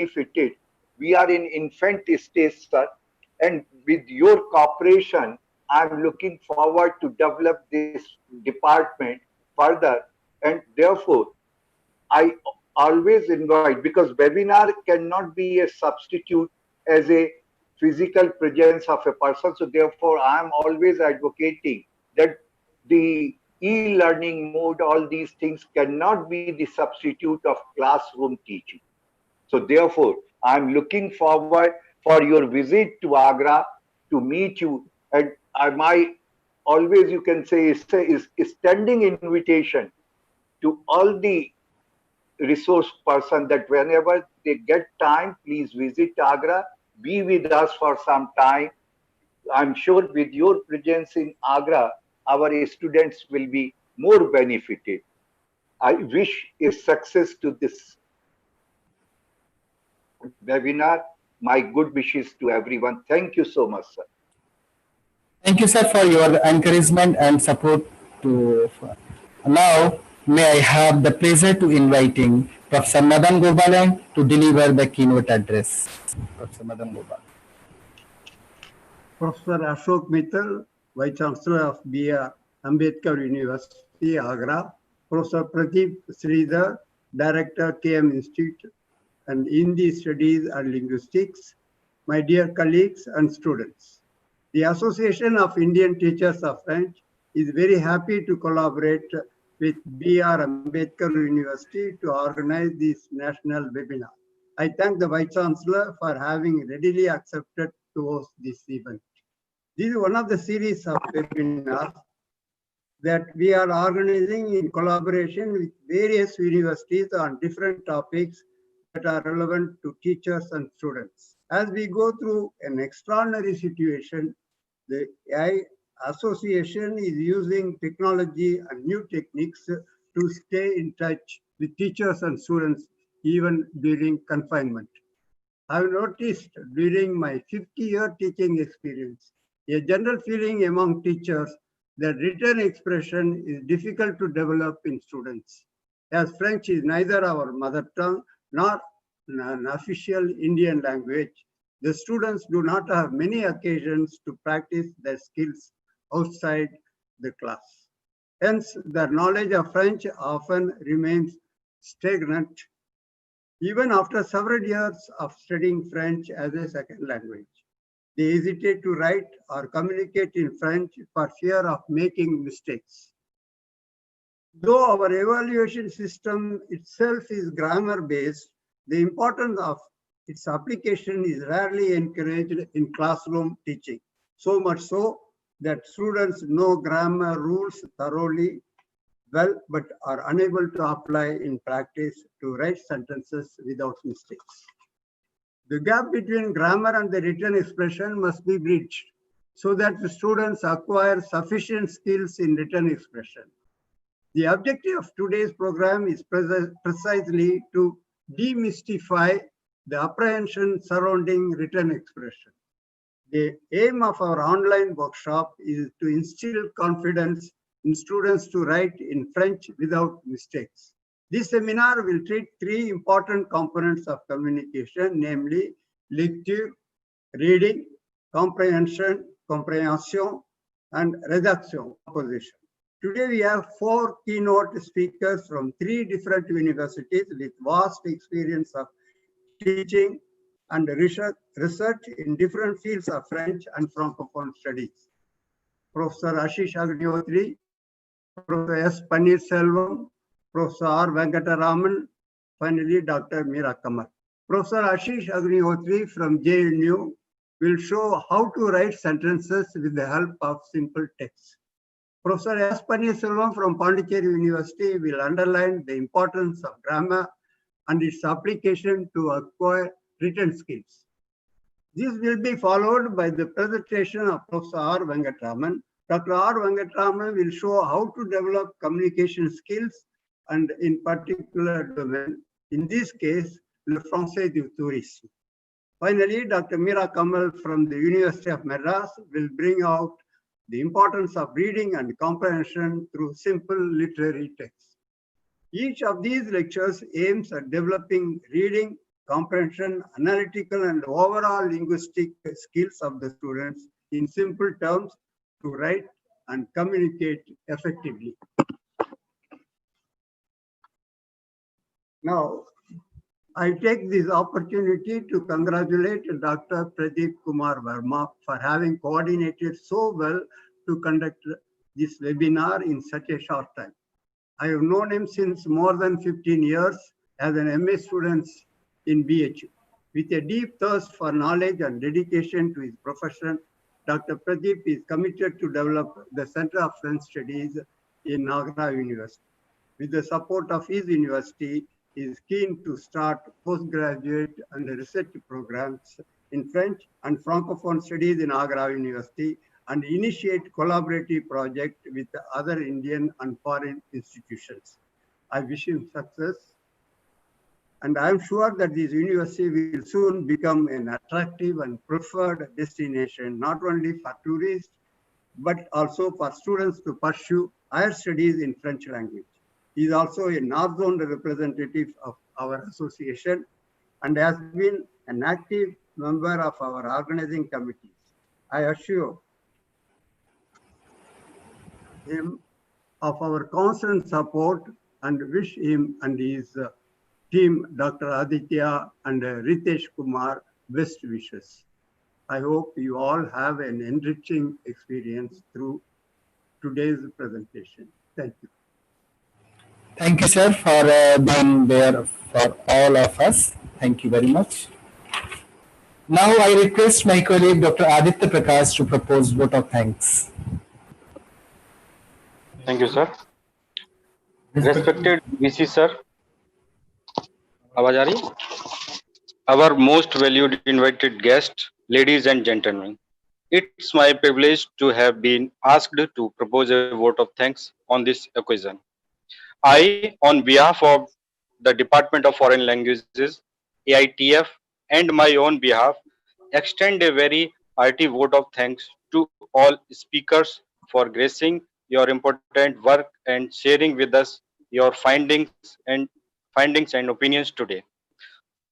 benefited. We are in infant stage, sir, and with your cooperation, I'm looking forward to develop this department further. And therefore, I always invite, because webinar cannot be a substitute as a physical presence of a person. So therefore, I am always advocating that the e-learning mode, all these things cannot be the substitute of classroom teaching. So therefore, I'm looking forward for your visit to Agra to meet you. And my always, you can say, is standing invitation to all the resource person that whenever they get time, please visit Agra, be with us for some time. I'm sure with your presence in Agra, our students will be more benefited. I wish a success to this webinar. My good wishes to everyone. Thank you so much, sir. Thank you, sir, for your encouragement and support. To now, may I have the pleasure to inviting Professor Madan Gopalan to deliver the keynote address. Professor Madan Gopal. Professor Ashok Mittal, Vice Chancellor of BR Ambedkar University, Agra. Professor Pradeep Sridhar, Director, KM Institute and Hindi Studies and Linguistics. My dear colleagues and students, the Association of Indian Teachers of French is very happy to collaborate with BR Ambedkar University to organize this national webinar. I thank the Vice Chancellor for having readily accepted to host this event. This is one of the series of webinars that we are organizing in collaboration with various universities on different topics that are relevant to teachers and students. As we go through an extraordinary situation, the AI Association is using technology and new techniques to stay in touch with teachers and students even during confinement. I've noticed during my 50-year teaching experience, a general feeling among teachers that written expression is difficult to develop in students, as French is neither our mother tongue nor an official Indian language. The students do not have many occasions to practice their skills outside the class. Hence, their knowledge of French often remains stagnant, even after several years of studying French as a second language. They hesitate to write or communicate in French for fear of making mistakes. Though our evaluation system itself is grammar-based, the importance of its application is rarely encouraged in classroom teaching, so much so that students know grammar rules thoroughly well, but are unable to apply in practice to write sentences without mistakes. The gap between grammar and the written expression must be bridged so that the students acquire sufficient skills in written expression. The objective of today's program is precisely to demystify the apprehension surrounding written expression. The aim of our online workshop is to instill confidence in students to write in French without mistakes. This seminar will treat three important components of communication, namely lecture, reading, comprehension, comprehension, and rédaction, composition. Today we have 4 keynote speakers from 3 different universities with vast experience of teaching and research in different fields of French and Francophone studies. Professor Ashish Agnihotri, Professor S. Panneerselvam, Professor R. Venkataraman, finally Dr. Meera Kamal. Professor Ashish Agnihotri from JNU will show how to write sentences with the help of simple text. Professor S. Panneerselvam from Pondicherry University will underline the importance of grammar and its application to acquire written skills. This will be followed by the presentation of Professor R. Venkataraman. Dr. R. Venkataraman will show how to develop communication skills and in particular domain, in this case, le français du tourisme. Finally, Dr. Meera Kamal from the University of Madras will bring out the importance of reading and comprehension through simple literary text. Each of these lectures aims at developing reading comprehension, analytical, and overall linguistic skills of the students in simple terms to write and communicate effectively. Now, I take this opportunity to congratulate Dr. Pradeep Kumar Verma for having coordinated so well to conduct this webinar in such a short time. I have known him since more than 15 years as an MA student in BHU. With a deep thirst for knowledge and dedication to his profession, Dr. Pradeep is committed to develop the Center of French Studies in Agra University. With the support of his university, he is keen to start postgraduate and research programs in French and Francophone studies in Agra University and initiate collaborative projects with other Indian and foreign institutions. I wish him success, and I am sure that this university will soon become an attractive and preferred destination, not only for tourists, but also for students to pursue higher studies in French language. He is also a North Zone representative of our association and has been an active member of our organizing committees. I assure him of our constant support and wish him and his team, Dr. Aditya and Ritesh Kumar, best wishes. I hope you all have an enriching experience through today's presentation. Thank you. Thank you, sir, for being there for all of us. Thank you very much. Now I request my colleague Dr. Aditya Prakash to propose vote of thanks. Thank you, sir. Respected VC sir, आवाज आ रही? Our most valued invited guests, ladies and gentlemen, it's my privilege to have been asked to propose a vote of thanks on this occasion. I, on behalf of the Department of Foreign Languages, AITF, and my own behalf, extend a very hearty vote of thanks to all speakers for gracing your important work and sharing with us your findings and opinions today.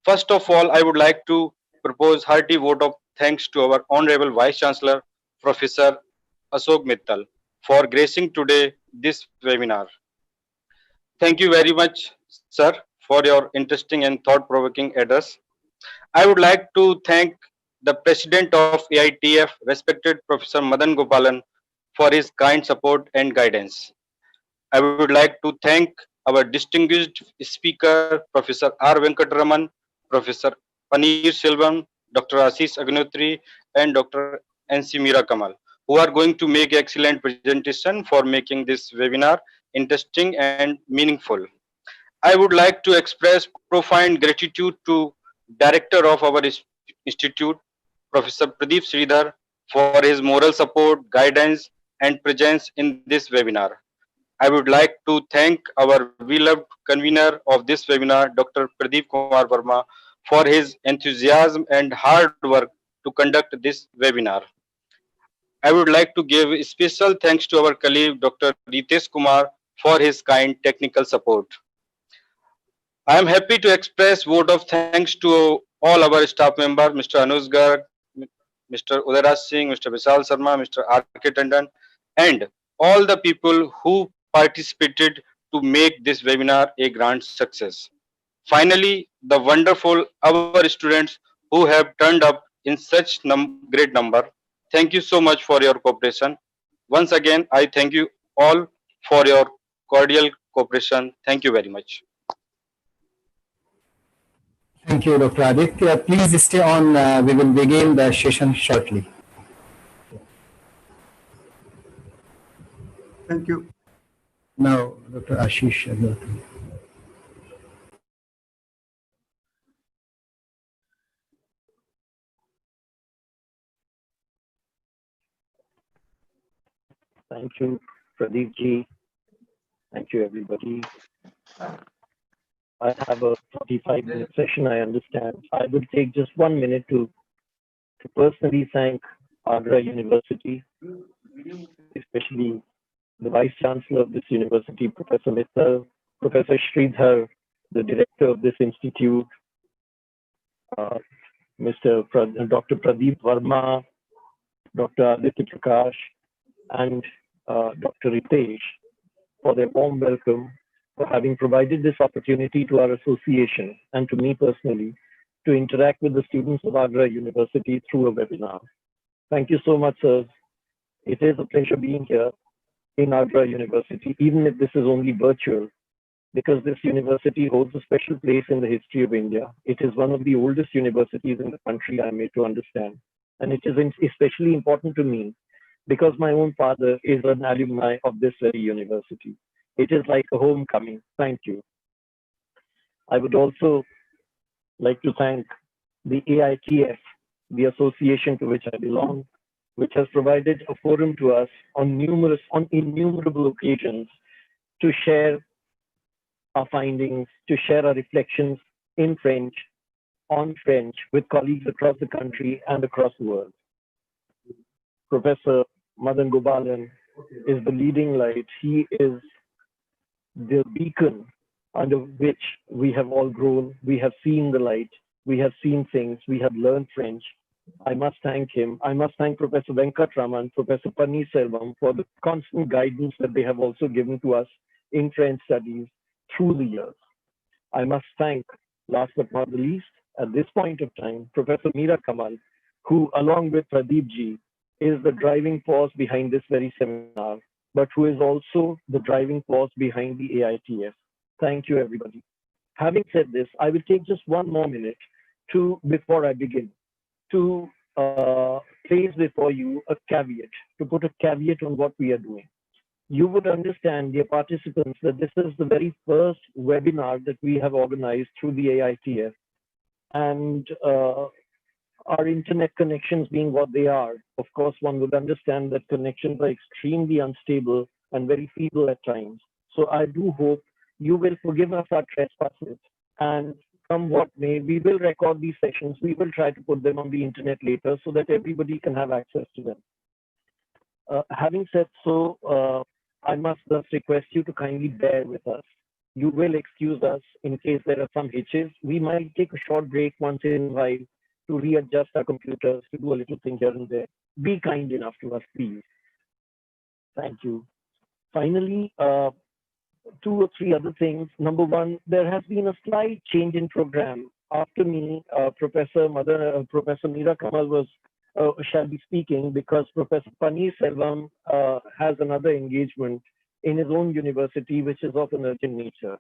First of all, I would like to propose hearty vote of thanks to our Honorable Vice Chancellor, Professor Ashok Mittal, for gracing today this webinar. Thank you very much, sir, for your interesting and thought-provoking address. I would like to thank the President of AITF, respected Professor Madan Gopalan, for his kind support and guidance. I would like to thank our distinguished speaker, Professor R. Venkataraman, Professor Paneer Selvam, Dr. Ashish Agnotri, and Dr. N.C. Mira Kamal, who are going to make excellent presentation for making this webinar interesting and meaningful. I would like to express profound gratitude to Director of our institute, Professor Pradeep Sridhar, for his moral support, guidance, and presence in this webinar. I would like to thank our beloved convener of this webinar, Dr. Pradeep Kumar Verma, for his enthusiasm and hard work to conduct this webinar. I would like to give special thanks to our colleague, Dr. Ritesh Kumar, for his kind technical support. I am happy to express vote of thanks to all our staff members, Mr. Anuj Garg, Mr. Udayraj Singh, Mr. Vishal Sharma, Mr. R.K. Tandon, and all the people who participated to make this webinar a grand success. Finally, the wonderful our students who have turned up in such great number. Thank you so much for your cooperation. Once again, I thank you all for your cordial cooperation. Thank you very much. Thank you, Dr. Aditya. Please stay on. We will begin the session shortly. Thank you. Now, Dr. Ashish Agnotri. Thank you, Pradeep ji. Thank you, everybody. I have a 45-minute session, I understand. I will take just 1 minute to personally thank Agra University, especially the Vice Chancellor of this university, Professor Mittal, Professor Sridhar, the Director of this institute, Dr. Pradeep Verma, Dr. Aditya Prakash, and Dr. Ritesh for their warm welcome, for having provided this opportunity to our association and to me personally to interact with the students of Agra University through a webinar. Thank you so much, sirs. It is a pleasure being here in Agra University, even if this is only virtual, because this university holds a special place in the history of India. It is one of the oldest universities in the country, I'm made to understand. And it is especially important to me because my own father is an alumni of this very university. It is like a homecoming. Thank you. I would also like to thank the AITF, the association to which I belong, which has provided a forum to us on innumerable occasions to share our findings, to share our reflections in French, on French, with colleagues across the country and across the world. Professor Madan Gopalan is the leading light. He is the beacon under which we have all grown. We have seen the light. We have seen things. We have learned French. I must thank him. I must thank Professor Venkatraman, Professor Panneerselvam for the constant guidance that they have also given to us in French studies through the years. I must thank, last but not the least, at this point of time, Professor Meera Kamal, who, along with Pradeep ji, is the driving force behind this very seminar, but who is also the driving force behind the AITF. Thank you, everybody. Having said this, I will take just one more minute before I begin, to place before you a caveat, to put a caveat on what we are doing. You would understand, dear participants, that this is the very first webinar that we have organized through the AITF. And our internet connections being what they are, of course, one would understand that connections are extremely unstable and very feeble at times. So I do hope you will forgive us our trespasses, and come what may, we will record these sessions. We will try to put them on the internet later so that everybody can have access to them. Having said so, I must thus request you to kindly bear with us. You will excuse us in case there are some hitches. We might take a short break once in a while to readjust our computers, to do a little thing here and there. Be kind enough to us, please. Thank you. Finally, 2 or 3 other things. Number one, there has been a slight change in program. After me, Professor Meera Kamal shall be speaking because Professor Panneerselvam has another engagement in his own university, which is of an urgent nature.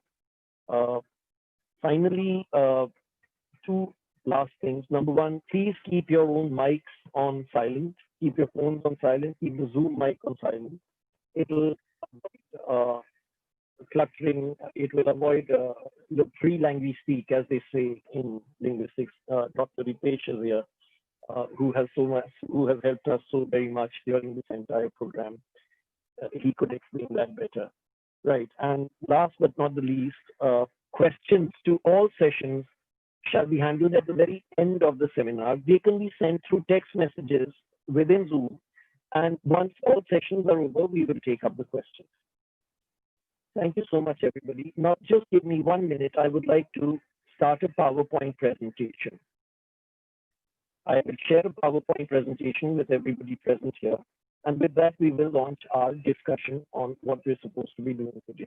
Finally, 2 last things. Number one, please keep your own mics on silent. Keep your phones on silent. Keep the Zoom mic on silent. It will avoid cluttering. It will avoid the free language speak, as they say in linguistics. Dr. Ritesh is here, who has helped us so very much during this entire program. He could explain that better. Right. And last but not the least, questions to all sessions shall be handled at the very end of the seminar. They can be sent through text messages within Zoom. And once all sessions are over, we will take up the questions. Thank you so much, everybody. Now, just give me 1 minute. I would like to start a PowerPoint presentation. I will share a PowerPoint presentation with everybody present here. And with that, we will launch our discussion on what we're supposed to be doing today.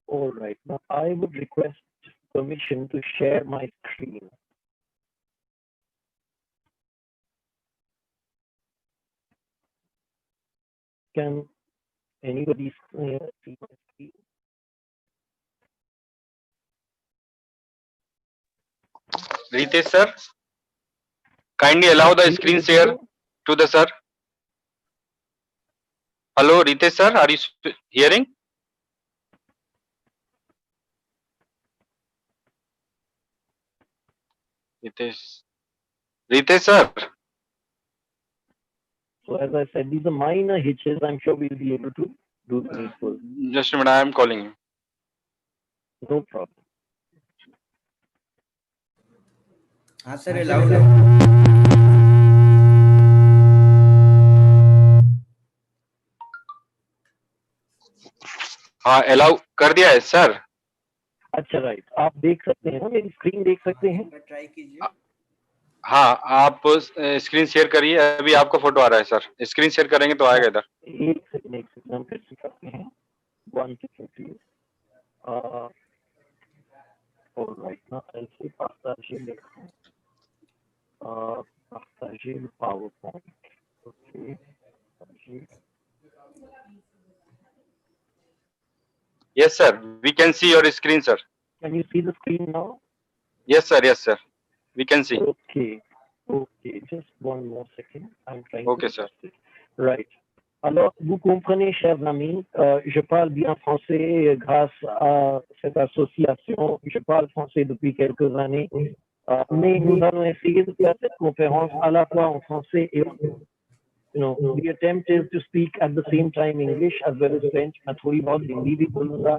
All right, now I would request permission to share my screen. Can anybody see my screen? Ritesh sir, kindly allow the screen share to the sir. Hello, Ritesh sir, are you hearing? Ritesh sir. So as I said, these are minor hitches. I'm sure we'll be able to do the needful. Just a minute, I am calling you. No problem. Sir, loud. हाँ अलाउ कर दिया है सर। अच्छा राइट, आप देख सकते हैं ना, मेरी स्क्रीन देख सकते हैं? ट्राई कीजिए। हाँ आप स्क्रीन शेयर करिए, अभी आपका फोटो आ रहा है सर, स्क्रीन शेयर करेंगे तो आएगा इधर। एक सेकंड हम फिर से करते हैं, 1 सेकंड प्लीज। ऑलराइट ना, ऐसे पास्ताजी लिखा है, पास्ताजी power point, okay. Yes sir, we can see your screen sir. Can you see the screen now? Yes sir, we can see. Okay, just one more second. I'm trying Okay to sir. adjust it. Right. Alors, vous comprenez, chers amis, je parle bien français grâce à cette association. Je parle français depuis quelques années, mais nous allons essayer de faire cette conférence à la fois en français et en the attempt is to speak at the same time English as well as French. मैं थोड़ी बहुत हिंदी भी बोलूँगा,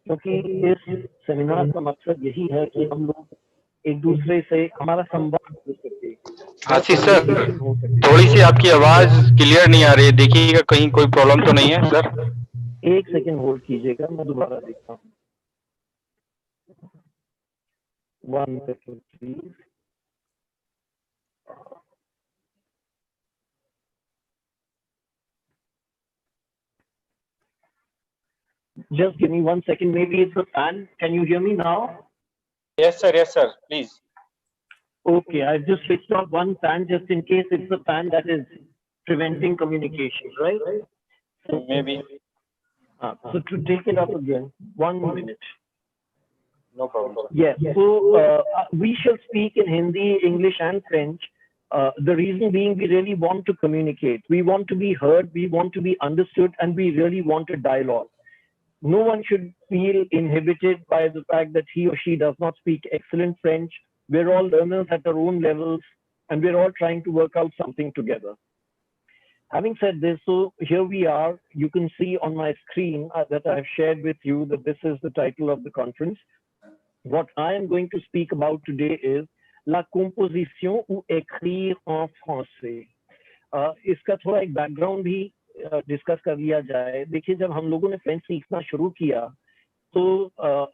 क्योंकि इस सेमिनार का मकसद यही है कि हम लोग एक दूसरे से हमारा संवाद हो सके। आशीष सर, थोड़ी सी आपकी आवाज क्लियर नहीं आ रही है, देखिएगा कहीं कोई प्रॉब्लम तो नहीं है सर। एक सेकंड होल्ड कीजिएगा, मैं दोबारा देखता हूँ। 1 second please. Just give me 1 second. Maybe it's the fan. Can you hear me now? Yes sir, please. Okay, I've just switched off one fan just in case it's the fan that is preventing communication, right? Maybe. So to take it up again, 1 minute. No problem. Yes, so we shall speak in Hindi, English and French. The reason being, we really want to communicate. We want to be heard, we want to be understood, and we really want a dialogue. No one should feel inhibited by the fact that he or she does not speak excellent French. We're all learners at our own levels, and we're all trying to work out something together. Having said this, so here we are. You can see on my screen that I've shared with you that this is the title of the conference. What I am going to speak about today is La composition ou écrire en français. इसका थोड़ा एक बैकग्राउंड भी डिस्कस कर लिया जाए। देखिए, जब हम लोगों ने फ्रेंच सीखना शुरू किया तो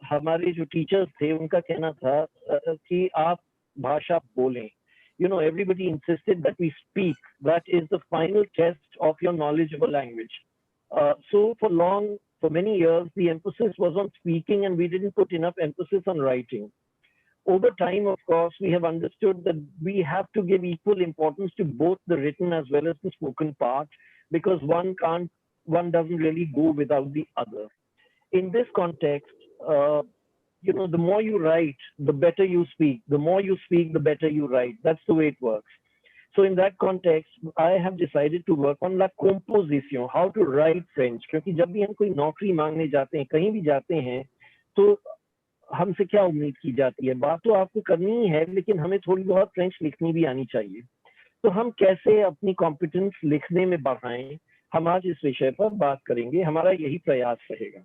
हमारे जो टीचर्स थे उनका कहना था कि आप भाषा बोलें। You know, everybody insisted that we speak. That is the final test of your knowledge of a language. So for many years, the emphasis was on speaking and we didn't put enough emphasis on writing. Over time, of course, we have understood that we have to give equal importance to both the written as well as the spoken part, because one doesn't really go without the other. In this context, the more you write, the better you speak. The more you speak, the better you write. That's the way it works. So in that context, I have decided to work on la composition, how to write French. क्योंकि जब भी हम कोई नौकरी मांगने जाते हैं, कहीं भी जाते हैं, तो हमसे क्या उम्मीद की जाती है? बात तो आपको करनी ही है, लेकिन हमें थोड़ी बहुत फ्रेंच लिखनी भी आनी चाहिए। तो हम कैसे अपनी कॉम्पिटेंस लिखने में बढ़ाएं, हम आज इस विषय पर बात करेंगे। हमारा यही प्रयास रहेगा।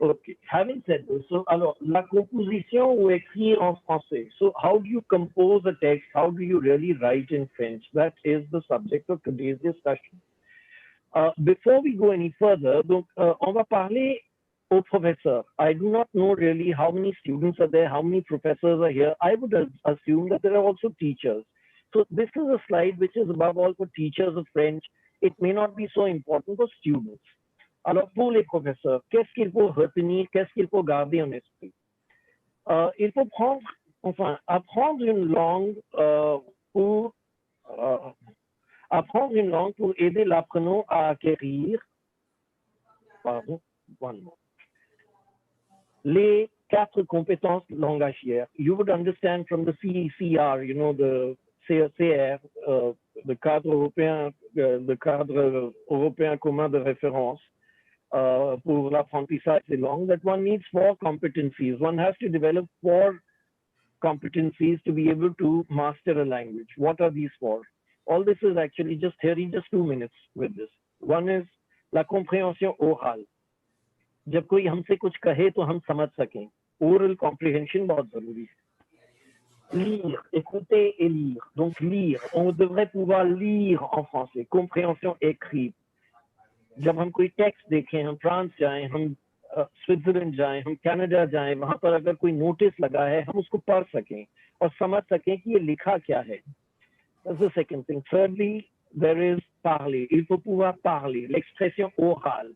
Okay, having said this, so alors, la composition ou écrire en français. So how do you compose a text? How do you really write in French? That is the subject of today's discussion. Before we go any further, donc, on va parler au professeur. I do not know really how many students are there, how many professors are here. I would assume that there are also teachers. So this is a slide which is above all for teachers of French. It may not be so important for students. Alors, pour les professeurs, qu'est-ce qu'il faut retenir, qu'est-ce qu'il faut garder en esprit? Il faut apprendre une langue pour aider l'apprenant à acquérir les 4 compétences langagières. You would understand from the CECR, the CR, le cadre européen commun de référence. Pour l'apprentissage des langues, that one needs 4 competencies. One has to develop 4 competencies to be able to master a language. What are these 4? All this is actually just here in just 2 minutes with this. One is la compréhension orale. जब कोई हमसे कुछ कहे तो हम समझ सकें. Oral comprehension बहुत जरूरी है. Lire, écouter et lire. Donc lire, on devrait pouvoir lire en français. Compréhension écrite. जब हम कोई टेक्स्ट देखें, हम फ्रांस जाएं, हम स्विट्जरलैंड जाएं, हम कनाडा जाएं, वहां पर अगर कोई नोटिस लगा है हम उसको पढ़ सकें और समझ सकें कि ये लिखा क्या है. That's the second thing. Thirdly, there is parler. Il faut pouvoir parler. L'expression orale.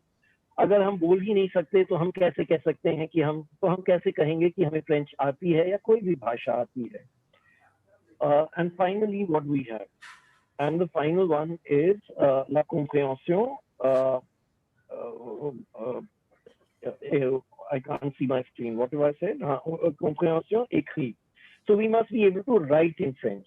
अगर हम बोल ही नहीं सकते तो हम कैसे कह सकते हैं कि हम कैसे कहेंगे कि हमें फ्रेंच आती है या कोई भी भाषा आती है. And finally, what we have. And the final one is la compréhension. I can't see my screen. What have I said? Compréhension écrit. So we must be able to write in French.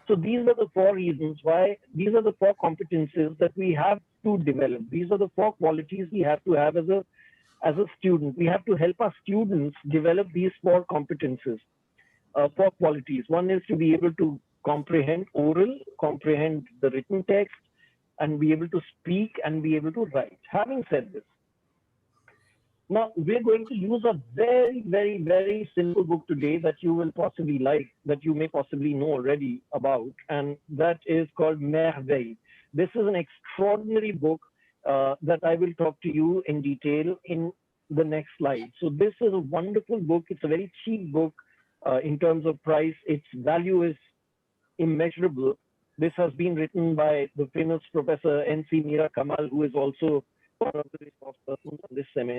So these are the four reasons why, these are the four competencies that we have to develop. These are the four qualities we have to have as a student. We have to help our students develop these four competencies, four qualities. One is to be able to comprehend oral, comprehend the written text, and be able to speak and be able to write. Having said this, now we're going to use a very, very, very simple book today that you will possibly like, that you may possibly know already about, and that is called Merveille. This is an extraordinary book that I will talk to you in detail in the next slide. So this is a wonderful book. It's a very cheap book in terms of price. Its value is immeasurable. This has been written by the famous Professor N.C. Meera Kamal, who is also one of the resource persons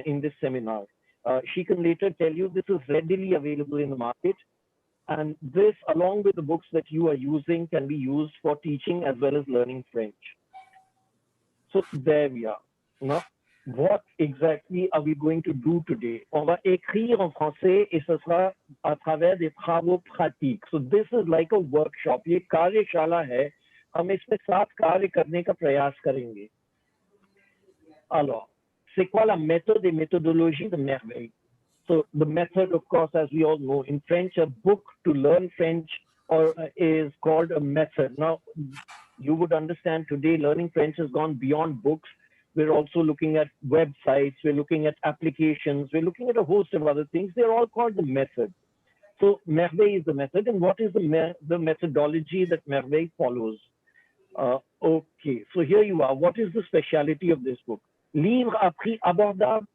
in this seminar. She can later tell you this is readily available in the market. And this, along with the books that you are using, can be used for teaching as well as learning French. So there we are. Now, what exactly are we going to do today? On va écrire en français et ce sera à travers des travaux pratiques. So this is like a workshop. ये कार्यशाला है. हम इसमें 7 कार्य करने का प्रयास करेंगे. Alors, c'est quoi la méthode et méthodologie de Merveille? So the method, of course, as we all know, in French, a book to learn French is called a method. Now, you would understand today learning French has gone beyond books. We're also looking at websites, we're looking at applications, we're looking at a host of other things. They're all called the method. So Merveille is the method. And what is the methodology that Merveille follows? Okay, so here you are. What is the speciality of this book? Livre à prix abordable.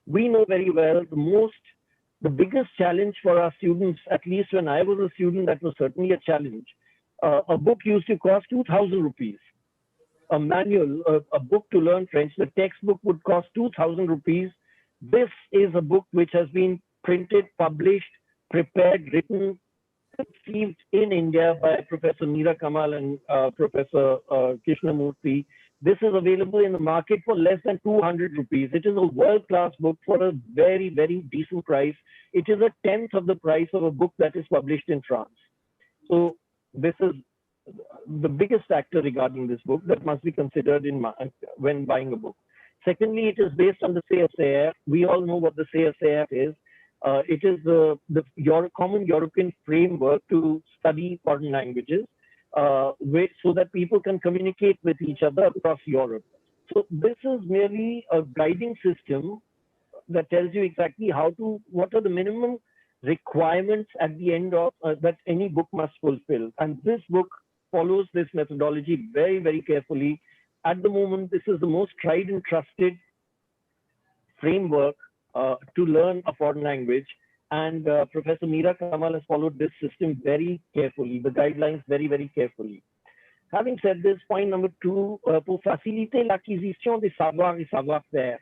We know very well the biggest challenge for our students, at least when I was a student, that was certainly a challenge. A book used to cost 2,000 rupees. A manual, a book to learn French, the textbook would cost 2,000 rupees. This is a book which has been printed, published, prepared, written, conceived in India by Professor Meera Kamal and Professor Krishnamurthy. This is available in the market for less than 200 rupees. It is a world-class book for a very, very decent price. It is 1/10 of the price of a book that is published in France. So this is the biggest factor regarding this book that must be considered when buying a book. Secondly, it is based on the CSAF. We all know what the CSAF is. It is the common European framework to study foreign languages, so that people can communicate with each other across Europe. So this is merely a guiding system that tells you exactly what are the minimum requirements at the end of that any book must fulfill. And this book follows this methodology very, very carefully. At the moment, this is the most tried and trusted framework to learn a foreign language. And Professor Meera Kamal has followed this system very carefully, the guidelines very, very carefully. Having said this, point number 2, pour faciliter l'acquisition des savoirs et savoir-faire.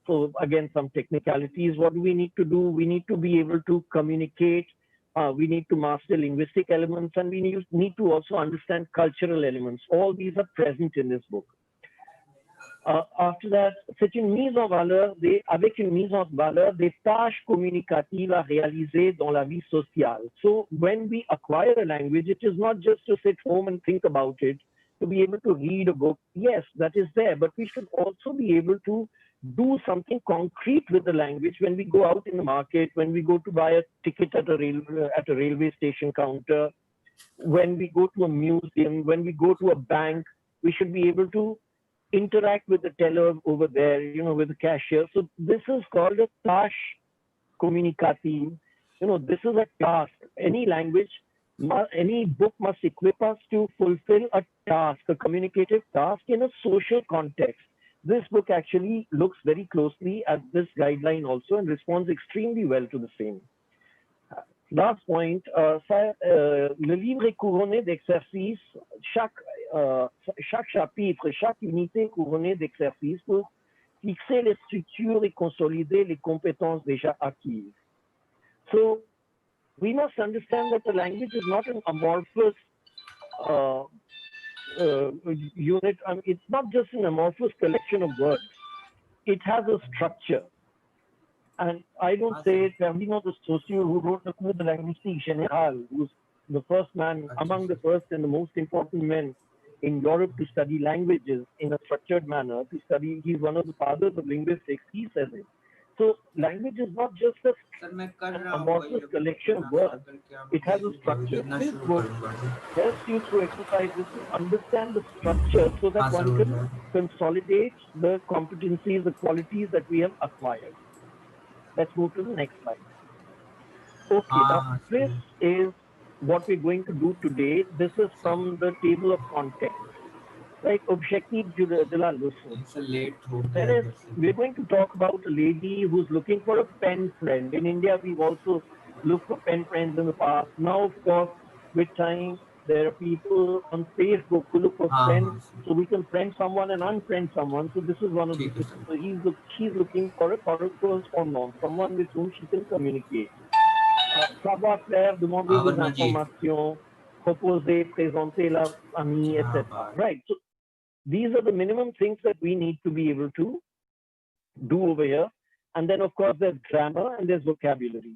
So again, some technicalities. What do we need to do? We need to be able to communicate. We need to master linguistic elements, and we need to also understand cultural elements. All these are present in this book. After that, avec une mise en valeur des tâches communicatives à réaliser dans la vie sociale. So when we acquire a language, it is not just to sit home and think about it, to be able to read a book. Yes, that is there, but we should also be able to do something concrete with the language when we go out in the market, when we go to buy a ticket at a railway station counter, when we go to a museum, when we go to a bank. We should be able to interact with the teller over there, with the cashier. So this is called a tâche communicative. This is a task. Any language Any book must equip us to fulfill a task, a communicative task in a social context. This book actually looks very closely at this guideline also and responds extremely well to the same. Last point, le livre est couronné d'exercices, chaque chapitre, chaque unité est couronnée d'exercices pour fixer les structures et consolider les compétences déjà acquises. So, we must understand that the language is not an amorphous unit. It's not just an amorphous collection of words. It has a structure. And I don't say it, Fernando de Saussure, who wrote the Cours de linguistique générale, who's the first man, among the first and the most important men in Europe to study languages in a structured manner, he's one of the fathers of linguistics, he says it. So language is not just an amorphous collection of words, it has a structure. This book helps you through exercises to understand the structure so that one can consolidate the competencies, the qualities that we have acquired. Let's move to the next slide. Okay, now this is what we're going to do today. This is from the table of contents, right? Objective de la leçon. We're going to talk about a lady who's looking for a pen friend. In India, we've also looked for pen friends in the past. Now, of course, with time, there are people on Facebook who look for friends, so we can friend someone and unfriend someone. So this is one of the things. So she's looking for a correspondent, someone with whom she can communicate. Savoir-faire, demander des informations, proposer, présenter la famille, etc. Right. So these are the minimum things that we need to be able to do over here. And then, of course, there's grammar and there's vocabulary.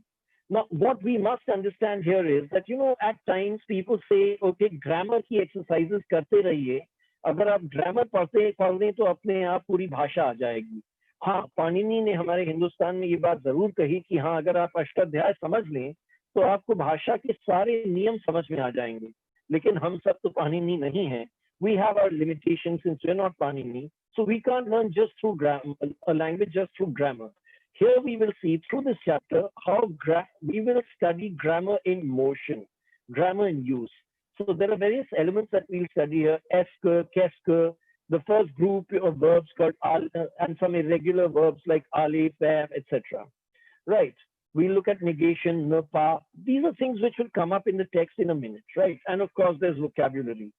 Now, what we must understand here is that, at times people say, okay, grammar की exercises करते रहिए. अगर आप grammar पढ़ते हैं तो अपने आप पूरी भाषा आ जाएगी. हाँ, पाणिनि ने हमारे हिंदुस्तान में ये बात जरूर कही कि हाँ, अगर आप अष्टाध्याय समझ लें तो आपको भाषा के सारे नियम समझ में आ जाएंगे. लेकिन हम सब तो पाणिनि नहीं हैं. We have our limitations since we're not Panini. So we can't learn just through grammar, a language just through grammar. Here we will see through this chapter how we will study grammar in motion, grammar in use. So there are various elements that we'll study here. Est-ce, qu'est-ce, the first group of verbs called and some irregular verbs like aller, faire, etc. Right. We look at negation, ne pas. These are things which will come up in the text in a minute, right? And of course, there's vocabulary.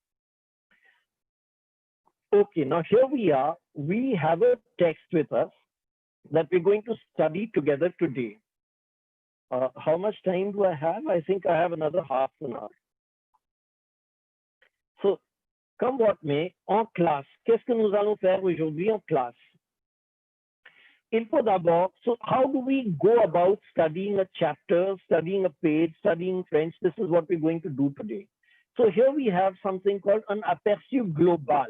Okay, now here we are. We have a text with us that we're going to study together today. How much time do I have? I think I have another half an hour. So, comme what may, en classe, qu'est-ce que nous allons faire aujourd'hui en classe? Il faut d'abord, so how do we go about studying a chapter, studying a page, studying French? This is what we're going to do today. So here we have something called an aperçu global.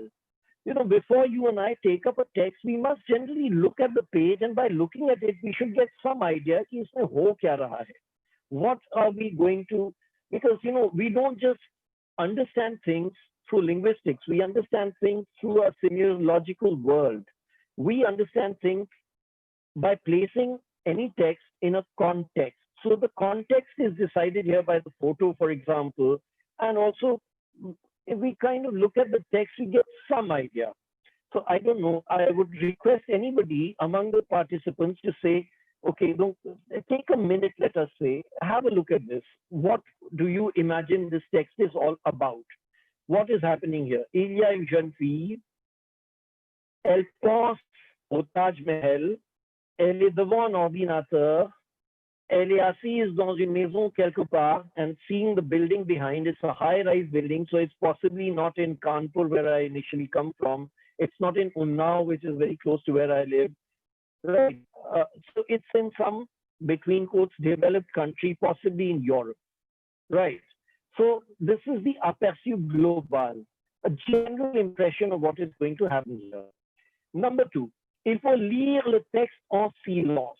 Before you and I take up a text, we must generally look at the page, and by looking at it, we should get some idea कि इसमें हो क्या रहा है. What are we going to, because, we don't just understand things through linguistics. We understand things through a semiological world. We understand things by placing any text in a context. So the context is decided here by the photo, for example, and also if we kind of look at the text, we get some idea. So I don't know, I would request anybody among the participants to say, okay, take a minute, let us say, have a look at this. What do you imagine this text is all about? What is happening here? Il y a une jeune fille, elle pense au Taj Mahal, elle est devant un ordinateur, elle est assise dans une maison quelque part and seeing the building behind. It's a high-rise building, so it's possibly not in Kanpur, where I initially come from. It's not in Unnao, which is very close to where I live. Right. So it's in some, between quotes, developed country, possibly in Europe. Right. So this is the aperçu global, a general impression of what is going to happen here. Number two, il faut lire le texte en silence,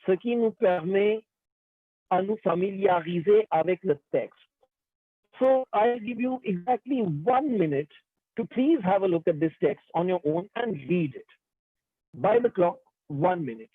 ce qui nous permet à nous familiariser avec le texte. So I'll give you exactly 1 minute to please have a look at this text on your own and read it. By the clock, 1 minute.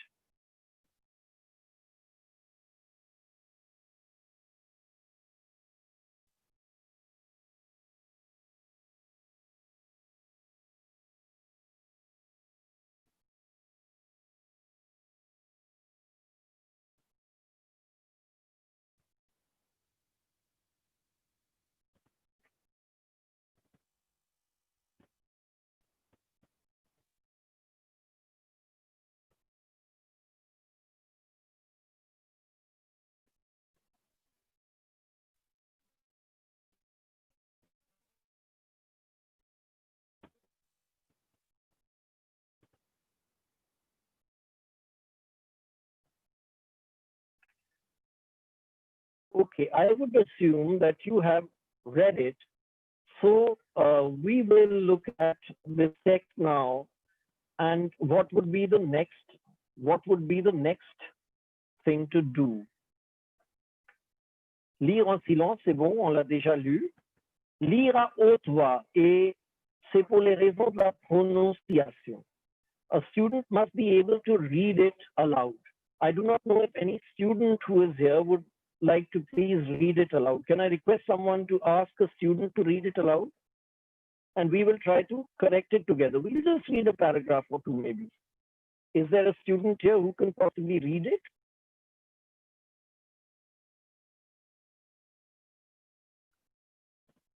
Okay, I would assume that you have read it. So we will look at this text now, and what would be the next thing to do? Lire en silence, c'est bon, on l'a déjà lu. Lire à haute voix, et c'est pour les raisons de la prononciation. A student must be able to read it aloud. I do not know if any student who is here would like to please read it aloud. Can I request someone to ask a student to read it aloud? And we will try to correct it together. We'll just read a paragraph or two maybe. Is there a student here who can possibly read it?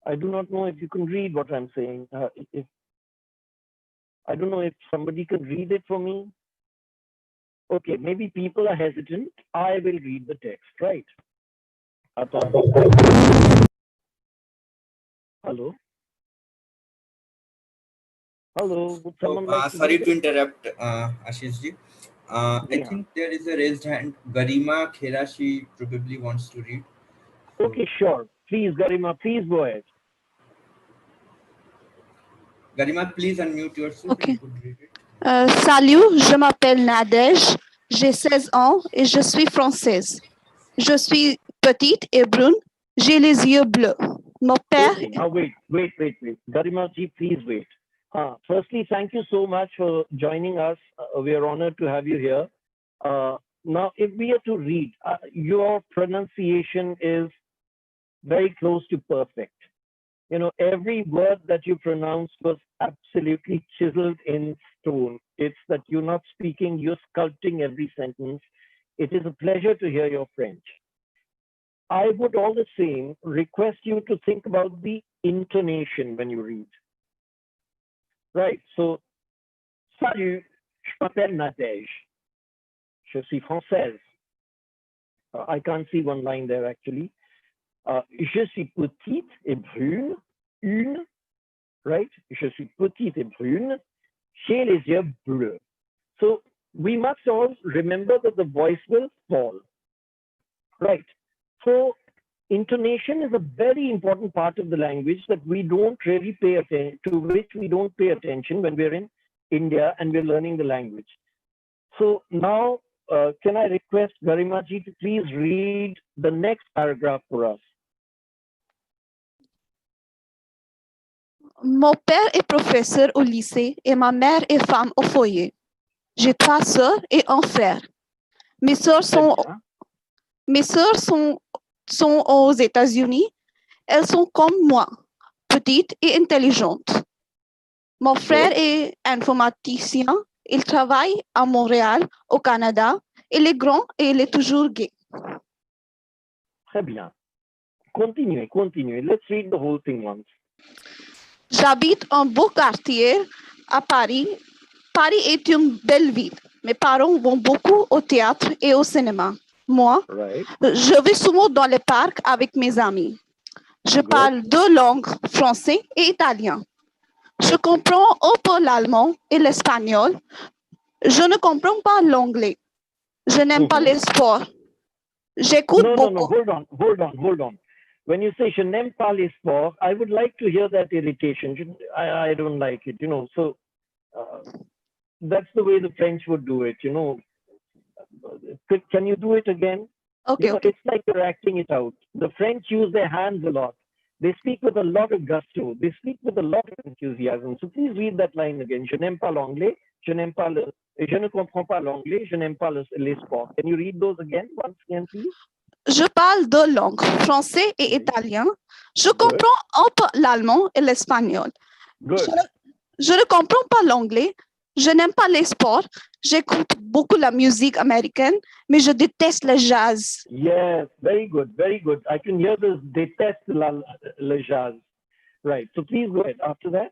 I do not know if you can read what I'm saying. I don't know if somebody can read it for me. Okay, maybe people are hesitant. I will read the text, right? Hello? Hello, would someone like to Sorry read to it? interrupt, Ashish ji. I Yeah. think there is a raised hand. Garima Khera, she probably wants to read. Okay, sure. Please, Garima, please go ahead. Garima, please unmute yourself. Ok. You could read it. Salut, je m'appelle Nadège, j'ai 16 ans et je suis française. Je suis petite et brune, j'ai les yeux bleus. Mon père, Okay, now wait. Garima ji, please wait. Firstly, thank you so much for joining us. We are honored to have you here. Now, if we are to read, your pronunciation is very close to perfect. You know, every word that you pronounced was absolutely chiseled in stone. It's that you're not speaking, you're sculpting every sentence. It is a pleasure to hear your French. I would all the same request you to think about the intonation when you read. Right, so, salut, je m'appelle Nadège. Je suis française. I can't see one line there actually. Je suis petite et brune, right? Je suis petite et brune, j'ai les yeux bleus. So we must all remember that the voice will fall, right? So intonation is a very important part of the language that we don't really pay attention to, which we don't pay attention when we're in India and we're learning the language. So now, can I request Garima ji to please read the next paragraph for us? mon père est professeur au lycée et ma mère est femme au foyer. J'ai 3 sœurs et un frère. Mes sœurs sont aux États-Unis. Elles sont comme moi, petites et intelligentes. Mon frère est informaticien. Il travaille à Montréal, au Canada. Il est grand et il est toujours gay. Très bien. Continuez. Let's read the whole thing once. J'habite un beau quartier à Paris. Paris est une belle ville. Mes parents vont beaucoup au théâtre et au cinéma. Moi, je vais souvent dans les parcs avec mes amis. Je parle 2 langues, français et italien. Je comprends un peu l'allemand et l'espagnol. Je ne comprends pas l'anglais. Je n'aime pas les sports. J'écoute beaucoup. No, hold on. When you say je n'aime pas les sports, I would like to hear that irritation. I don't like it, you know. So that's the way the French would do it, you know. Can you do it again? Okay, you know, okay. It's like you're acting it out. The French use their hands a lot. They speak with a lot of gusto. They speak with a lot of enthusiasm. So please read that line again. Je n'aime pas l'anglais. Je ne comprends pas l'anglais. Je n'aime pas les sports. Can you read those again, once again, please? Je parle 2 langues, français et italien. Je comprends un peu l'allemand et l'espagnol. Je ne comprends pas l'anglais. Je n'aime pas les sports. J'écoute beaucoup la musique américaine, mais je déteste le jazz. Yes, very good. I can hear this déteste le jazz. Right, so please go ahead. After that?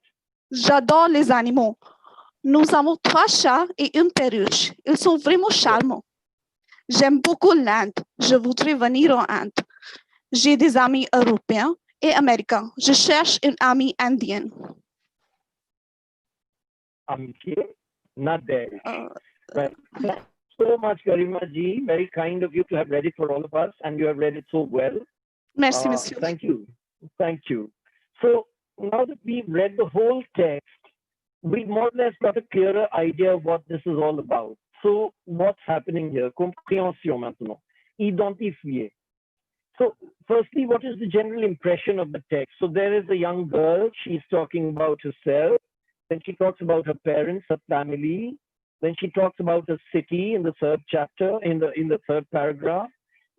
J'adore les animaux. Nous avons 3 chats et une perruche. Ils sont vraiment charmants. J'aime beaucoup l'Inde. Je voudrais venir en Inde. J'ai des amis européens et américains. Je cherche une amie indienne. Amitié, Nadège. Right. so much, Garima ji. Very kind of you to have read it for all of us, and you have read it so well. Merci, monsieur. Thank you. Thank you. So now that we've read the whole text, we more or less got a clearer idea of what this is all about. So what's happening here? Compréhension maintenant. Identifier. So firstly, what is the general impression of the text? So there is a young girl, she's talking about herself. Then she talks about her parents, her family. Then she talks about a city in the third chapter, in the third paragraph.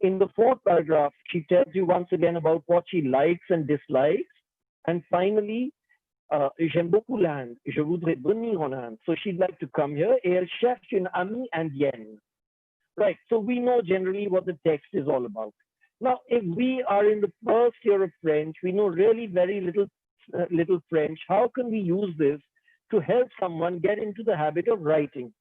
In the fourth paragraph, she tells you once again about what she likes and dislikes. And finally, j'aime beaucoup l'Inde, je voudrais venir en Inde. So she'd like to come here, et elle cherche une amie indienne. Right, so we know generally what the text is all about. Now, if we are in the first year of French, we know really very little French. How can we use this to help someone get into the habit of writing?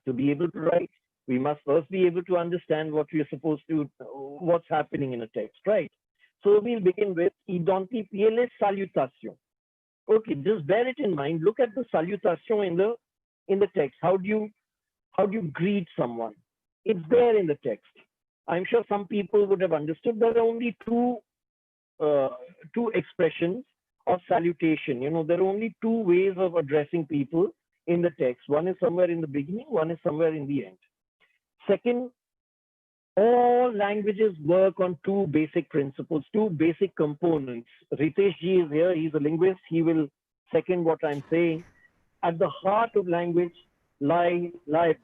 To be able to write, we must first be able to understand what we are supposed to, what's happening in a text, right? So we'll begin with identifier les salutations. Okay, just bear it in mind. Look at the salutation in the text. How do you greet someone? It's there in the text. I'm sure some people would have understood there are only two expressions of salutation. You know, there are only two ways of addressing people in the text. One is somewhere in the beginning, one is somewhere in the end. Second, all languages work on two basic principles, two basic components. Ritesh ji is here, he's a linguist. He will second what I'm saying. At the heart of language lie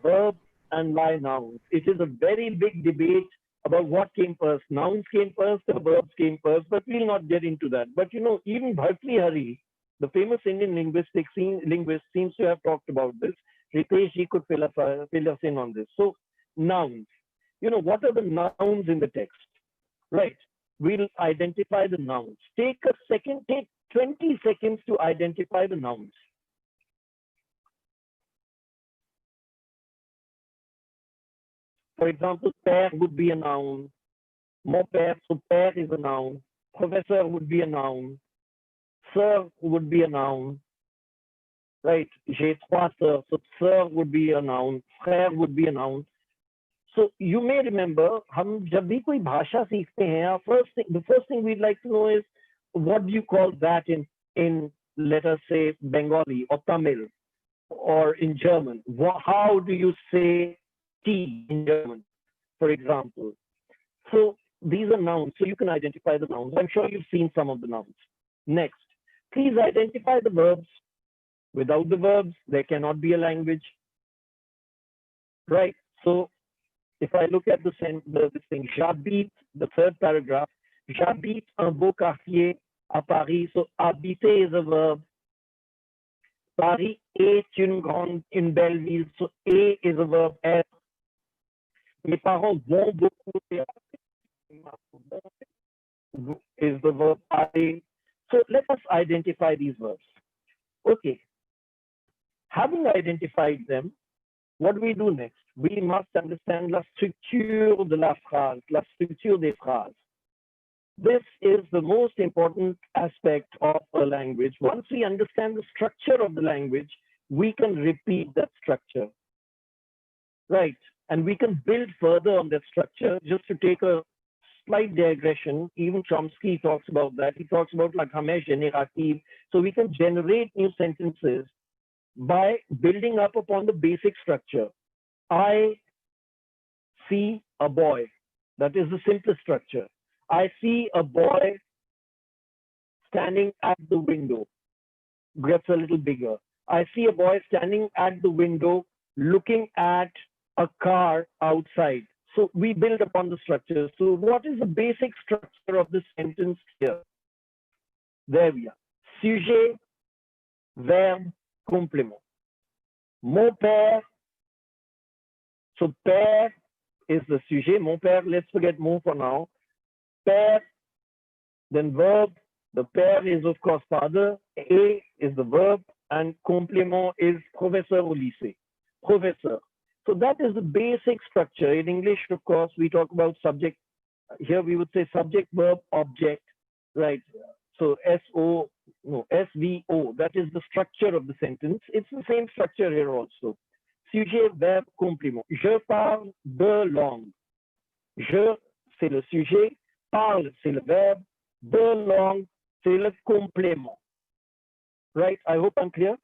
verbs and lie nouns. It is a very big debate about what came first. Nouns came first, the verbs came first, but we'll not get into that. But you know, even Bhartrihari, the famous Indian linguist, seems to have talked about this. Ritesh ji could fill us in on this. So nouns. You know, what are the nouns in the text? Right. We'll identify the nouns. Take 20 seconds to identify the nouns. For example, père would be a noun. Mon père, so père is a noun. Professeur would be a noun. Sir would be a noun. Right. J'ai trois sœurs, so sœur would be a noun. Frère would be a noun. So you may remember, हम जब भी कोई भाषा सीखते हैं, the first thing we'd like to know is what do you call that in let us say Bengali or Tamil or in German? How do you say tea in German, for example? So these are nouns, so you can identify the nouns. I'm sure you've seen some of the nouns. Next, please identify the verbs. Without the verbs, there cannot be a language. Right? So if I look at this thing, j'habite, the third paragraph, j'habite un beau quartier à Paris. So habiter is a verb. Paris est une belle ville. So est is a verb. Être. Mes parents vont beaucoup is the verb aller. So let us identify these verbs. Okay. Having identified them, what do we do next? We must understand la structure de la phrase, la structure des phrases. This is the most important aspect of a language. Once we understand the structure of the language, we can repeat that structure. Right? And we can build further on that structure. Just to take a slight digression, even Chomsky talks about that. He talks about la grammaire générative. So we can generate new sentences by building up upon the basic structure. I see a boy. That is the simplest structure. I see a boy standing at the window. Gets a little bigger. I see a boy standing at the window looking at a car outside. So we build upon the structure. So what is the basic structure of the sentence here? There we are. Sujet, verbe, complément. Mon père. So père is the sujet. Mon père, let's forget mon for now. Père, then verb. The père is of course father. Et is the verb. And complément is professeur au lycée. Professeur. So that is the basic structure. In English, of course, we talk about subject. Here we would say subject, verb, object, right? So SVO, that is the structure of the sentence. It's the same structure here also. sujet, verbe, complément. Je parle de langue. Je, c'est le sujet. Parle, c'est le verbe. De langue, c'est le complément. Right? I hope I'm clear.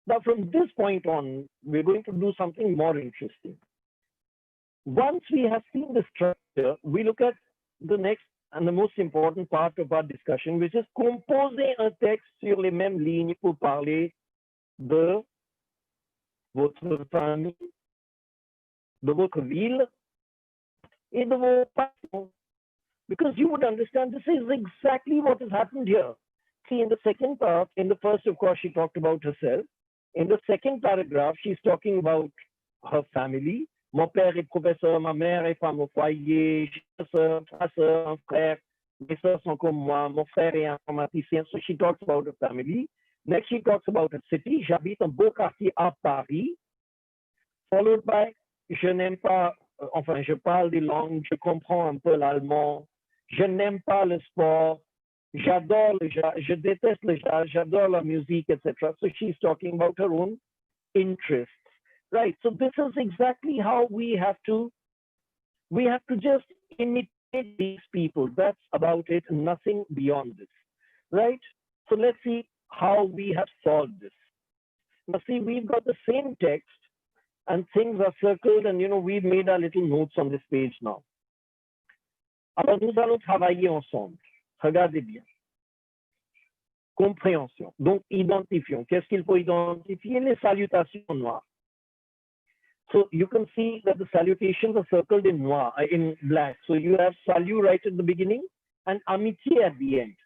Now, from this point on, we're going to do something more interesting. Once we have seen the structure, we look at the next and the most important part of our discussion, which is composer un texte sur les mêmes lignes pour parler de votre famille, de votre ville, et de vos passions. Because you would understand this is exactly what has happened here. See, in the second part, in the first, of course, she talked about herself. In the second paragraph, she's talking about her family. Mon père est professeur, ma mère est femme au foyer, j'ai une sœur, trois sœurs, un frère, mes sœurs sont comme moi, mon frère est informaticien. So she talks about her family. Next, she talks about her city. J'habite un beau quartier à Paris. Followed by, je n'aime pas, enfin, je parle des langues, je comprends un peu l'allemand, je n'aime pas le sport, j'adore le jazz, je déteste le jazz, j'adore la musique, etc. So she's talking about her own interests. Right, so this is exactly how we have to just imitate these people. That's about it, nothing beyond this, right? So let's see how we have solved this. Now see, we've got the same text and things are circled and, we've made our little notes on this page now. Alors, nous allons travailler ensemble. Regardez bien. Compréhension. Donc, identifions. Qu'est-ce qu'il faut identifier? Les salutations noires. So you can see that the salutations are circled in noir, in black. So you have salut right at the beginning and amitié at the end.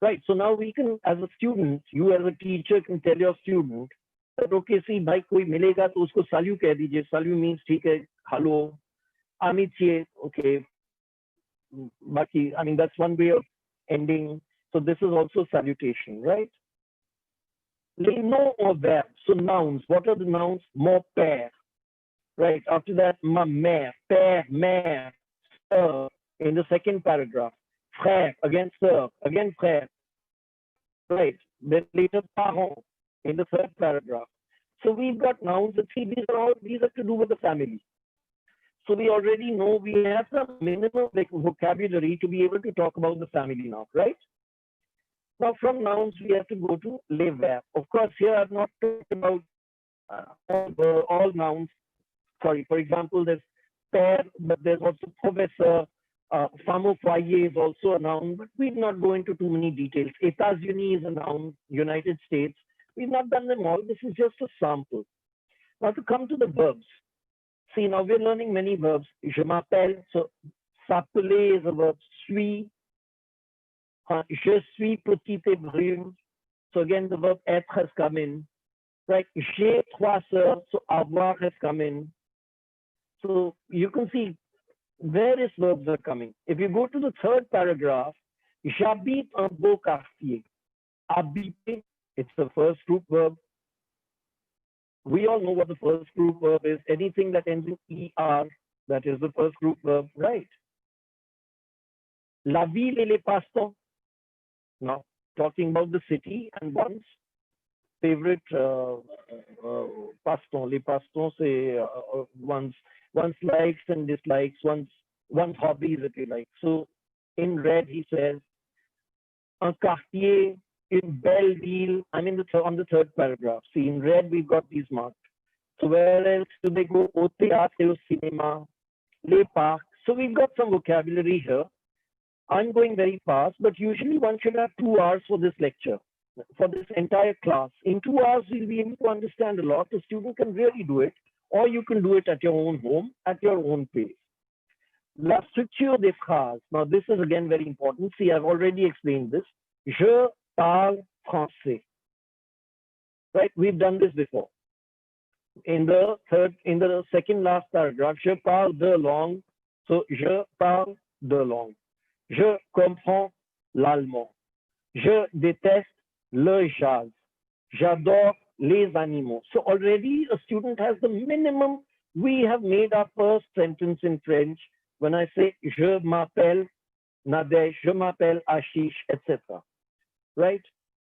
Right. So now we can, as a student, you as a teacher can tell your student that, okay, see, bhai koi milega to usko salut keh dijiye. Salut means theek hai, hello. Amitié, okay. Baki, I mean, that's one way of ending. So this is also salutation, right? Les noms or verbs. So nouns. What are the nouns? Mon père. Right, after that, ma mère, père, mère, sœur, in the second paragraph. Frère, again sœur, again frère. Right, then later parents, in the third paragraph. So we've got nouns that see these are to do with the family. So we already know we have some minimum vocabulary to be able to talk about the family now, right? Now from nouns, we have to go to les verbes. Of course, here I've not talked about all nouns. Sorry, for example, there's père, but there's also professeur. Femme au foyer is also a noun, but we'll not go into too many details. États-Unis is a noun, United States. We've not done them all. This is just a sample. Now to come to the verbs. See, now we're learning many verbs. Je m'appelle, so s'appeler is a verb. Suis. Je suis petite et brune. So again, the verb être has come in. Right? J'ai trois sœurs, so avoir has come in. So you can see various verbs are coming. If you go to the third paragraph, j'habite un beau quartier. Habiter, it's the first group verb. We all know what the first group verb is. Anything that ends in ER, that is the first group verb, right? La ville et les passe-temps. Now, talking about the city and one's favorite passe-temps. Les passe-temps, c'est one's likes and dislikes, one's hobbies that you like. So in red, he says, un quartier, une belle ville. I'm in on the third paragraph. See, in red, we've got these marked. So where else do they go? Au théâtre et au cinéma, les parcs. So we've got some vocabulary here. I'm going very fast, but usually one should have 2 hours for this lecture, for this entire class. In 2 hours, we'll be able to understand a lot. The student can really do it. Or you can do it at your own home, at your own pace. La structure des phrases. Now, this is again very important. See, I've already explained this. Je parle français. Right? We've done this before. In the second last paragraph, je parle de langue. So, je parle de langue. Je comprends l'allemand. Je déteste le jazz. J'adore les animaux. So already a student has the minimum. We have made our first sentence in French when I say je m'appelle Nadej, je m'appelle Ashish, etc. Right?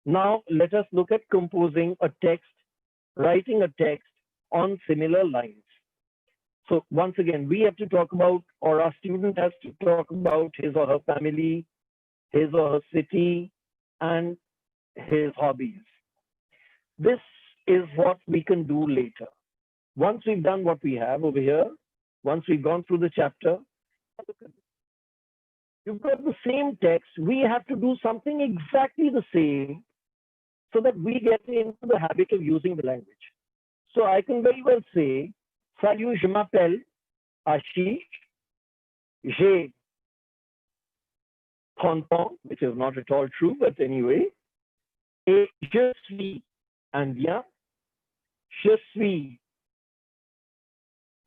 Now let us look at composing a text writing a text on similar lines. So once again, we have to talk about, or our student has to talk about his or her family, his or her city, and his hobbies. This is what we can do later. Once we've done what we have over here, once we've gone through the chapter, you've got the same text. We have to do something exactly the same so that we get into the habit of using the language. So I can very well say, salut, je m'appelle Ashish, j'ai 30 ans, which is not at all true, but anyway, et je suis indien, je suis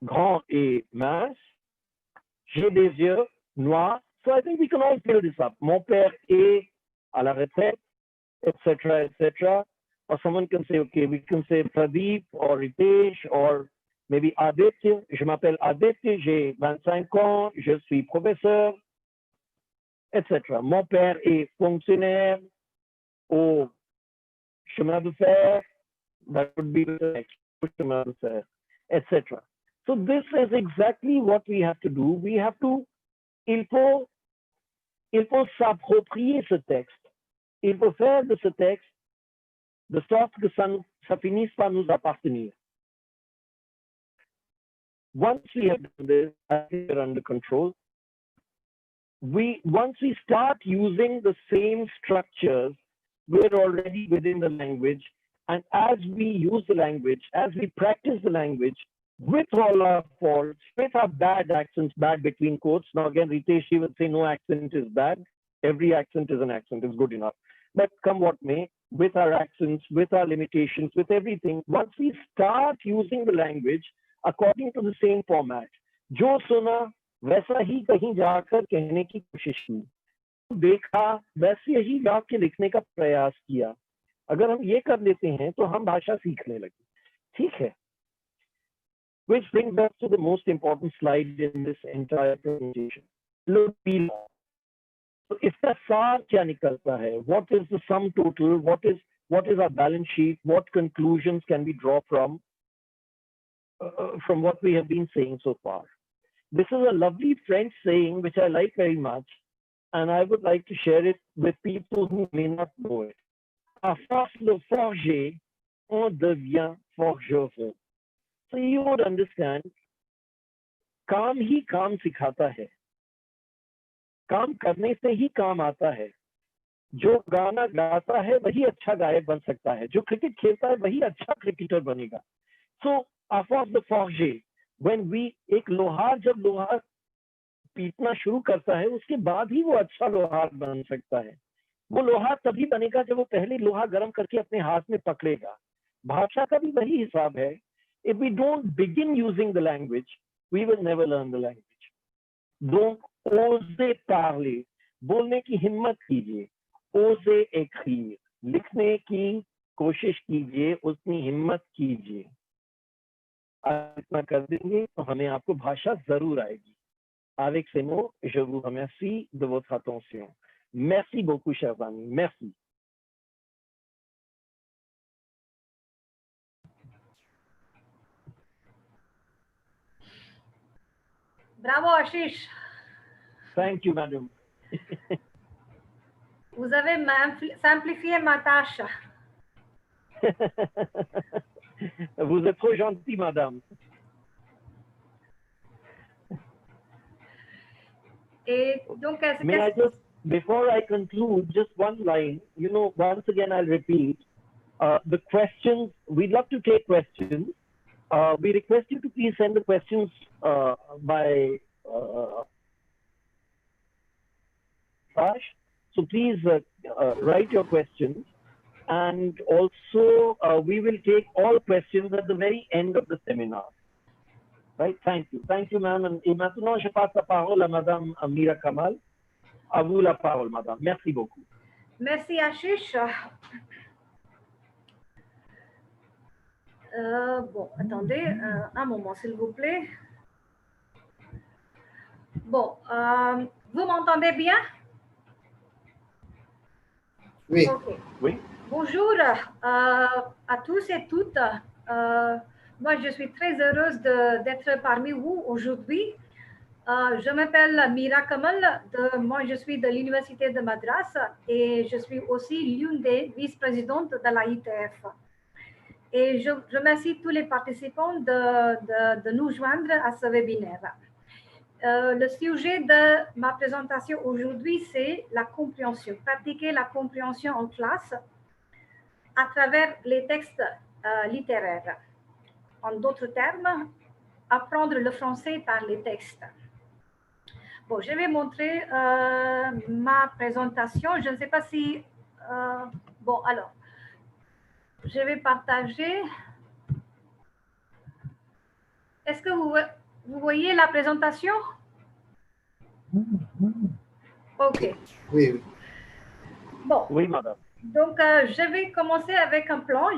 grand et mince, j'ai des yeux noirs. So I think we can all fill this up. Mon père est à la retraite, etc., etc. Or someone can say, okay, we can say Pradeep or Ritesh or maybe Aditya. Je m'appelle Aditya, j'ai 25 ans, je suis professeur, etc. Mon père est fonctionnaire au chemin de fer. That would be the next chemin de fer, etc. So this is exactly what we have to do. We have to, il faut s'approprier ce texte. Il faut faire de ce texte de sorte que ça finisse par nous appartenir. Once we have done this, I think we're under control. Once we start using the same structures, we're already within the language. And as we use the language, as we practice the language, with all our faults, with our bad accents, bad between quotes. Now again, Ritesh would say no accent is bad. Every accent is an accent, is good enough. But come what may, with our accents, with our limitations, with everything, once we start using the language according to the same format, जो सुना वैसा ही कहीं जाकर कहने की कोशिश की, देखा वैसे ही वाक्य लिखने का प्रयास किया. अगर हम ये कर लेते हैं तो हम भाषा सीखने लगे. ठीक है. Which brings us to the most important slide in this entire presentation. So इसका सार क्या निकलता है? What is the sum total? What is our balance sheet? What conclusions can we draw from what we have been saying so far? This is a lovely French saying which I like very much, and I would like to share it with people who may not know it. À force de forger, on devient forgeron. So you would understand, काम ही काम सिखाता है. काम करने से ही काम आता है. जो गाना गाता है वही अच्छा गायक बन सकता है. जो क्रिकेट खेलता है वही अच्छा क्रिकेटर बनेगा. So à force de forger, when we एक लोहार जब लोहा पीटना शुरू करता है उसके बाद ही वो अच्छा लोहार बन सकता है. वो लोहार तभी बनेगा जब वो पहले लोहा गर्म करके अपने हाथ में पकड़ेगा. भाषा का भी वही हिसाब है. If we don't begin using the language, we will never learn the language. Donc, osez parler. बोलने की हिम्मत कीजिए. Osez écrire. लिखने की कोशिश कीजिए, उतनी हिम्मत कीजिए. इतना कर देंगे तो हमें आपको भाषा जरूर आएगी. Avec ces mots, je vous remercie de votre attention. Merci beaucoup, chers amis. Merci. Bravo, Ashish. Thank you, madam. Vous avez simplifié ma tâche. Vous êtes trop gentil, madame. Et donc, May I just, before I conclude, just one line, you know, once again, I'll repeat, the questions, we'd love to take questions. We request you to please send the questions by so please write your questions, and also we will take all questions at the very end of the seminar. Right? Thank you, ma'am. Et maintenant, je passe la parole à Madame Amira Kamal. À vous la parole, Madame. Merci beaucoup. Merci, Ashish. Bon, attendez un moment, s'il vous plaît. Bon, vous m'entendez bien? Oui. Okay. Oui. Bonjour à tous et toutes. moi, je suis très heureuse d'être parmi vous aujourd'hui. Je m'appelle Mira Kamal, moi je suis de l'Université de Madras et je suis aussi l'une des vice-présidentes de l'AITF. Et je remercie tous les participants de nous joindre à ce webinaire. Le sujet de ma présentation aujourd'hui, c'est la compréhension, pratiquer la compréhension en classe à travers les textes littéraires. En d'autres termes, apprendre le français par les textes. Bon, je vais montrer ma présentation. Je ne sais pas si... bon, alors, je vais partager. Est-ce que vous voyez la présentation? OK. Oui. Bon. Oui, madame. Donc, je vais commencer avec un plan.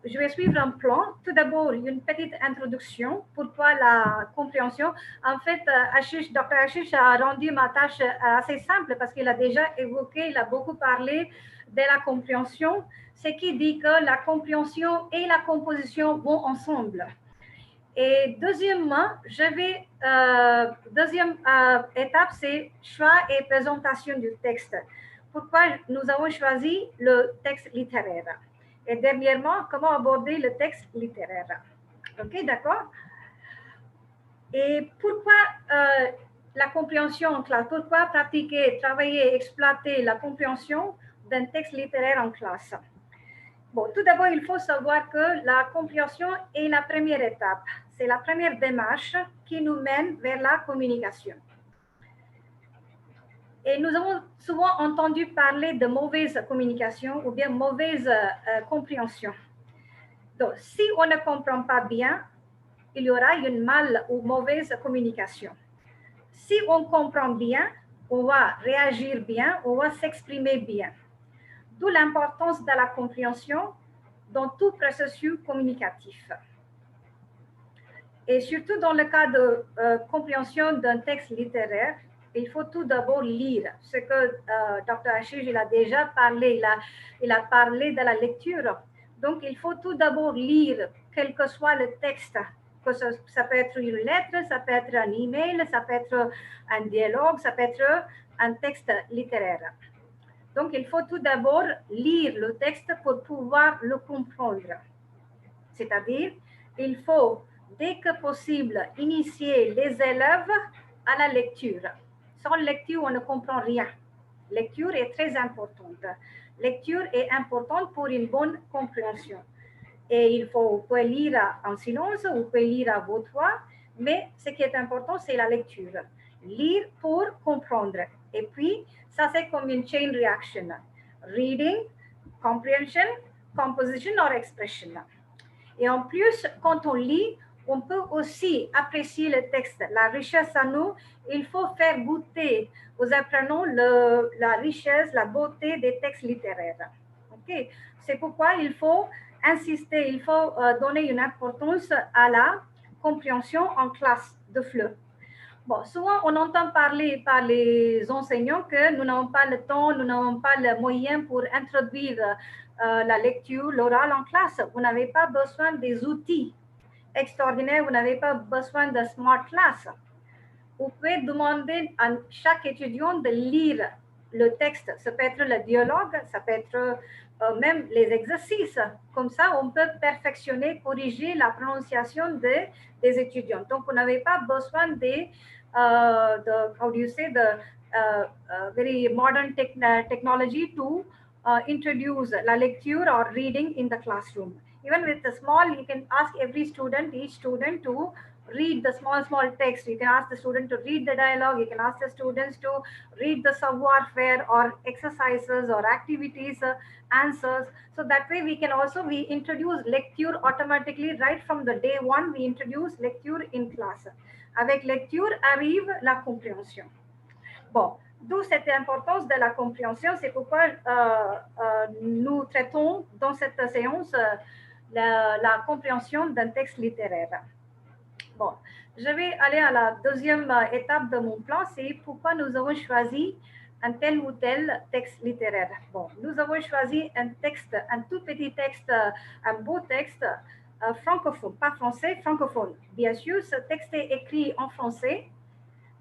Je vais suivre un plan. Tout d'abord, une petite introduction. Pourquoi la compréhension? En fait, Dr. Ashish a rendu ma tâche assez simple parce qu'il a déjà évoqué, il a beaucoup parlé de la compréhension, ce qui dit que la compréhension et la composition vont ensemble. Et deuxièmement, deuxième étape, c'est choix et présentation du texte. Pourquoi nous avons choisi le texte littéraire. Et dernièrement, comment aborder le texte littéraire. OK, d'accord? Et pourquoi la compréhension en classe? Pourquoi pratiquer, travailler, exploiter la compréhension d'un texte littéraire en classe? Bon, tout d'abord, il faut savoir que la compréhension est la première étape. C'est la première démarche qui nous mène vers la communication. Et nous avons souvent entendu parler de mauvaise communication ou bien mauvaise compréhension. Donc, si on ne comprend pas bien, il y aura une mal ou mauvaise communication. Si on comprend bien, on va réagir bien, on va s'exprimer bien. D'où l'importance de la compréhension dans tout processus communicatif. Et surtout dans le cas de compréhension d'un texte littéraire, il faut tout d'abord lire. Ce que Dr. Ashish il a déjà parlé, il a parlé de la lecture. Donc, il faut tout d'abord lire, quel que soit le texte. Que ça peut être une lettre, ça peut être un email, ça peut être un dialogue, ça peut être un texte littéraire. Donc, il faut tout d'abord lire le texte pour pouvoir le comprendre. C'est-à-dire, il faut, dès que possible, initier les élèves à la lecture. Sans lecture, on ne comprend rien. Lecture est très importante. Lecture est importante pour une bonne compréhension. Et vous pouvez lire en silence, vous pouvez lire à votre voix, mais ce qui est important, c'est la lecture. Lire pour comprendre. Et puis, ça c'est comme une chain reaction. Reading, comprehension, composition or expression. Et en plus, quand on lit, on peut aussi apprécier le texte, la richesse à nous. Il faut faire goûter aux apprenants la richesse, la beauté des textes littéraires. Okay? C'est pourquoi il faut insister, il faut donner une importance à la compréhension en classe de FLE. Bon, souvent, on entend parler par les enseignants que nous n'avons pas le temps, nous n'avons pas le moyen pour introduire la lecture, l'oral en classe. Vous n'avez pas besoin des outils extraordinaires, vous n'avez pas besoin de smart class. Vous pouvez demander à chaque étudiant de lire le texte. Ça peut être le dialogue, ça peut être même les exercices. Comme ça, on peut perfectionner, corriger la prononciation des étudiants. Donc, vous n'avez pas besoin de very modern technology to introduce la lecture or reading in the classroom. Even with the small, you can ask each student to read the small text. You can ask the student to read the dialogue. You can ask the students to read the savoir-faire or exercises or activities, answers. So that way we introduce lecture automatically right from the day one. We introduce lecture in class. Avec lecture arrive la compréhension. Bon, d'où cette importance de la compréhension. C'est pourquoi nous traitons dans cette séance la compréhension d'un texte littéraire. Bon, je vais aller à la deuxième étape de mon plan, c'est pourquoi nous avons choisi un tel ou tel texte littéraire. Bon, nous avons choisi un texte, un tout petit texte, un beau texte francophone, pas français, francophone. Bien sûr, ce texte est écrit en français,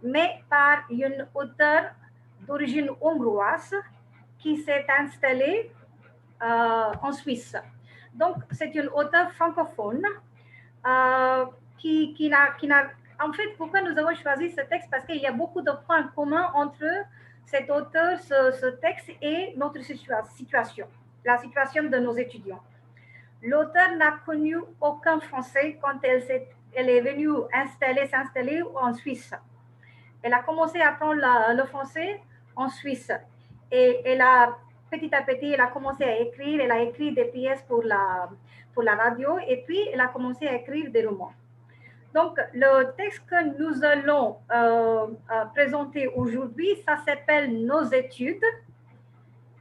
mais par une auteure d'origine hongroise qui s'est installée en Suisse. Donc, c'est une auteure francophone qui n'a... En fait, pourquoi nous avons choisi ce texte? Parce qu'il y a beaucoup de points communs entre cet auteur, ce texte et notre situation, la situation de nos étudiants. L'auteur n'a connu aucun français quand elle est venue s'installer en Suisse. Elle a commencé à apprendre le français en Suisse. Et elle a, petit à petit, elle a commencé à écrire. Elle a écrit des pièces pour la radio. Et puis, elle a commencé à écrire des romans. Donc, le texte que nous allons présenter aujourd'hui, ça s'appelle « Nos études »,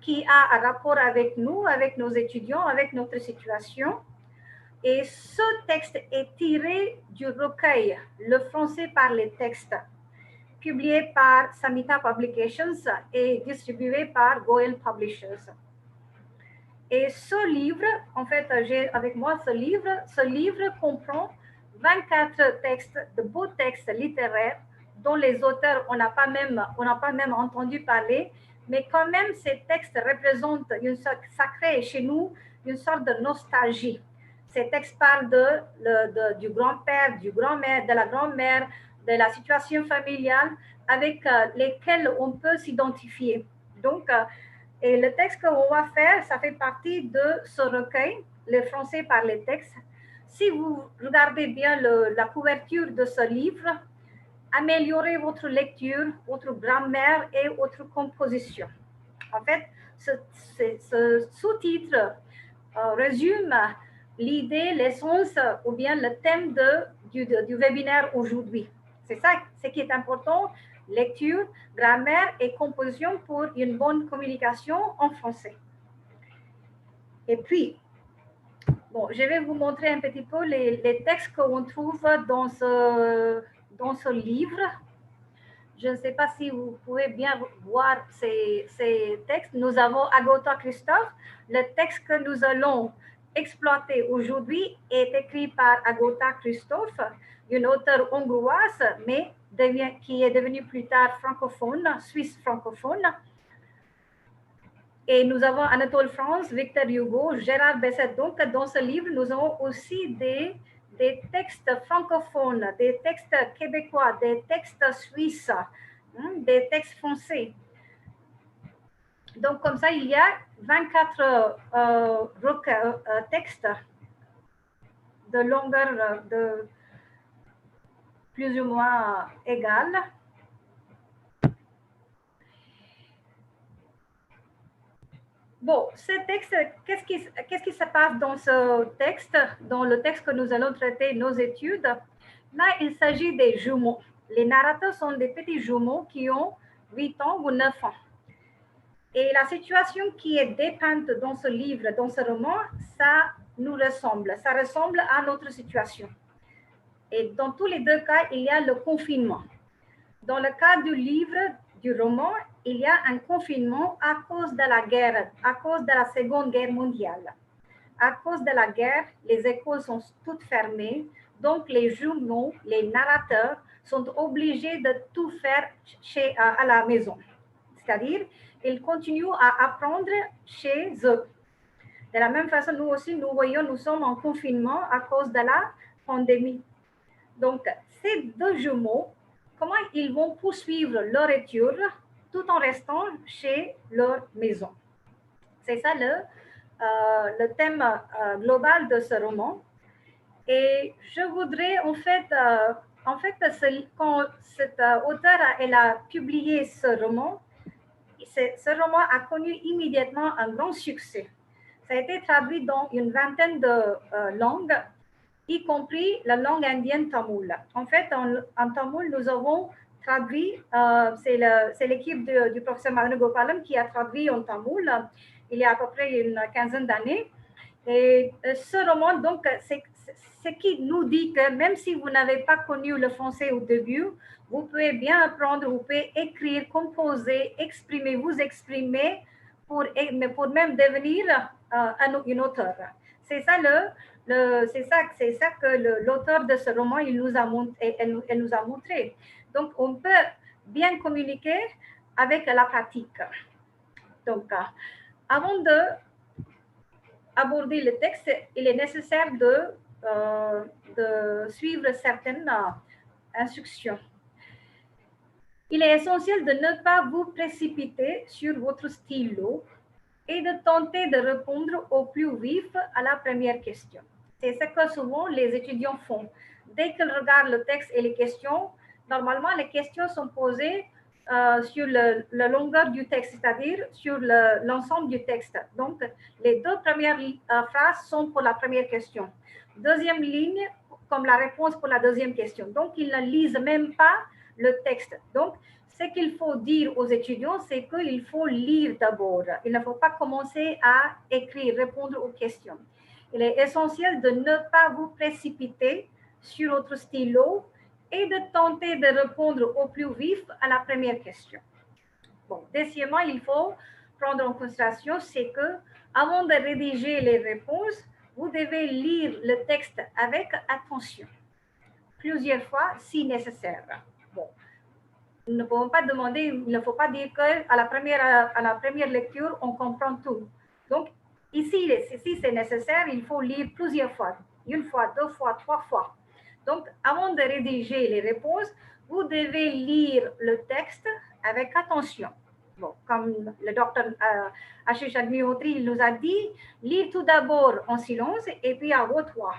qui a un rapport avec nous, avec nos étudiants, avec notre situation. Et ce texte est tiré du recueil « Le français par les textes », publié par Samhita Publications et distribué par Goel Publishers. Et ce livre, en fait, j'ai avec moi ce livre comprend 24 textes, de beaux textes littéraires dont les auteurs, on n'a pas même entendu parler, mais quand même ces textes représentent ça crée chez nous une sorte de nostalgie. Ces textes parlent du grand-père, du grand-mère, de la grand-mère, de la situation familiale avec lesquelles on peut s'identifier. Donc, et le texte qu'on va faire, ça fait partie de ce recueil, Le français par les textes. Si vous regardez bien la couverture de ce livre, améliorez votre lecture, votre grammaire et votre composition. En fait, ce sous-titre résume l'idée, l'essence ou bien le thème du webinaire aujourd'hui. C'est ça ce qui est important, lecture, grammaire et composition pour une bonne communication en français. Et puis, bon, je vais vous montrer un petit peu les textes qu'on trouve dans ce livre. Je ne sais pas si vous pouvez bien voir ces textes. Nous avons Agota Christophe. Le texte que nous allons exploiter aujourd'hui est écrit par Agota Christophe, une auteure hongroise, mais qui est devenue plus tard francophone, suisse francophone. Et nous avons Anatole France, Victor Hugo, Gérard Besset. Donc, dans ce livre, nous avons aussi des textes francophones, des textes québécois, des textes suisses, des textes français. Donc, comme ça, il y a 24 textes de longueur de plus ou moins égale. Bon, ce texte, qu'est-ce qui se passe dans ce texte, dans le texte que nous allons traiter, nos études? Là, il s'agit des jumeaux. Les narrateurs sont des petits jumeaux qui ont 8 ans ou 9 ans. Et la situation qui est dépeinte dans ce livre, dans ce roman, ça nous ressemble. Ça ressemble à notre situation. Et dans tous les deux cas, il y a le confinement. Dans le cas du livre, du roman, il y a un confinement à cause de la guerre, à cause de la Seconde Guerre mondiale. À cause de la guerre, les écoles sont toutes fermées, donc les jumeaux, les narrateurs, sont obligés de tout faire à la maison. C'est-à-dire, ils continuent à apprendre chez eux. De la même façon, nous aussi, nous voyons, nous sommes en confinement à cause de la pandémie. Donc, ces deux jumeaux, comment ils vont poursuivre leur étude tout en restant chez leur maison. C'est ça le thème global de ce roman. Et je voudrais, en fait quand cette auteure elle a publié ce roman a connu immédiatement un grand succès. Ça a été traduit dans une vingtaine de langues, y compris la langue indienne tamoul. En fait, en tamoul, nous avons traduit, c'est l'équipe du professeur Madan Gopalan qui a traduit en tamoul il y a à peu près une quinzaine d'années. Et ce roman, donc, c'est ce qui nous dit que même si vous n'avez pas connu le français au début, vous pouvez bien apprendre, vous pouvez écrire, composer, vous exprimer pour même devenir une auteure. C'est ça c'est ça que l'auteur de ce roman il nous a montré, elle nous a montré. Donc on peut bien communiquer avec la pratique. Donc avant de aborder le texte, il est nécessaire de suivre certaines instructions. Il est essentiel de ne pas vous précipiter sur votre stylo et de tenter de répondre au plus vif à la première question. C'est ce que souvent les étudiants font. Dès qu'ils regardent le texte et les questions, normalement les questions sont posées sur la longueur du texte, c'est-à-dire sur l'ensemble du texte. Donc, les deux premières phrases sont pour la première question. Deuxième ligne, comme la réponse pour la deuxième question. Donc, ils ne lisent même pas le texte. Donc, ce qu'il faut dire aux étudiants, c'est qu'il faut lire d'abord. Il ne faut pas commencer à écrire, répondre aux questions. Il est essentiel de ne pas vous précipiter sur votre stylo et de tenter de répondre au plus vif à la première question. Bon, deuxièmement, il faut prendre en considération, c'est que avant de rédiger les réponses, vous devez lire le texte avec attention, plusieurs fois si nécessaire. Bon, nous ne pouvons pas demander, il ne faut pas dire qu'à la première lecture, on comprend tout. Donc, ici, si c'est nécessaire, il faut lire plusieurs fois, une fois, deux fois, trois fois. Donc, avant de rédiger les réponses, vous devez lire le texte avec attention. Bon, comme le docteur Ashish Agnihotri il nous a dit, lire tout d'abord en silence et puis à haute voix,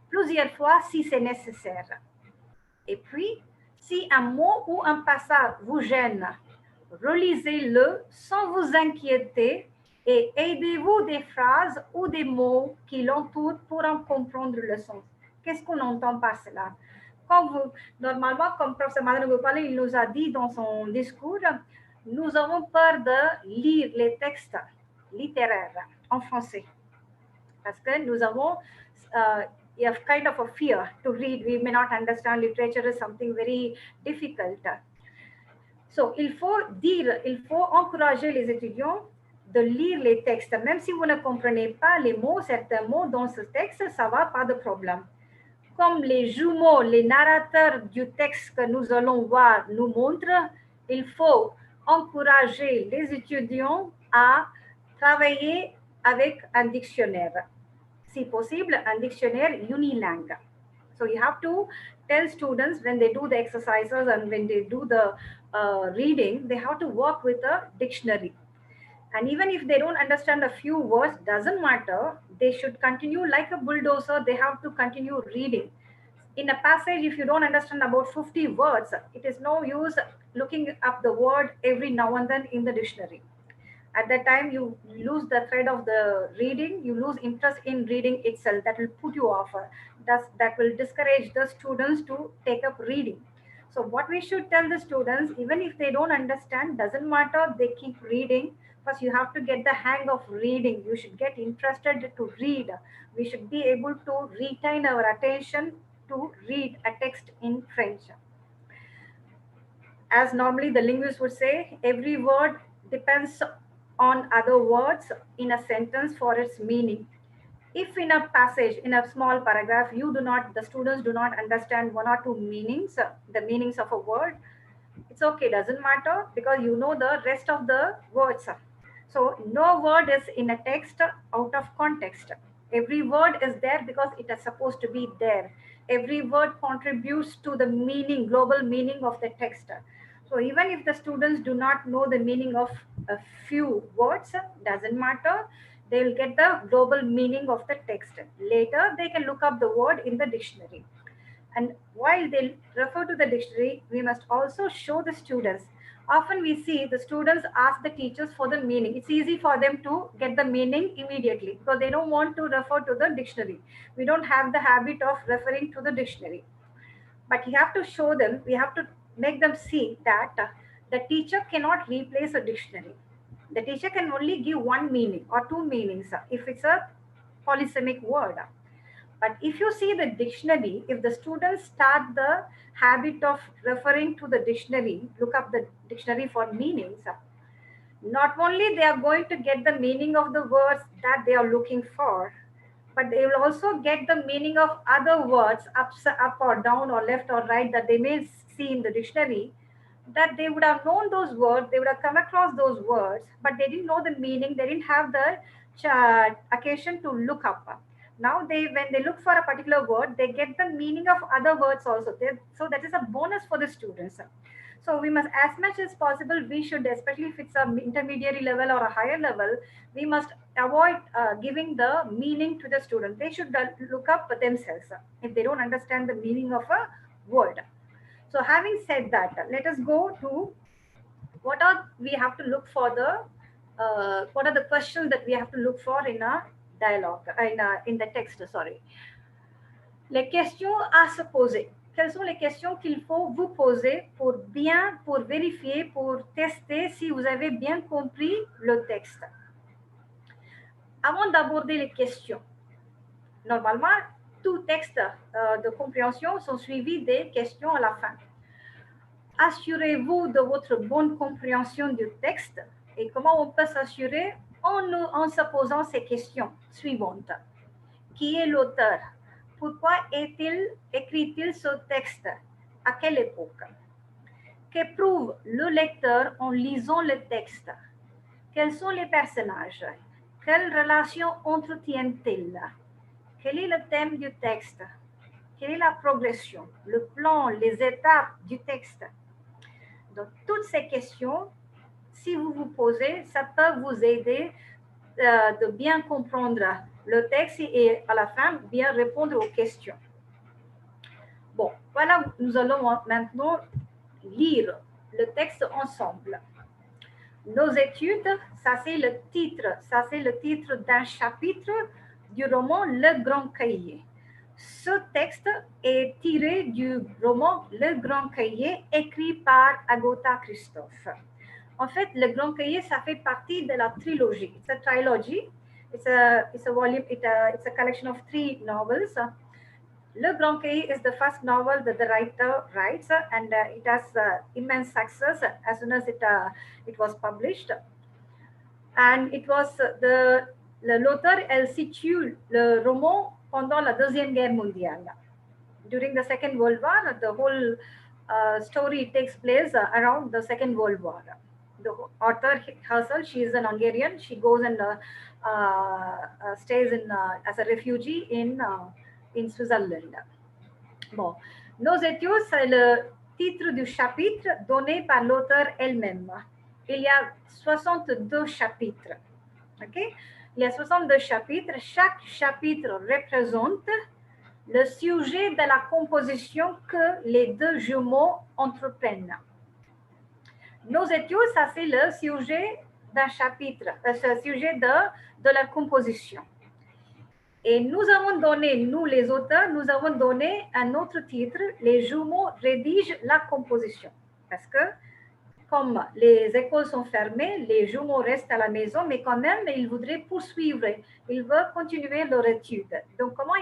plusieurs fois si c'est nécessaire. Et puis, si un mot ou un passage vous gêne, relisez-le sans vous inquiéter et aidez-vous des phrases ou des mots qui l'entourent pour en comprendre le sens. Qu'est-ce qu'on entend par cela? Normalement, comme professeur Madan Gopal il nous a dit dans son discours, nous avons peur de lire les textes littéraires en français parce que nous avons you have kind of a fear to read. We may not understand. Literature is something very difficult. So, il faut encourager les étudiants de lire les textes. Même si vous ne comprenez pas les mots, certains mots dans ce texte, ça va, pas de problème. Comme les jumeaux, les narrateurs du texte que nous allons voir nous montrent, il faut encourager les étudiants à travailler avec un dictionnaire. Si possible, un dictionnaire unilingue. So you have to tell students when they do the exercises and when they do the reading, they have to work with a dictionary. And even if they don't understand a few words, doesn't matter. They should continue like a bulldozer. They have to continue reading. In a passage, if you don't understand about 50 words, it is no use looking up the word every now and then in the dictionary. At that time, you lose the thread of the reading, you lose interest in reading itself. That will put you off. That will discourage the students to take up reading. So what we should tell the students, even if they don't understand, doesn't matter, they keep reading. First, you have to get the hang of reading. You should get interested to read. We should be able to retain our attention to read a text in French. As normally the linguist would say, every word depends on other words in a sentence for its meaning. If in a passage, in a small paragraph, the students do not understand one or two meanings, the meanings of a word, it's okay, doesn't matter because you know the rest of the words. So no word is in a text out of context. Every word is there because it is supposed to be there. Every word contributes to the meaning, global meaning of the text. So even if the students do not know the meaning of a few words, doesn't matter. They will get the global meaning of the text. Later, they can look up the word in the dictionary. And while they refer to the dictionary, we must also show the students. Often we see the students ask the teachers for the meaning. It's easy for them to get the meaning immediately because they don't want to refer to the dictionary. We don't have the habit of referring to the dictionary. But you have to show them, we have to make them see that the teacher cannot replace a dictionary. The teacher can only give one meaning or two meanings if it's a polysemic word. But if you see the dictionary, if the students start the habit of referring to the dictionary, look up the dictionary for meanings, not only they are going to get the meaning of the words that they are looking for, but they will also get the meaning of other words up or down or left or right that they may see in the dictionary, that they would have known those words, they would have come across those words, but they didn't know the meaning, they didn't have the occasion to look up. Now when they look for a particular word, they get the meaning of other words also. So that is a bonus for the students. So we must, as much as possible, we should, especially if it's an intermediary level or a higher level, we must avoid giving the meaning to the student. They should look up themselves if they don't understand the meaning of a word. So having said that, let us go to what are we have to look for the what are the questions that we have to look for in a dialogue, in the text, sorry. Les questions à se poser. Quelles sont les questions qu'il faut vous poser pour vérifier, pour tester si vous avez bien compris le texte? Avant d'aborder les questions, normalement, tout texte de compréhension sont suivis des questions à la fin. Assurez-vous de votre bonne compréhension du texte. Et comment on peut s'assurer? En se posant ces questions suivantes. Qui est l'auteur? Pourquoi écrit-il ce texte? À quelle époque? Que prouve le lecteur en lisant le texte? Quels sont les personnages? Quelle relation entretiennent-ils? Quel est le thème du texte? Quelle est la progression, le plan, les étapes du texte? Donc, toutes ces questions, si vous vous posez, ça peut vous aider de bien comprendre le texte et à la fin, bien répondre aux questions. Bon, voilà, nous allons maintenant lire le texte ensemble. Nos études, ça c'est le titre d'un chapitre du roman Le Grand Cahier. Ce texte est tiré du roman Le Grand Cahier écrit par Agatha Christophe. En fait, Le Grand Cahier, ça fait partie de la trilogie. It's a trilogy. It's a volume. It's a collection of 3 novels. Le Grand Cahier is the first novel that the writer writes, and it has immense success as soon as it was published. And it was l'auteur, elle situe le roman pendant la Deuxième Guerre mondiale. During the Second World War, the whole story takes place around the Second World War. The author herself, she is an Hungarian. She goes and stays as a refugee in Switzerland. Bon, Nos études, c'est le titre du chapitre donné par l'auteur elle-même. Il y a 62 chapitres. Okay? Il y a 62 chapitres. Chaque chapitre représente le sujet de la composition que les deux jumeaux entreprennent. Nos études, ça c'est le sujet d'un chapitre, le sujet de la composition. Et nous avons donné, nous les auteurs, nous avons donné un autre titre, les jumeaux rédigent la composition. Parce que comme les écoles sont fermées, les jumeaux restent à la maison, mais quand même, ils voudraient poursuivre, ils veulent continuer leur étude. Donc, comment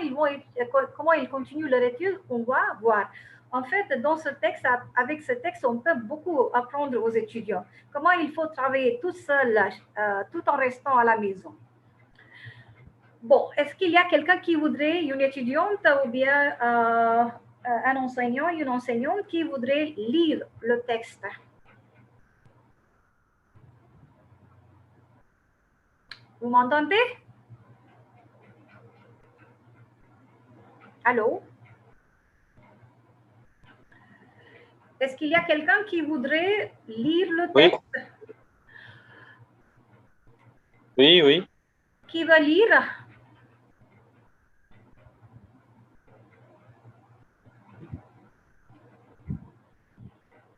ils continuent leur étude, on va voir. En fait, dans ce texte, avec ce texte, on peut beaucoup apprendre aux étudiants. Comment il faut travailler tout seul, tout en restant à la maison. Bon, est-ce qu'il y a quelqu'un qui voudrait, une étudiante ou bien un enseignant, une enseignante qui voudrait lire le texte? Vous m'entendez? Allô? Est-ce qu'il y a quelqu'un qui voudrait lire le texte? Oui, oui. Qui va lire?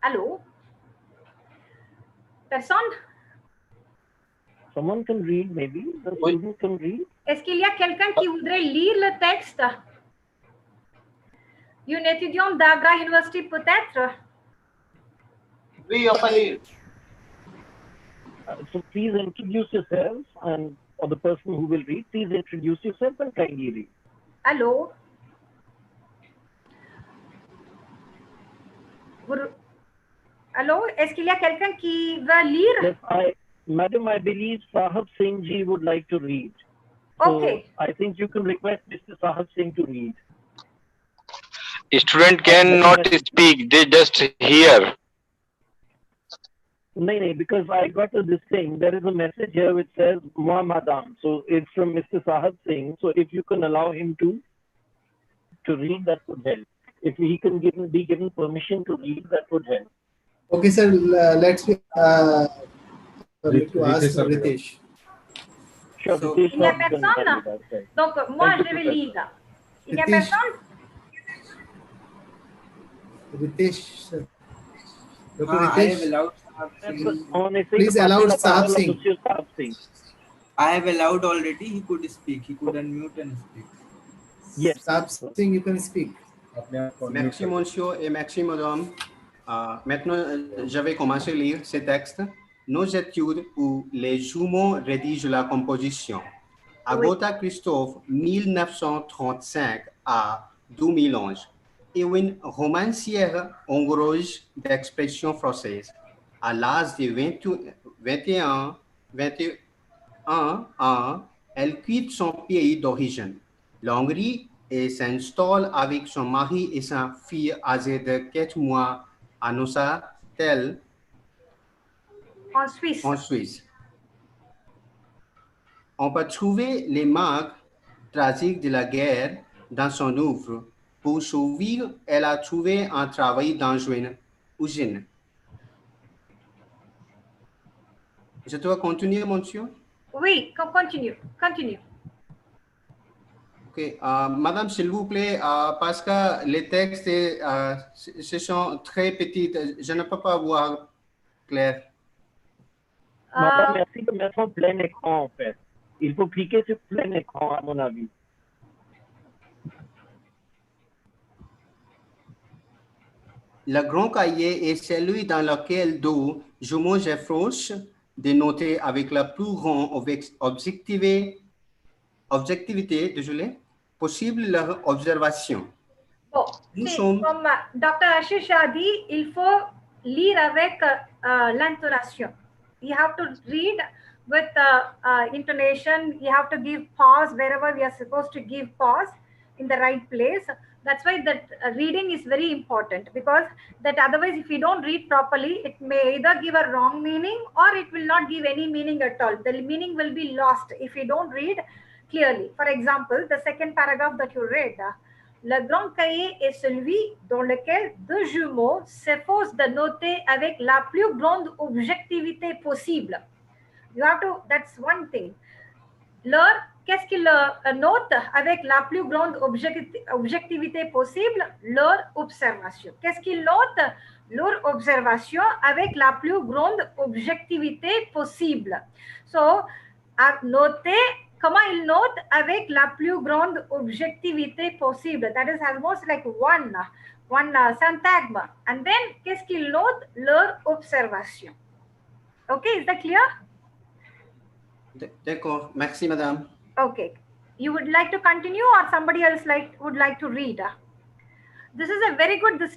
Allô? Personne? Someone can read, maybe. The student can read. Est-ce qu'il y a quelqu'un qui voudrait lire le texte? Une étudiante d'Agra University, peut-être? Oui, on peut lire. So please introduce yourself, and for the person who will read, please introduce yourself and kindly read. Allô? Allô? Est-ce qu'il y a quelqu'un qui va lire? Yes, Madam, I believe Sahab Singh ji would like to read. Okay. So I think you can request Mr. Sahab Singh to read. Student cannot speak, they just hear. No, because I got to this thing. There is a message here which says "Moi Madam." So it's from Mr. Sahab Singh. So if you can allow him to read, that would help. If he can be given permission to read, that would help. Okay, sir. Let's permit to ask Ritesh. Sure, So, Ritesh Il n'y a Sahab can personne. handle that, right. Donc, moi, Thank you, je vais Professor. lire. Il n'y a Ritesh. personne? Ritesh, sir. Dr. I have Ritesh, allowed Sahab Singh. On essaie please de allow passer la Sahab parole à Singh. Monsieur Sahab Singh. I have allowed already. He could speak. He could unmute and speak. Yes. Sahab Singh, you can speak. Merci monsieur et merci madame. Maintenant, je vais commencer à lire ce texte. Nos études où les jumeaux rédigent la composition. Agota Christophe, 1935 à 2011, est une romancière hongroise d'expression française. À l'âge de 21 ans, elle quitte son pays d'origine, l'Hongrie, et s'installe avec son mari et sa fille âgée de 4 mois à Neuchâtel, En Suisse. en Suisse. On peut trouver les marques tragiques de la guerre dans son œuvre. Pour survivre, elle a trouvé un travail dans une usine. Je dois continuer, monsieur? Oui, continue. Continue. Ok, madame, s'il vous plaît, parce que les textes, ce sont très petits, je ne peux pas voir clair. Madame, merci de mettre en plein écran, en fait. Il faut cliquer sur plein écran, à mon avis. Le grand cahier est celui dans lequel deux jumeaux s'efforcent de noter avec la plus grande objectivité possible leur observation. Bon, comme Dr. Ashish a dit, il faut lire avec l'intonation. You have to read with intonation. You have to give pause wherever we are supposed to give pause in the right place. That's why that reading is very important, because that otherwise if you don't read properly, it may either give a wrong meaning or it will not give any meaning at all. The meaning will be lost if you don't read clearly. For example, the second paragraph that you read, le grand cahier est celui dans lequel deux jumeaux s'efforcent de noter avec la plus grande objectivité possible. You have to, that's one thing. Qu'est-ce qu'ils notent avec la plus grande objectivité possible? Leur observation. Qu'est-ce qu'ils notent? Leur observation avec la plus grande objectivité possible. So, à noter, comment ils notent avec la plus grande objectivité possible? That is almost like one syntagme. And then, qu'est-ce qu'ils notent? Leur observation. Okay, is that clear? D'accord, merci madame. Okay, you would like to continue or somebody else would like to read? This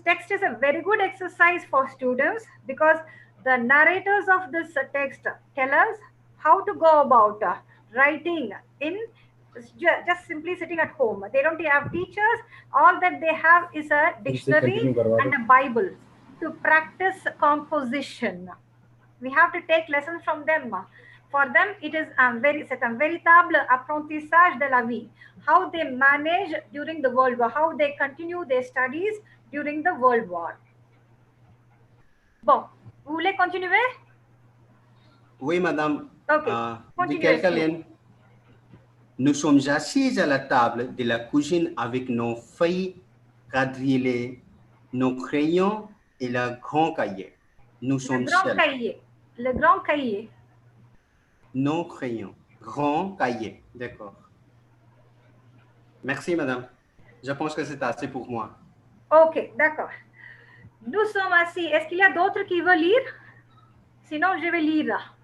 text is a very good exercise for students, because the narrators of this text tell us how to go about writing in just simply sitting at home. They don't have teachers. All that they have is a dictionary and a Bible to practice composition. We have to take lessons from them. For them, it is c'est un véritable apprentissage de la vie. How they manage during the World War, how they continue their studies during the World War. Bon, vous voulez continuer? Oui, madame. Okay. De quelques lignes. Nous sommes assis à la table de la cuisine avec nos feuilles quadrillées, nos crayons et le grand cahier. Nous sommes seuls. Le grand cahier. Nos crayons. Grand cahier. D'accord. Merci, madame. Je pense que c'est assez pour moi. Ok, d'accord. Nous sommes assis. Est-ce qu'il y a d'autres qui veulent lire? Sinon, je vais lire.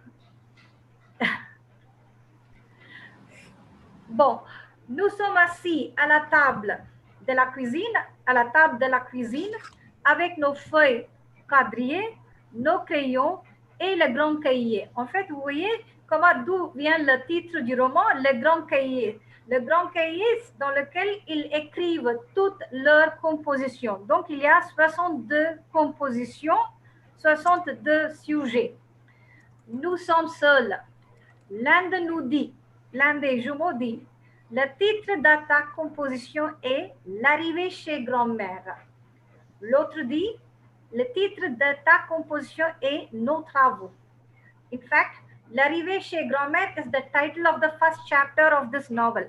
Bon, nous sommes assis à la table de la cuisine, avec nos feuilles quadrillées, nos crayons et le grand cahier. En fait, vous voyez, d'où vient le titre du roman, Le Grand Cahier. Le Grand Cahier dans lequel ils écrivent toutes leurs compositions. Donc, il y a 62 compositions, 62 sujets. Nous sommes seuls. L'un de nous dit, l'un des jumeaux dit, le titre de ta composition est L'arrivée chez grand-mère. L'autre dit, le titre de ta composition est Nos travaux. In fact, L'arrivée chez grand-mère is the title of the first chapter of this novel.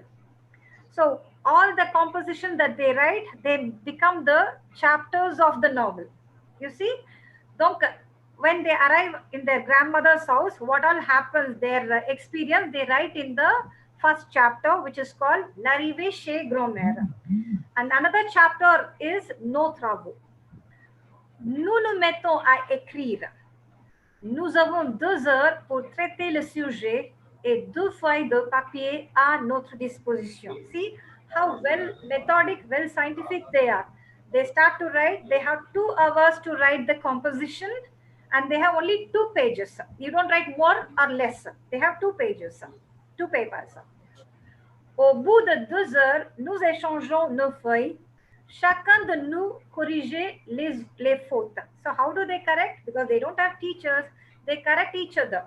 So all the compositions that they write, they become the chapters of the novel. You see? Donc, when they arrive in their grandmother's house, what all happens, their experience, they write in the first chapter, which is called L'arrivée chez grand-mère. And another chapter is Nos travaux. Nous nous mettons à écrire. Nous avons 2 heures pour traiter le sujet et 2 feuilles de papier à notre disposition. See how well methodic, well scientific they are. They start to write, they have 2 hours to write the composition and they have only 2 pages. You don't write more or less. They have 2 pages, 2 papers. Au bout de 2 heures, nous échangeons nos feuilles. Chacun de nous corrigeait les fautes. So how do they correct? Because they don't have teachers, they correct each other.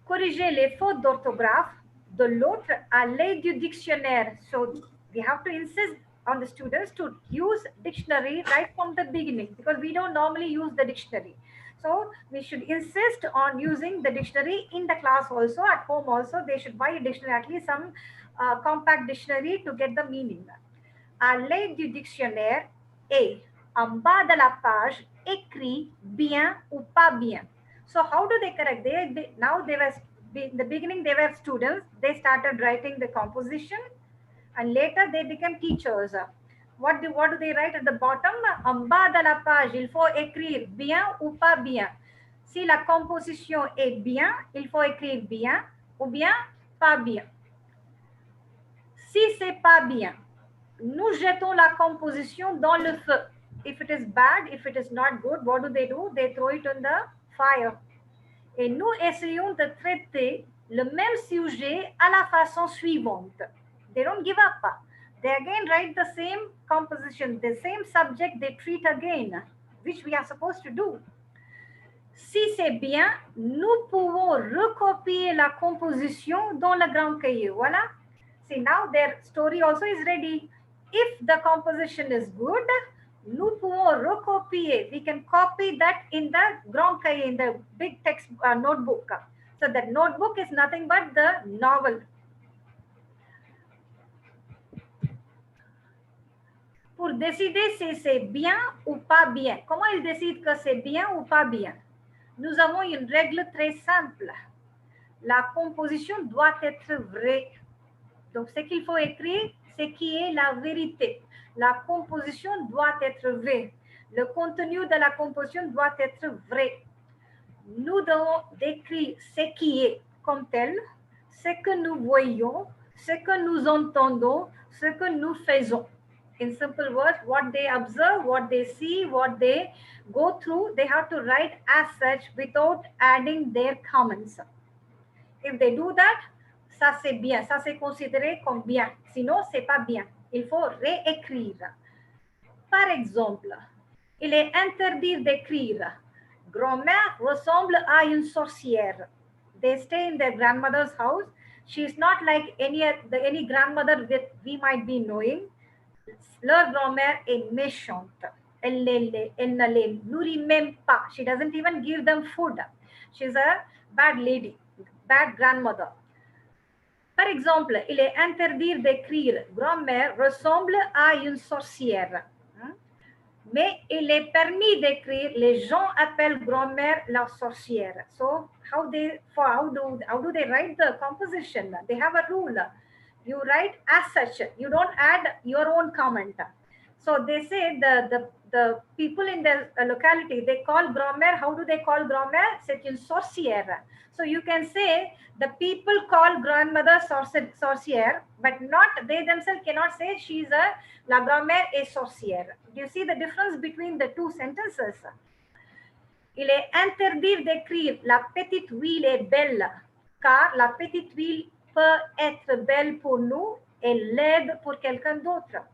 Corriger les fautes d'orthographe de l'autre à l'aide du dictionnaire. So we have to insist on the students to use dictionary right from the beginning because we don't normally use the dictionary. So we should insist on using the dictionary in the class also, at home also. They should buy a dictionary, at least some compact dictionary to get the meaning. À l'aide du dictionnaire et en bas de la page, écrit bien ou pas bien. So how do they correct? Now they were, in the beginning they were students. They started writing the composition and later they became teachers. What do they write at the bottom? En bas de la page, il faut écrire bien ou pas bien. Si la composition est bien, il faut écrire bien ou bien pas bien. Si c'est pas bien, nous jetons la composition dans le feu. If it is bad, if it is not good, what do? They throw it on the fire. Et nous essayons de traiter le même sujet à la façon suivante. They don't give up. They again write the same composition, the same subject they treat again, which we are supposed to do. Si c'est bien, nous pouvons recopier la composition dans le grand cahier. Voilà. See, now their story also is ready. If the composition is good, nous pouvons recopier. We can copy that in the grand cahier, in the big text notebook. So that notebook is nothing but the novel. Pour décider si c'est bien ou pas bien. Comment ils décident que c'est bien ou pas bien? Nous avons une règle très simple. La composition doit être vraie. Donc, ce qu'il faut écrire, c'est qui est la vérité. La composition doit être vraie. Le contenu de la composition doit être vrai. Nous devons décrire ce qui est comme tel, ce que nous voyons, ce que nous entendons, ce que nous faisons. In simple words, what they observe, what they see, what they go through, they have to write as such without adding their comments. If they do that, ça c'est bien, ça c'est considéré comme bien. Sinon, c'est pas bien. Il faut réécrire. Par exemple, il est interdit d'écrire « Grand-mère ressemble à une sorcière ». They stay in their grandmother's house. She is not like any grandmother that we might be knowing. Leur grand-mère est méchante. Elle ne les nourrit même pas. She doesn't even give them food. She's a bad lady, bad grandmother. Par exemple, il est interdit d'écrire « Grand-mère ressemble à une sorcière ». Mais il est permis d'écrire « Les gens appellent grand-mère la sorcière ». So how do they write the composition? They have a rule. You write as such. You don't add your own comment. So they say the people in the locality, they call grand-mère. How do they call grand-mère? C'est une sorcière. So you can say the people call grandmother sorcière, but not they themselves cannot say she's la grand-mère est sorcière. Do you see the difference between the two sentences? Il est interdit d'écrire la petite ville est belle, car la petite ville peut être belle pour nous et laide pour quelqu'un d'autre.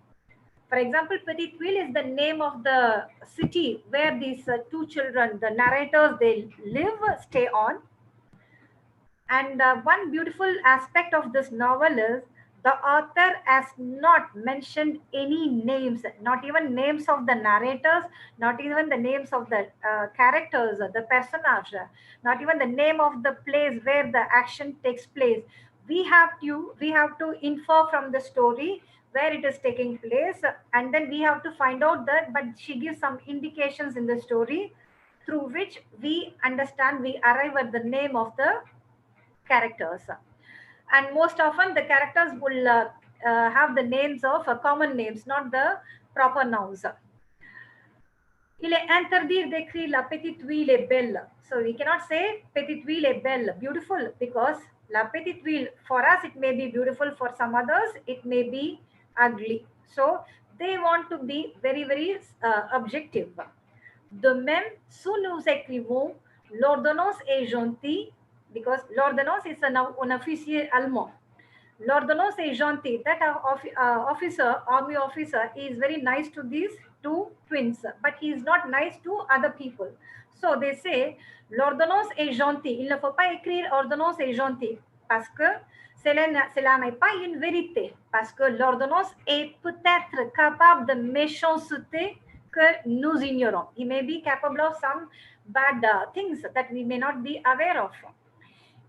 For example, Petite Ville is the name of the city where these two children, the narrators, they live, stay on. And one beautiful aspect of this novel is the author has not mentioned any names, not even names of the narrators, not even the names of the characters, the personage, not even the name of the place where the action takes place. We have to infer from the story where it is taking place, and then we have to find out that, but she gives some indications in the story through which we understand, we arrive at the name of the characters. And most often the characters will have the names of common names, not the proper nouns. Il est interdit d'écrire la petite ville est belle. So we cannot say petite ville est belle, beautiful, because la petite ville, for us it may be beautiful, for some others it may be ugly. So they want to be very, very objective. De même, si nous écrivons l'ordonnance est gentille, because l'ordonnance is an officier allemand. L'ordonnance est gentille. That officer, army officer, is very nice to these two twins, but he is not nice to other people. So they say l'ordonnance est gentille. Il ne faut pas écrire ordonnance est gentille parce que cela n'est pas une vérité, parce que l'ordonnance est peut-être capable de méchanceté que nous ignorons. He may be capable of some bad things that we may not be aware of.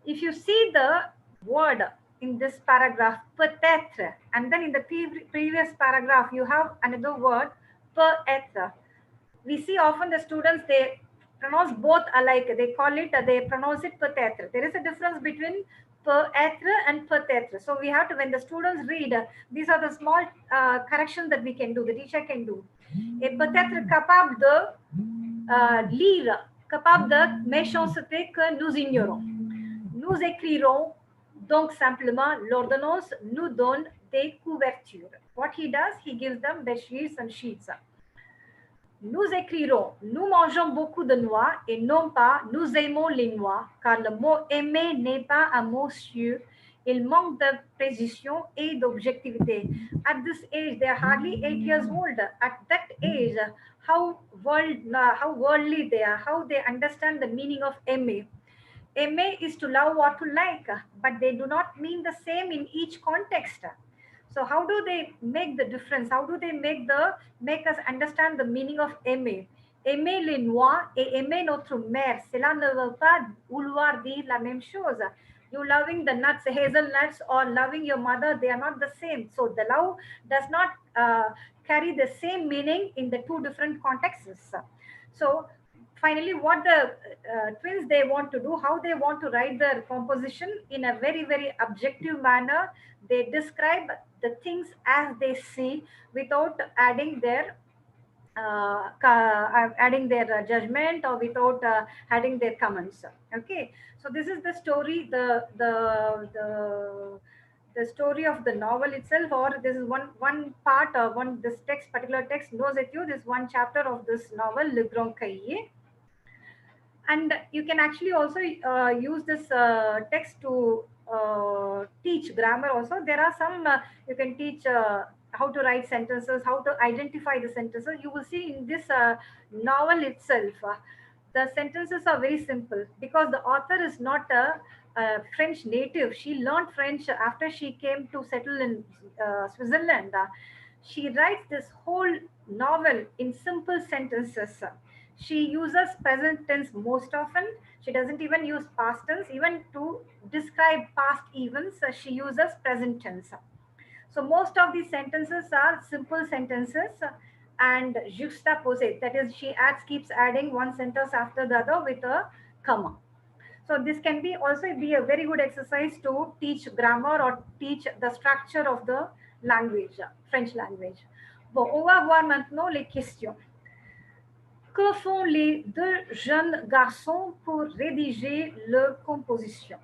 If you see the word in this paragraph, peut-être, and then in the previous paragraph, you have another word, peut-être. We see often the students, they pronounce both alike. They pronounce it peut-être. There is a difference between peut-être and peut-être. So we have to, when the students read, these are the small corrections that we can do, the teacher can do. Et peut-être capable de lire, capable de méchanceté que nous ignorons. Nous écrirons donc simplement l'ordonnance nous donne des couvertures. What he does, he gives them bed sheets and sheets. Nous écrirons, nous mangeons beaucoup de noix et non pas nous aimons les noix, car le mot aimer n'est pas un mot sûr. Il manque de précision et d'objectivité. At this age, they are hardly 8 years old. At that age, how worldly they are, how they understand the meaning of aimer. Aimer is to love or to like, but they do not mean the same in each context. So how do they make the difference? How do they make us understand the meaning of aimer? Aimer les noix et aimer notre mère, cela ne veut pas vouloir dire la même chose. You loving the nuts, hazelnuts, or loving your mother, they are not the same. So the love does not carry the same meaning in the two different contexts. So finally, what the twins they want to do, how they want to write their composition in a very, very objective manner. They describe the things as they see without adding their judgment or without adding their comments. Okay, so this is the story, the story of the novel itself, or this is one part of this particular text knows at you, this one chapter of this novel, Le Grand Cahier. And you can actually also use this text to teach grammar also. There are some, you can teach how to write sentences, how to identify the sentences. You will see in this novel itself, the sentences are very simple because the author is not a French native. She learned French after she came to settle in Switzerland. She writes this whole novel in simple sentences. She uses present tense most often. She doesn't even use past tense. Even to describe past events, she uses present tense. So most of these sentences are simple sentences and juxtaposed. That is, she keeps adding one sentence after the other with a comma. So this can be also be a very good exercise to teach grammar or teach the structure of the language, French language. Bon, on va voir maintenant les questions. Que font les deux jeunes garçons pour rédiger leur composition?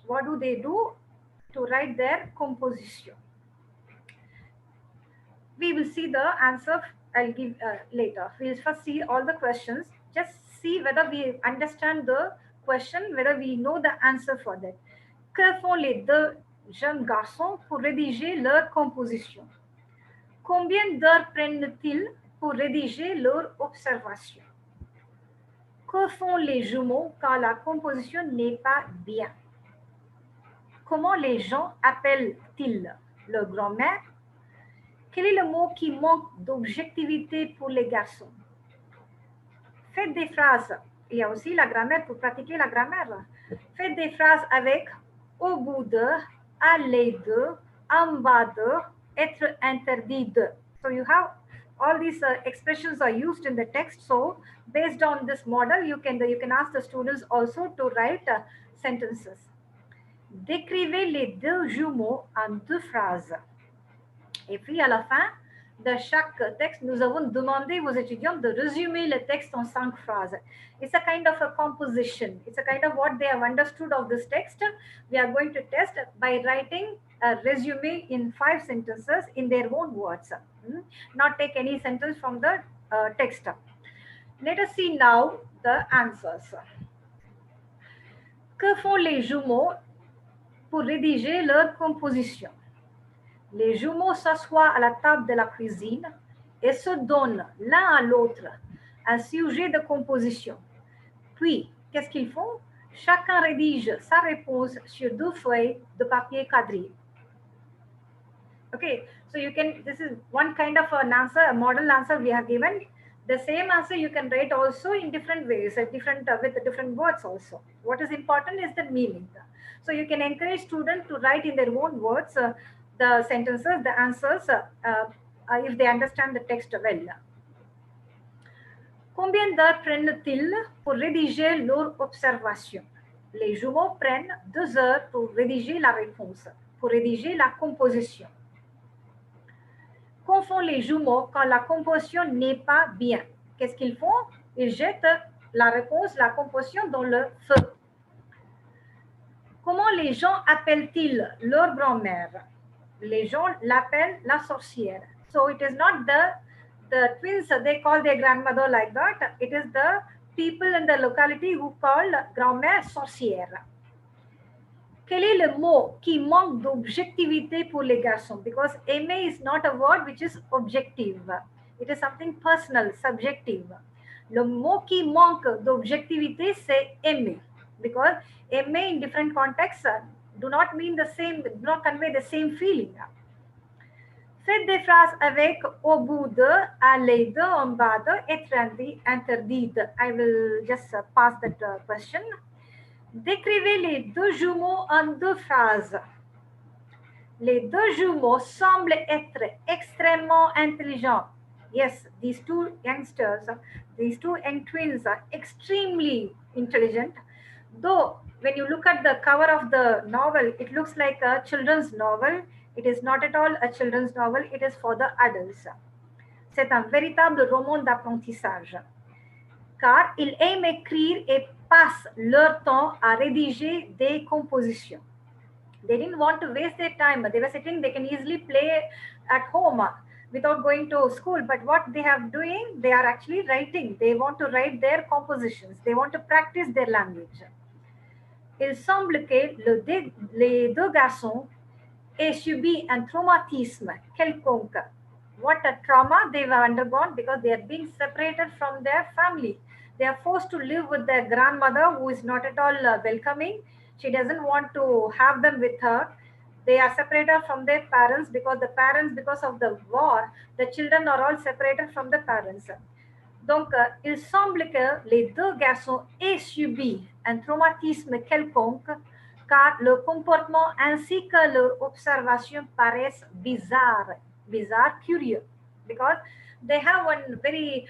What do they do to write their composition? We will see the answer I'll give later. We'll first see all the questions. Just see whether we understand the question, whether we know the answer for that. Que font les deux jeunes garçons pour rédiger leur composition? Combien d'heures prennent-ils pour rédiger leur observation? Que font les jumeaux quand la composition n'est pas bien? Comment les gens appellent-ils leur grand-mère? Quel est le mot qui manque d'objectivité pour les garçons? Faites des phrases. Il y a aussi la grammaire pour pratiquer la grammaire. Faites des phrases avec au bout de, aller de, en bas de, être interdit de. So you have all these expressions are used in the text. So based on this model, you can ask the students also to write sentences. Décrivez les deux jumeaux en 2 phrases. Et puis à la fin de chaque texte, nous avons demandé aux étudiants de résumer le texte en 5 phrases. It's a kind of a composition. It's a kind of what they have understood of this text. We are going to test by writing a resume in 5 sentences in their own words. Not take any sentence from the text. Let us see now the answers. Que font les jumeaux pour rédiger leur composition? Les jumeaux s'assoient à la table de la cuisine et se donnent l'un à l'autre un sujet de composition. Puis, qu'est-ce qu'ils font? Chacun rédige sa réponse sur 2 feuilles de papier quadrillé. Okay, so this is one kind of an answer, a model answer we have given. The same answer you can write also in different ways, with different words also. What is important is the meaning. So you can encourage students to write in their own words the sentences, the answers, if they understand the text well. Combien d'heures prennent-ils pour rédiger leur observation? Les jumeaux prennent 2 heures pour rédiger la réponse, pour rédiger la composition. Qu'en font les jumeaux quand la composition n'est pas bien? Qu'est-ce qu'ils font? Ils jettent la réponse, la composition dans le feu. Comment les gens appellent-ils leur grand-mère? Les gens l'appellent la sorcière. So it is not the twins, they call their grandmother like that. It is the people in the locality who call grand-mère sorcière. Quel est le mot qui manque d'objectivité pour les garçons? Because aimer is not a word which is objective. It is something personal, subjective. Le mot qui manque d'objectivité, c'est aimer. Because aimer in different contexts do not mean the same, do not convey the same feeling. Faites des phrases avec au bout de, aller de, en bas de, être interdit de. I will just pass that question. Décrivez les 2 jumeaux en 2 phrases. Les 2 jumeaux semblent être extrêmement intelligents. Yes, these 2 youngsters, these 2 young twins are extremely intelligent. Though, when you look at the cover of the novel, it looks like a children's novel. It is not at all a children's novel. It is for the adults. C'est un véritable roman d'apprentissage. Car ils aiment écrire et passent leur temps à rédiger des compositions. They didn't want to waste their time. They were sitting, they can easily play at home without going to school. But what they are doing, they are actually writing. They want to write their compositions. They want to practice their language. Il semble que les 2 garçons aient subi un traumatisme quelconque. What a trauma they have undergone because they are being separated from their family. They are forced to live with their grandmother who is not at all welcoming. She doesn't want to have them with her. They are separated from their parents because of the war, the children are all separated from the parents. Donc, il semble que les 2 garçons aient subi un traumatisme quelconque car leur comportement ainsi que leur observation paraissent bizarres, curieux, because they have one very,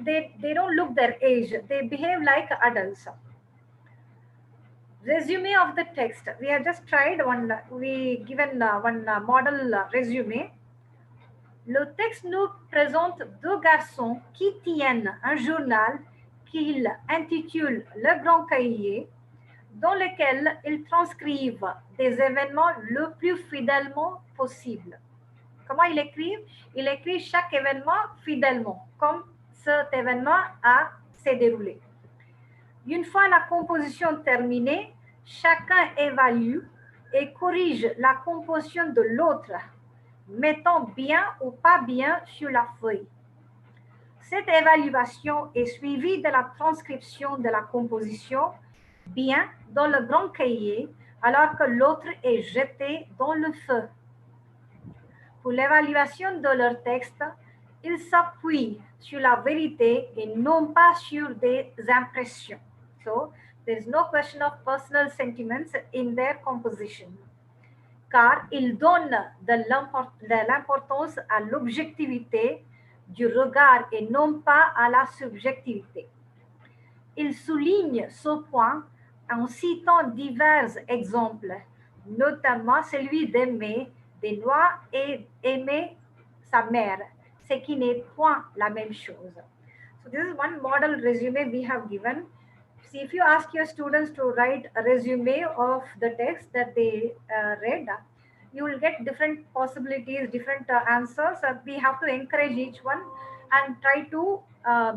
they don't look their age, they behave like adults. Resume of the text. We have just tried one, one model resume. Le texte nous présente 2 garçons qui tiennent un journal qu'ils intitulent Le Grand Cahier, dans lequel ils transcrivent des événements le plus fidèlement possible. Comment ils écrivent? Ils écrivent chaque événement fidèlement, comme cet événement a s'est déroulé. Une fois la composition terminée, chacun évalue et corrige la composition de l'autre, mettant bien ou pas bien sur la feuille. Cette évaluation est suivie de la transcription de la composition bien dans le grand cahier, alors que l'autre est jeté dans le feu. Pour l'évaluation de leur texte, ils s'appuient sur la vérité et non pas sur des impressions. So, there is no question of personal sentiments in their composition. Car ils donnent de l'importance à l'objectivité du regard et non pas à la subjectivité. Il souligne ce point en citant divers exemples, notamment celui d'aimer des noix et aimer sa mère, ce qui n'est point la même chose. So this is one model resume we have given. See, if you ask your students to write a resume of the text that they read, you will get different possibilities, different answers. We have to encourage each one and try to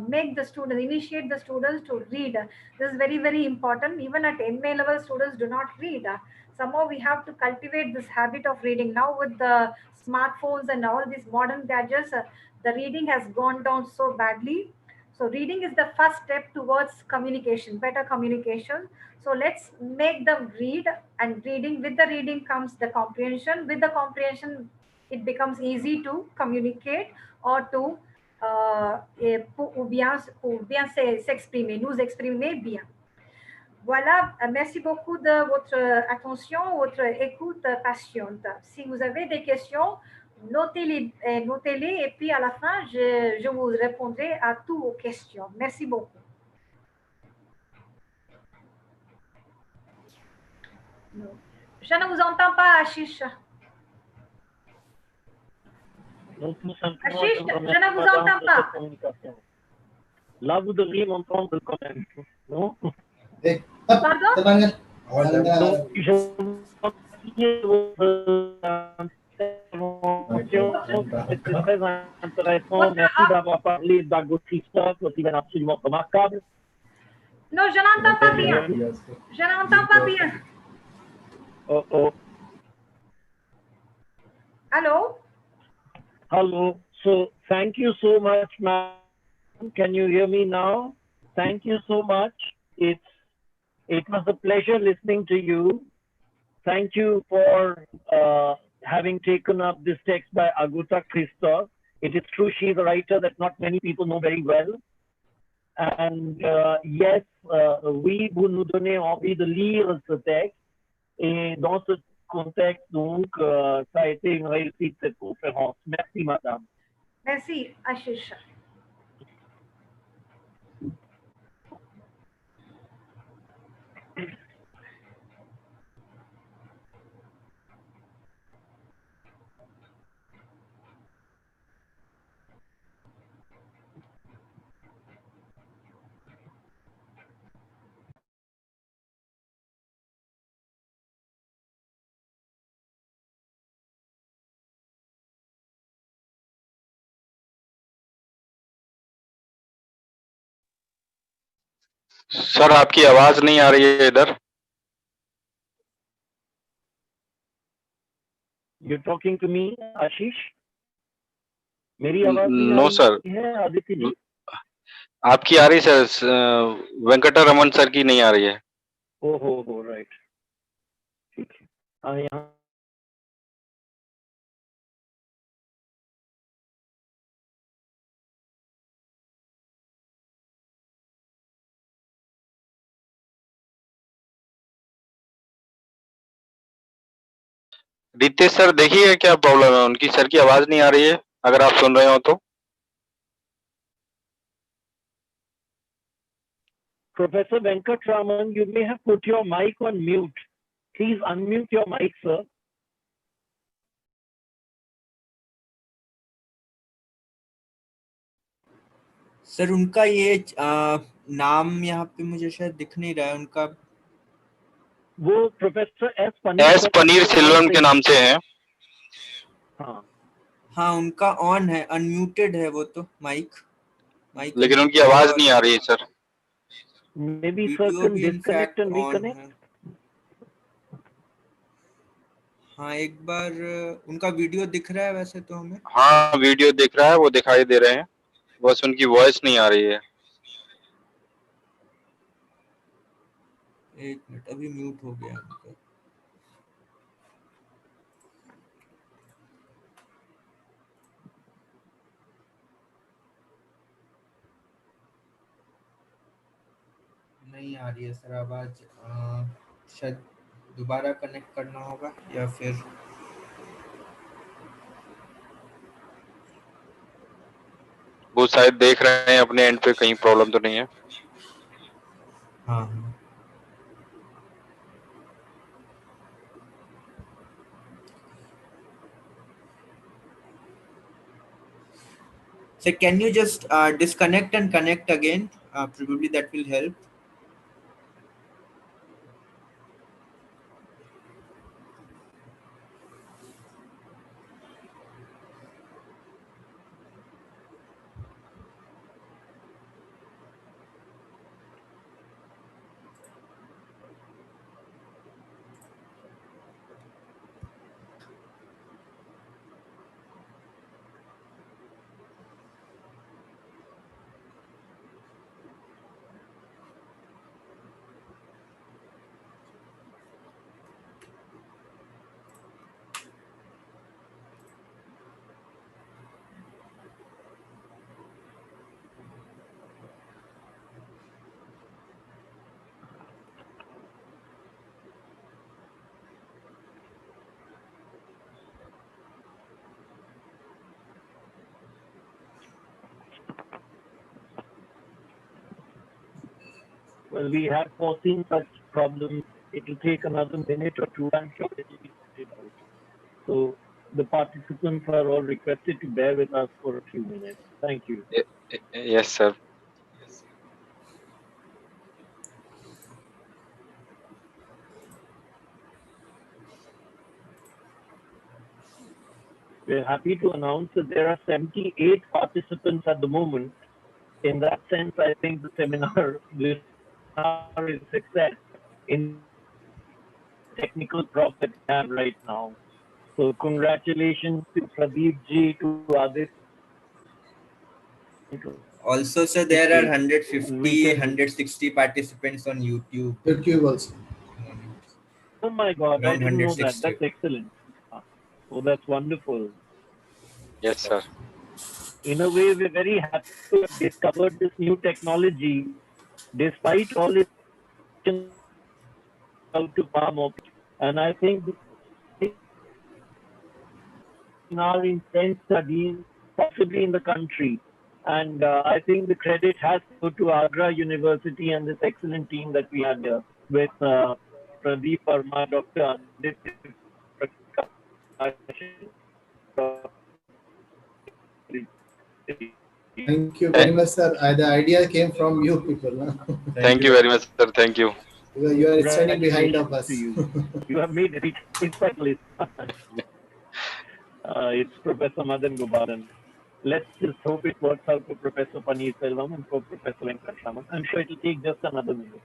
make the students, initiate the students to read. This is very, very important. Even at MA level, students do not read. Somehow we have to cultivate this habit of reading. Now with the smartphones and all these modern gadgets, the reading has gone down so badly. So reading is the first step towards communication, better communication. So let's make them read, and reading, with the reading comes the comprehension. With the comprehension, it becomes easy to communicate or to pour bien s'exprimer, nous exprimer bien. Voilà, merci beaucoup de votre attention, votre écoute patiente. Si vous avez des questions, notez-les et puis à la fin, je vous répondrai à toutes vos questions. Merci beaucoup. Je ne vous entends pas, Ashish. Ashish, je ne vous entends pas. Là, vous devriez m'entendre quand même, non? Pardon? Donc, je c'était très intéressant. Merci d'avoir parlé d'Agra Christophe, qui est absolument remarquable. Non, je n'entends pas bien. Je n'entends pas bien. Oh, oh. Hello? Hello. So, thank you so much, ma'am. Can you hear me now? Thank you so much. It was a pleasure listening to you. Thank you for having taken up this text by Aguta Christophe. It is true she is a writer that not many people know very well. And yes, oui, vous nous donnez envie de lire ce texte. Et dans ce contexte, donc, ça a été une réussite cette conférence. Merci, madame. Merci, Ashish. Sir आपकी आवाज नहीं आ रही है इधर. You're talking to me, Ashish? मेरी आवाज no sir. Aditya जी? आपकी आ रही सर, वेंकटा रमन सर की नहीं आ रही है. ओहो, राइट. ठीक है. यहाँ रितेश सर देखिए क्या प्रॉब्लम है, उनकी सर की आवाज नहीं आ रही है, अगर आप सुन रहे हो तो. Professor Venkatraman, you may have put your mic on mute. Please unmute your mic, sir. Sir उनका ये नाम यहाँ पे मुझे शायद दिख नहीं रहा है उनका. वो प्रोफेसर एस पनीर सिल्वम के नाम से है. हाँ उनका ऑन है, अनम्यूटेड है वो तो माइक. लेकिन उनकी आवाज नहीं आ रही है sir. Maybe sir video can भी disconnect in fact and on reconnect. है। हाँ एक बार उनका वीडियो दिख रहा है वैसे तो हमें। हाँ वीडियो दिख रहा है, वो दिखाई दे रहे हैं, बस उनकी वॉइस नहीं आ रही है। एक मिनट, अभी म्यूट हो गया उनका। नहीं आ रही है सर आवाज। शायद दोबारा कनेक्ट करना होगा या फिर वो शायद देख रहे हैं अपने एंड पे कहीं प्रॉब्लम तो नहीं है। हाँ हाँ so can you just disconnect and connect again? Probably that will help. Well, we have foreseen such problems. It will take another minute or two. I'm sure it will be sorted out. So the participants are all requested to bear with us for a few minutes. Thank you. Yes sir. We're happy to announce that there are 78 participants at the moment. In that sense, I think the seminar is a success in technical problem that we have right now. So congratulations to Pradeep ji, to Adit. Also sir, there are 150 We 160 participants on YouTube. YouTube also. Oh my God, I Around didn't know that. 160. That's excellent. Oh, that's wonderful. Yes sir. In a way, we're very happy to have discovered this new technology, despite all its out to far more. And I think in our intense studies, possibly in the country. And I think the credit has to go to Agra University and this excellent team that we had here with Pradeep Verma, Dr. Aditya Thank you very much, sir. The idea came from you people. No? Thank you very much sir. Thank you. You are standing behind of us. To you. You have made it insightful. It's Professor Madan Gopalan. Let's just hope it works out for Professor Paneer Selvam and for Professor Venkataraman. I'm sure it will take just another minute.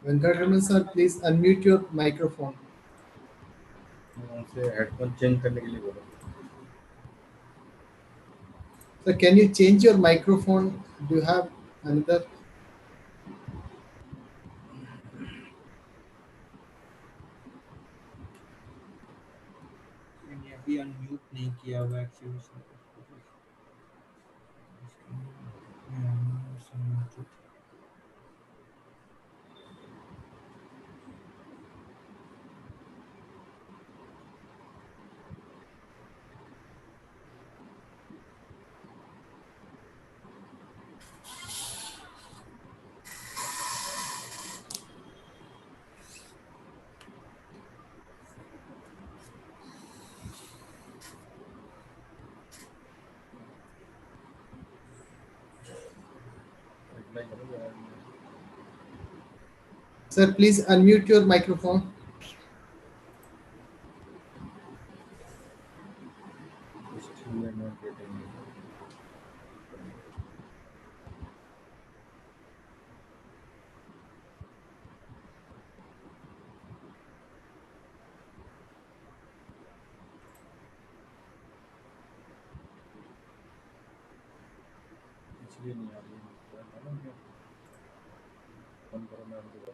Venkataraman sir, please unmute your microphone. Headphone change करने के लिए बोलो. Sir, can you change your microphone? Do you have another? मैंने अभी अनम्यूट नहीं किया हुआ actually. Sir, please unmute your microphone. Still we are not getting it. इसलिए नहीं आ रही है. फोन करो मैं आपको.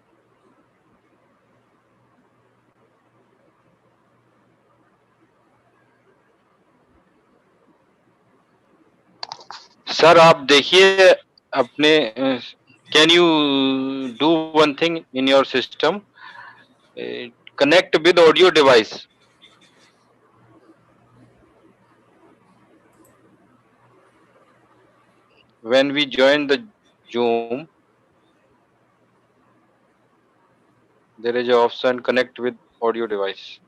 सर आप देखिए अपने can you do one thing in your system, connect with audio device. When we join the Zoom, there is an option connect with audio device.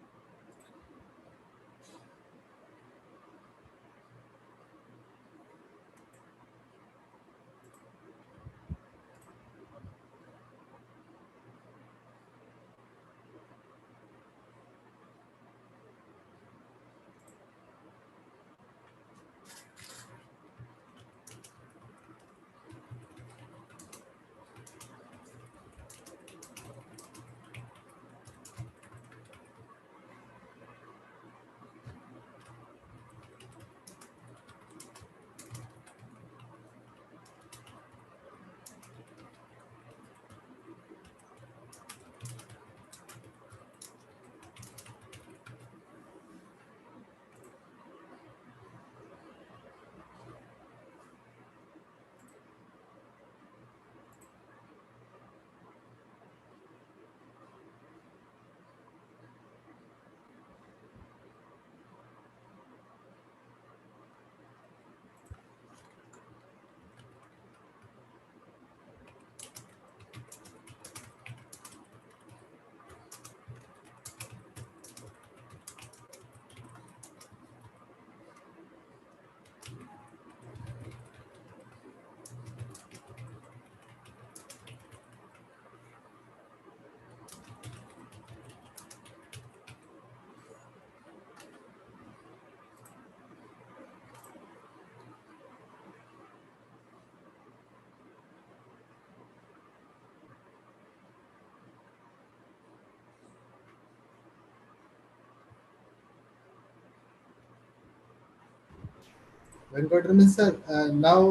Venkataraman sir, now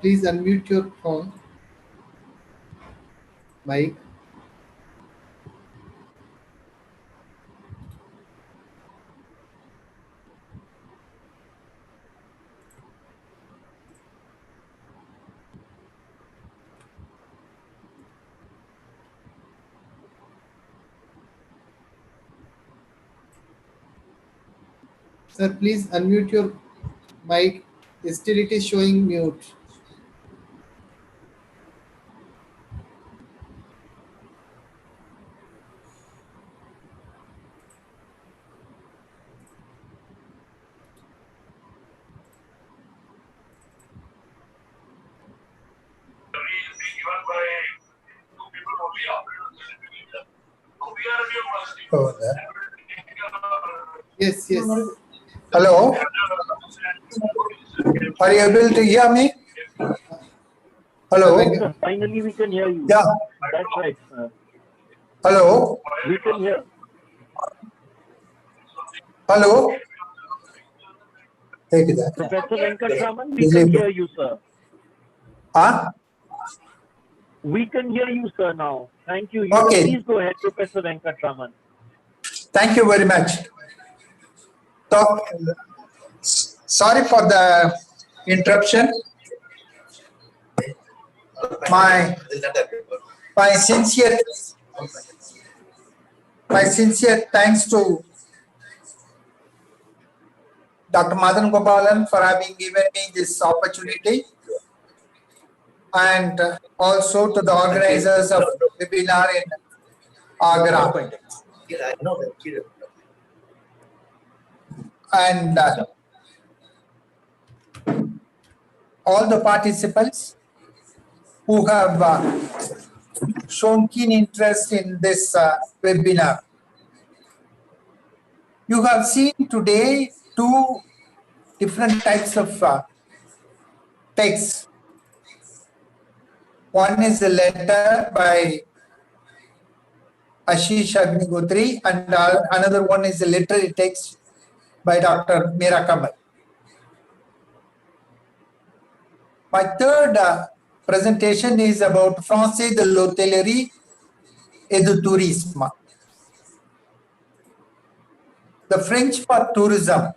please unmute your phone. Mic. Sir, please unmute your mic. Still it is showing mute. Yes, yes. Hello. Are you able to hear me? Hello. Finally, we can hear you. Yeah. That's right. Hello? We can hear. Hello? Take that. Professor Venkatraman, we can hear you, sir. Huh? We can hear you, sir, now. Thank you. Okay. Please go ahead, Professor Venkatraman. Thank you very much. So, sorry for the interruption. My sincere thanks to Dr. Madan Gopalan for having given me this opportunity, and also to the organizers of the webinar in Agra. And all the participants who have shown keen interest in this webinar. You have seen today two different types of texts. One is a letter by Ashish Agnigotri, and another one is a literary text by Dr. Meera Kamal. My third presentation is about Français de l'hôtellerie et du tourisme. The French for tourism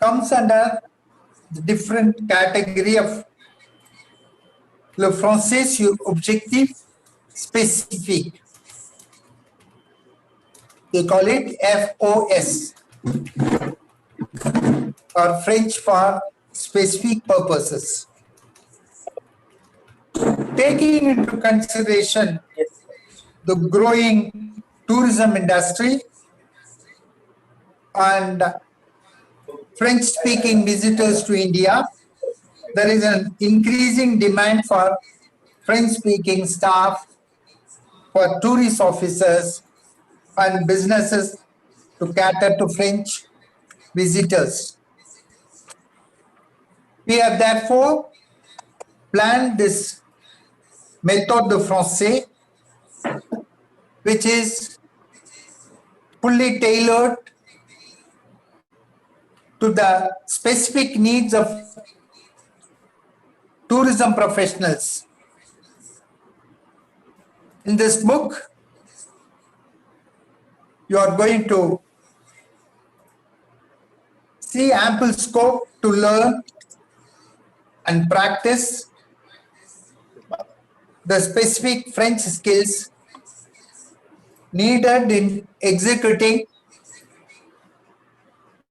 comes under the different category of le français sur objectif spécifique. They call it FOS, or French for specific purposes. Taking into consideration the growing tourism industry and French-speaking visitors to India, there is an increasing demand for French-speaking staff, for tourist officers and businesses to cater to French visitors. We have therefore planned this méthode de français, which is fully tailored to the specific needs of tourism professionals. In this book, you are going to see ample scope to learn and practice the specific French skills needed in executing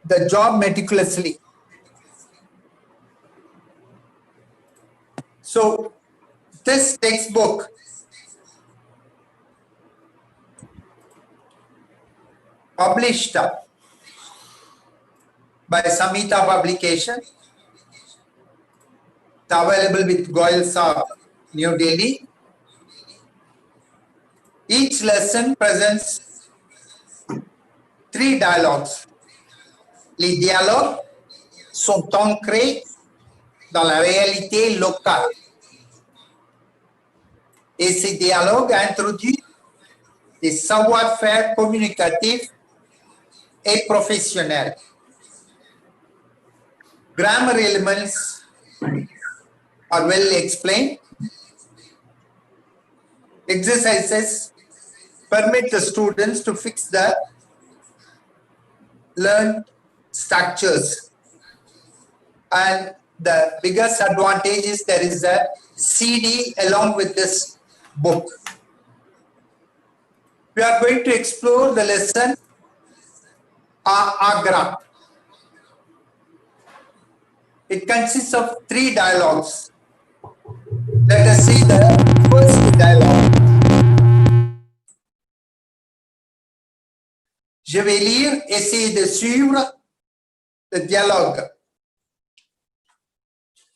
the job meticulously. So this textbook published by Samhita Publication, it's available with Goyal Saab, New Delhi. Each lesson presents 3 dialogues. Les dialogues sont ancrés dans la réalité locale. Et ces dialogues introduisent des savoir-faire communicatifs et professionnels. Grammar elements are well explained. Exercises permit the students to fix the learned structures. And the biggest advantage is there is a CD along with this book. We are going to explore the lesson Agra. It consists of 3 dialogues. Let us see the first dialogue. Je vais lire, essayer de suivre le dialogue.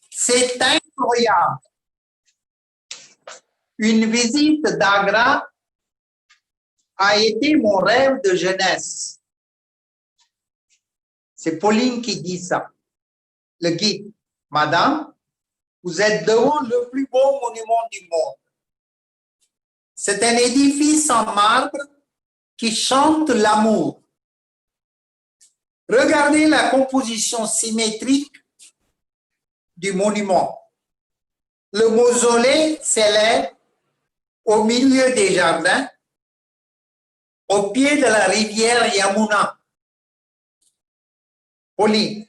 C'est incroyable. Une visite d'Agra a été mon rêve de jeunesse. C'est Pauline qui dit ça. Le guide. Madame, vous êtes devant le plus beau monument du monde. C'est un édifice en marbre qui chante l'amour. Regardez la composition symétrique du monument. Le mausolée s'élève au milieu des jardins, au pied de la rivière Yamuna. Pauline,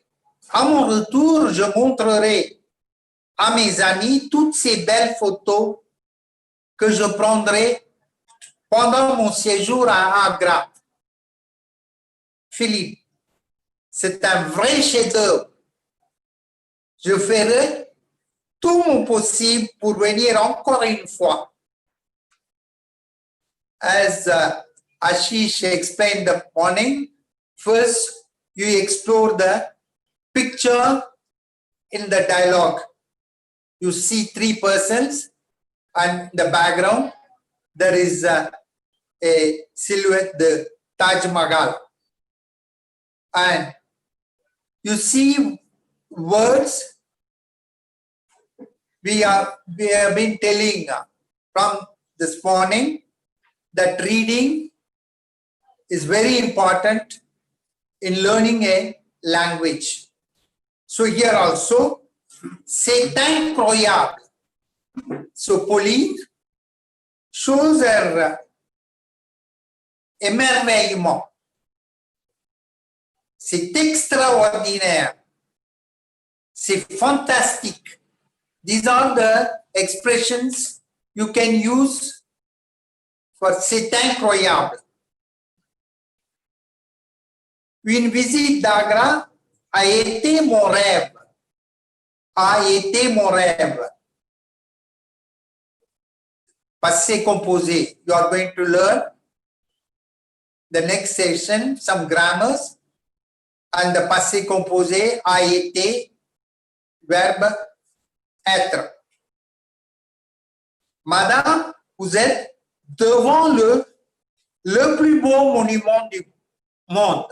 à mon retour, je montrerai à mes amis toutes ces belles photos que je prendrai pendant mon séjour à Agra. Philippe, c'est un vrai chef-d'œuvre. Je ferai tout mon possible pour venir encore une fois. As Ashish explained this morning, first you explore the picture in the dialogue. You see three persons, and in the background there is a silhouette, the Taj Mahal. And you see words we have been telling from this morning that reading is very important in learning a language. So here also, c'est incroyable. So Pauline shows her émerveillement. C'est extraordinaire. C'est fantastique. These are the expressions you can use for c'est incroyable. Une visite d'Agra a été mon rêve. A été mon rêve. Passé composé. You are going to learn the next session, some grammars, and the passé composé a été, verbe être. Madame, vous êtes devant le plus beau monument du monde.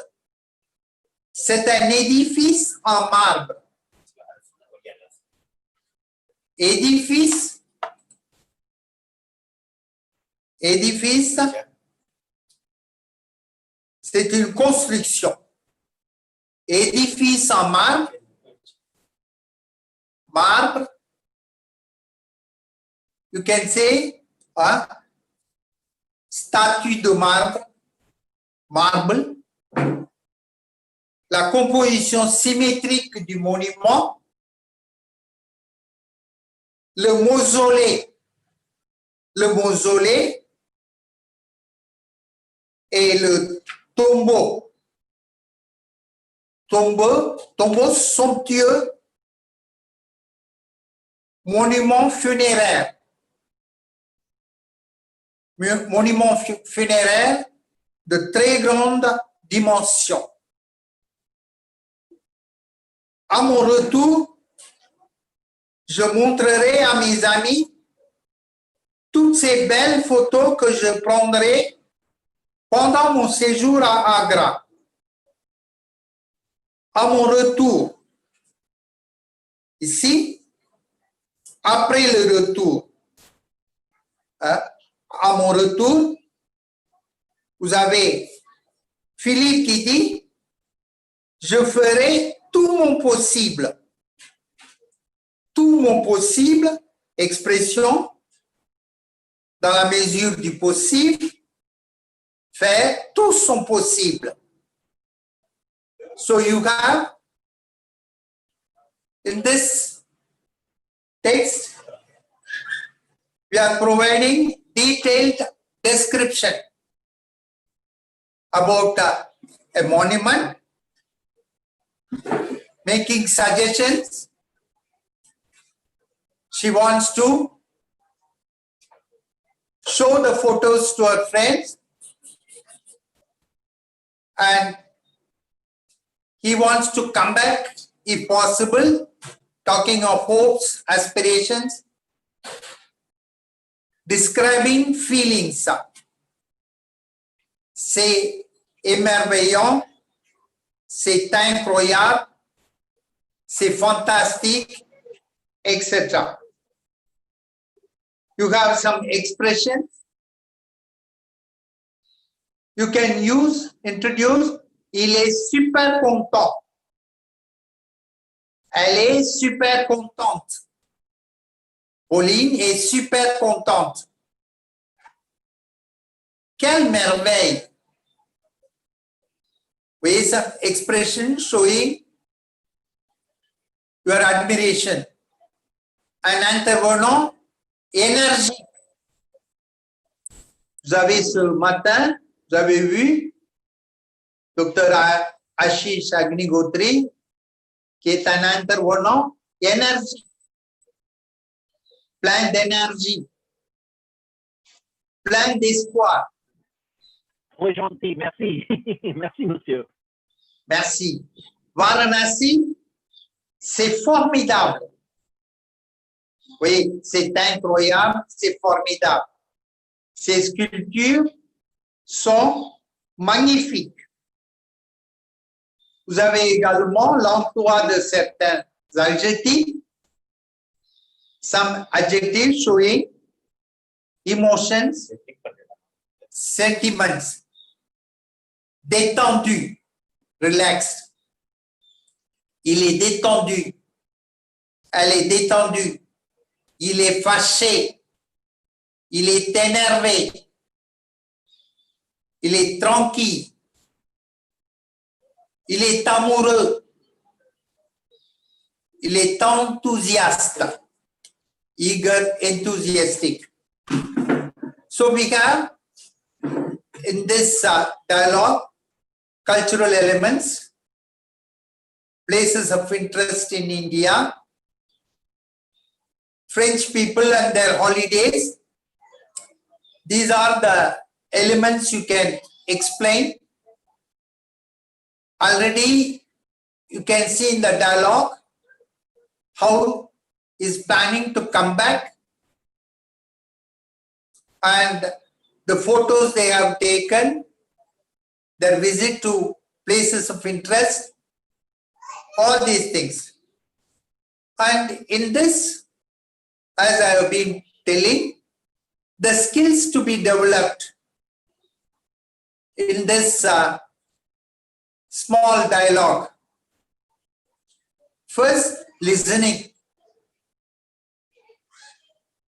C'est un édifice en marbre. Édifice. Édifice. C'est une construction. Édifice en marbre. Marbre. You can say statue de marbre. Marble. La composition symétrique du monument. Le mausolée. Le mausolée et le tombeau. Tombeau somptueux. Monument funéraire. Monument funéraire de très grande dimension. À mon retour, je montrerai à mes amis toutes ces belles photos que je prendrai pendant mon séjour à Agra. À mon retour, ici, après le retour, à mon retour, vous avez Philippe qui dit, je ferai tout mon possible. Tout mon possible, expression, dans la mesure du possible, faire tout son possible. So you have, in this text, we are providing detailed description about a monument, making suggestions. She wants to show the photos to her friends, and he wants to come back if possible, talking of hopes, aspirations, describing feelings. C'est émerveillant, c'est incroyable, c'est fantastique, etc. You have some expressions you can introduce, il est super content. Elle est super contente. Pauline est super contente. Quelle merveille! With some expression showing your admiration. Un intervenant énergique. Vous avez ce matin, vous avez vu Dr. Ashish Agnigotri, qui est un intervenant énergique, plein d'énergie, plein d'espoir. Très gentil, merci. Merci, monsieur. Merci. Varanasi, c'est formidable. Oui, c'est incroyable, c'est formidable. Ces sculptures sont magnifiques. Vous avez également l'emploi de certains adjectifs. Some adjectives showing emotions, sentiments. Détendu, relaxed. Il est détendu. Elle est détendue. Il est fâché. Il est énervé. Il est tranquille. Il est amoureux. Il est enthousiaste. Eager, enthusiastic. So we have in this dialogue cultural elements, places of interest in India, French people and their holidays. These are the elements you can explain. Already you can see in the dialogue how is planning to come back, and the photos they have taken, their visit to places of interest, all these things. And in this, as I have been telling, the skills to be developed in this small dialogue. First, listening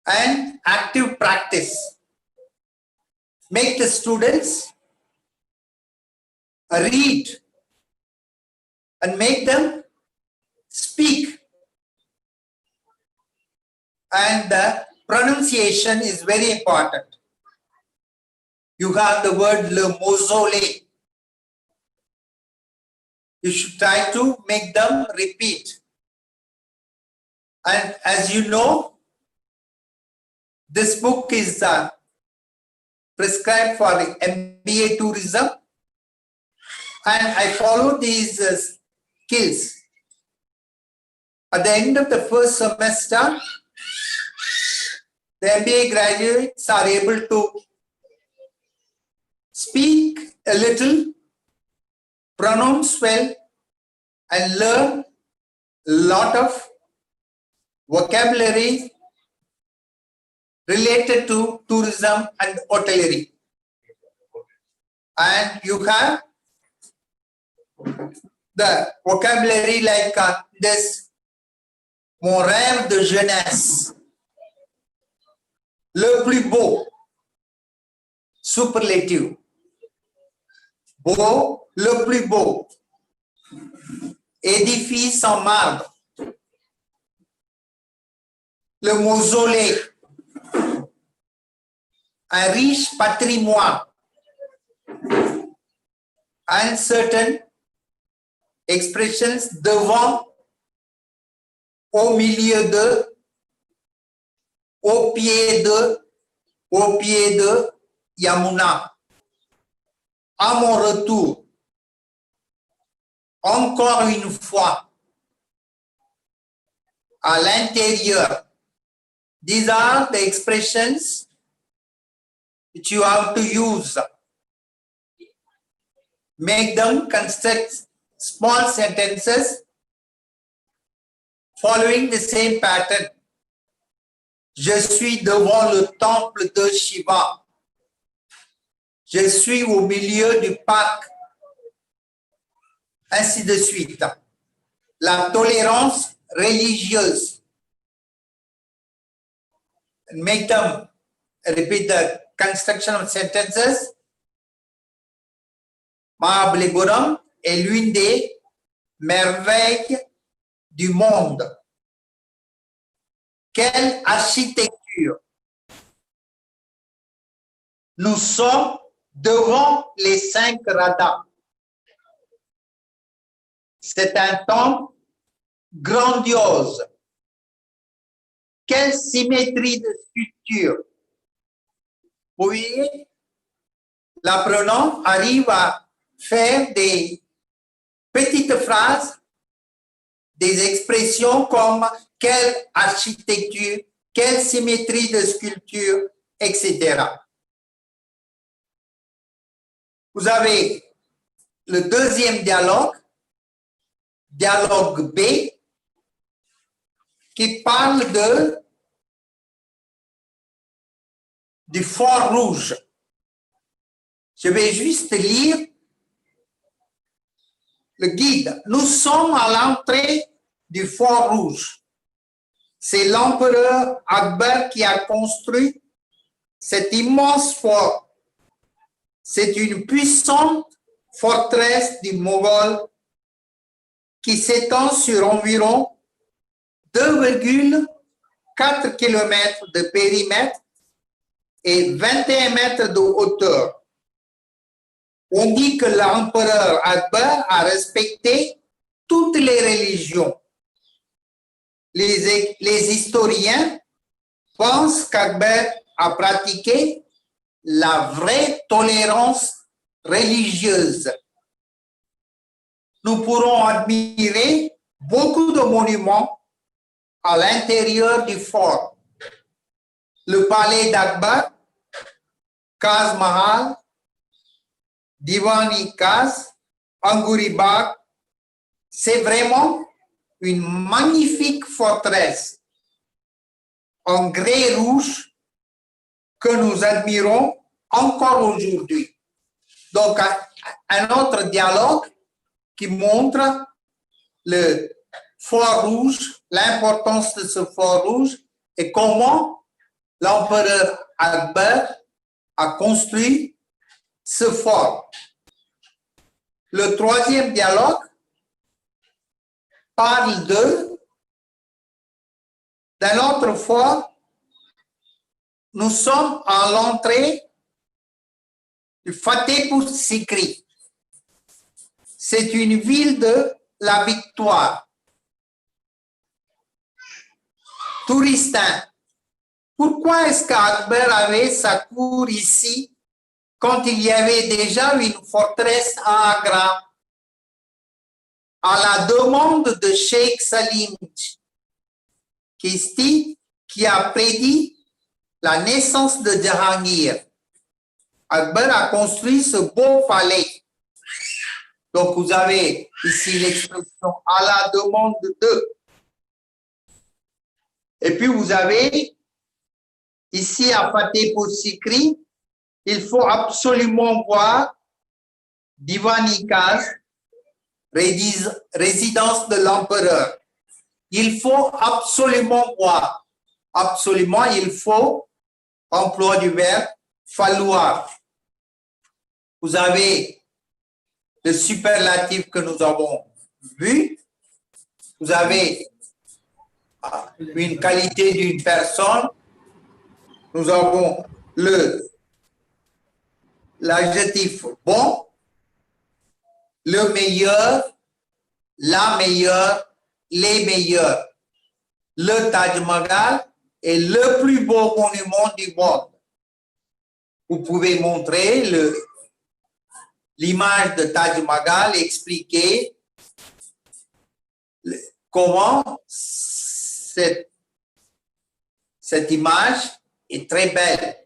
and active practice. Make the students read and make them speak. And the pronunciation is very important. You have the word le mausolée. You should try to make them repeat. And as you know, this book is prescribed for MBA tourism, and I follow these skills. At the end of the first semester, the MBA graduates are able to speak a little, pronounce well, and learn a lot of vocabulary related to tourism and hotelery. And you have the vocabulary like this: mon rêve de jeunesse, le plus beau, superlative, beau, le plus beau, édifice en marbre, le mausolée, un riche patrimoine, and certain expressions devant, au milieu de, au pied de Yamuna, à mon retour, encore une fois, à l'intérieur. These are the expressions which you have to use. Make them construct small sentences following the same pattern. Je suis devant le temple de Shiva. Je suis au milieu du parc, ainsi de suite. La tolérance religieuse. Make them repeat the construction of sentences. Mahabalipuram est l'une des merveilles du monde. Quelle architecture! Nous sommes devant les 5 radars. C'est un temple grandiose. Quelle symétrie de sculpture! Vous voyez, l'apprenant arrive à faire des petites phrases, des expressions comme quelle architecture, quelle symétrie de sculpture, etc. Vous avez le deuxième dialogue, dialogue B, qui parle du fort rouge. Je vais juste lire le guide. Nous sommes à l'entrée du fort rouge. C'est l'empereur Akbar qui a construit cet immense fort. C'est une puissante forteresse du Moghol qui s'étend sur environ 2,4 km de périmètre et 21 mètres de hauteur. On dit que l'empereur Akbar a respecté toutes les religions. Les historiens pensent qu'Akbar a pratiqué la vraie tolérance religieuse. Nous pourrons admirer beaucoup de monuments à l'intérieur du fort. Le palais d'Akbar, Kaz Mahal, Divani Kaz, Anguri Bagh, c'est vraiment une magnifique forteresse en grès rouge que nous admirons encore aujourd'hui. Donc, un autre dialogue qui montre le fort rouge, l'importance de ce fort rouge et comment l'empereur Akbar a construit ce fort. Le troisième dialogue parle d'un autre fort. Nous sommes à l'entrée du Fatehpur Sikri. C'est une ville de la victoire. Touristin. Pourquoi est-ce qu'Akbar avait sa cour ici quand il y avait déjà une forteresse à Agra? À la demande de Sheikh Salim Chisti, qui a prédit la naissance de Jahangir, Akbar a construit ce beau palais. Donc, vous avez ici l'expression à la demande de. Et puis, vous avez ici à Fatehpur Sikri, il faut absolument voir Divani Kaz, résidence de l'empereur. Il faut absolument voir. Absolument, il faut, emploi du verbe, falloir. Vous avez le superlatif que nous avons vu. Vous avez une qualité d'une personne. Nous avons l'adjectif bon, le meilleur, la meilleure, les meilleurs. Le Taj Mahal est le plus beau monument du monde. Vous pouvez montrer l'image de Taj Mahal, expliquer comment cette image est très belle.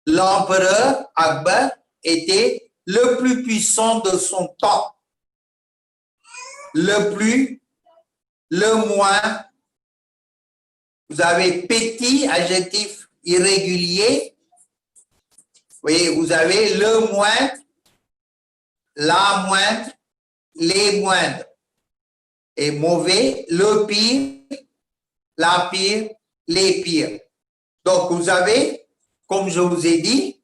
L'empereur Akbar était le plus puissant de son temps. Le plus, le moins. Vous avez petit, adjectif irrégulier. voyez, vous avez le moindre, la moindre, les moindres. Et mauvais, le pire, la pire, les pires. Donc, vous avez, comme je vous ai dit,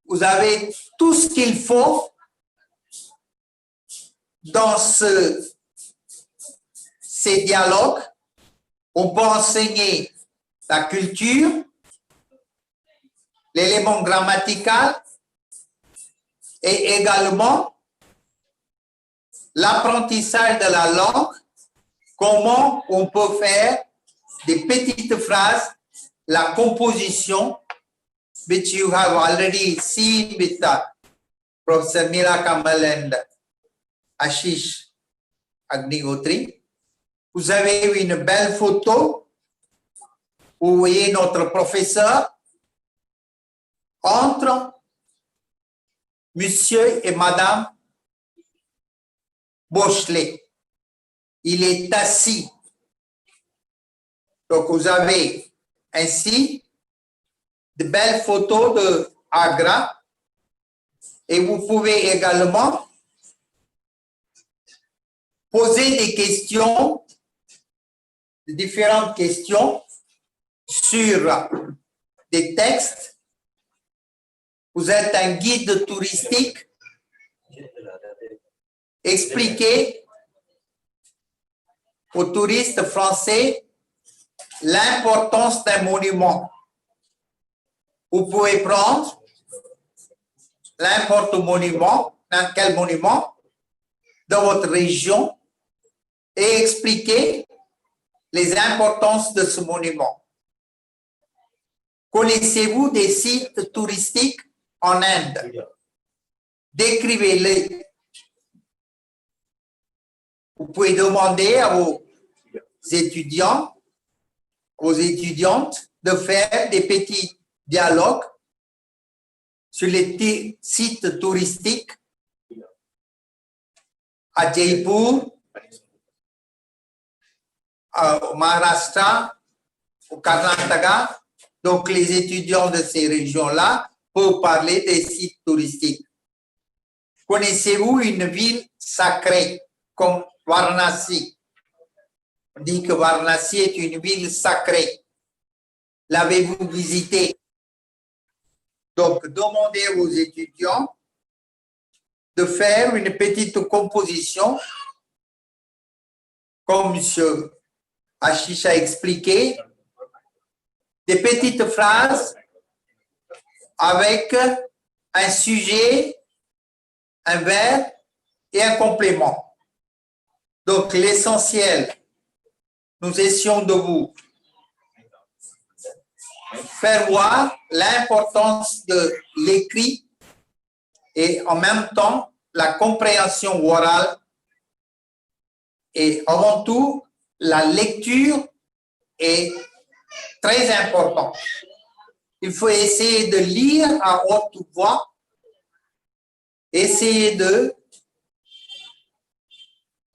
vous avez tout ce qu'il faut dans ces dialogues. On peut enseigner la culture, l'élément grammatical et également l'apprentissage de la langue, comment on peut faire des petites phrases, la composition, which you have already seen with Professor Mira Kamal and Ashish Agnihotri. Vous avez une belle photo où vous voyez notre professeur entre Monsieur et Madame Bachelet. Il est assis. Donc, vous avez ainsi de belles photos de Agra et vous pouvez également poser des questions, différentes questions sur des textes. Vous êtes un guide touristique. Expliquez aux touristes français l'importance d'un monument. Vous pouvez prendre n'importe monument, quel monument dans votre région et expliquer les importances de ce monument. Connaissez-vous des sites touristiques en Inde? Décrivez-les. Vous pouvez demander à vos étudiants, aux étudiantes de faire des petits dialogues sur les sites touristiques à Jaipur, au Maharashtra, au Karnataka. Donc, les étudiants de ces régions-là peuvent parler des sites touristiques. Connaissez-vous une ville sacrée comme Varanasi? On dit que Varanasi est une ville sacrée. L'avez-vous visitée? Donc, demandez aux étudiants de faire une petite composition, comme M. Ashish a expliqué, des petites phrases avec un sujet, un verbe et un complément. Donc, l'essentiel, nous essayons de vous faire voir l'importance de l'écrit et en même temps la compréhension orale et avant tout la lecture est très importante. Il faut essayer de lire à haute voix, essayer de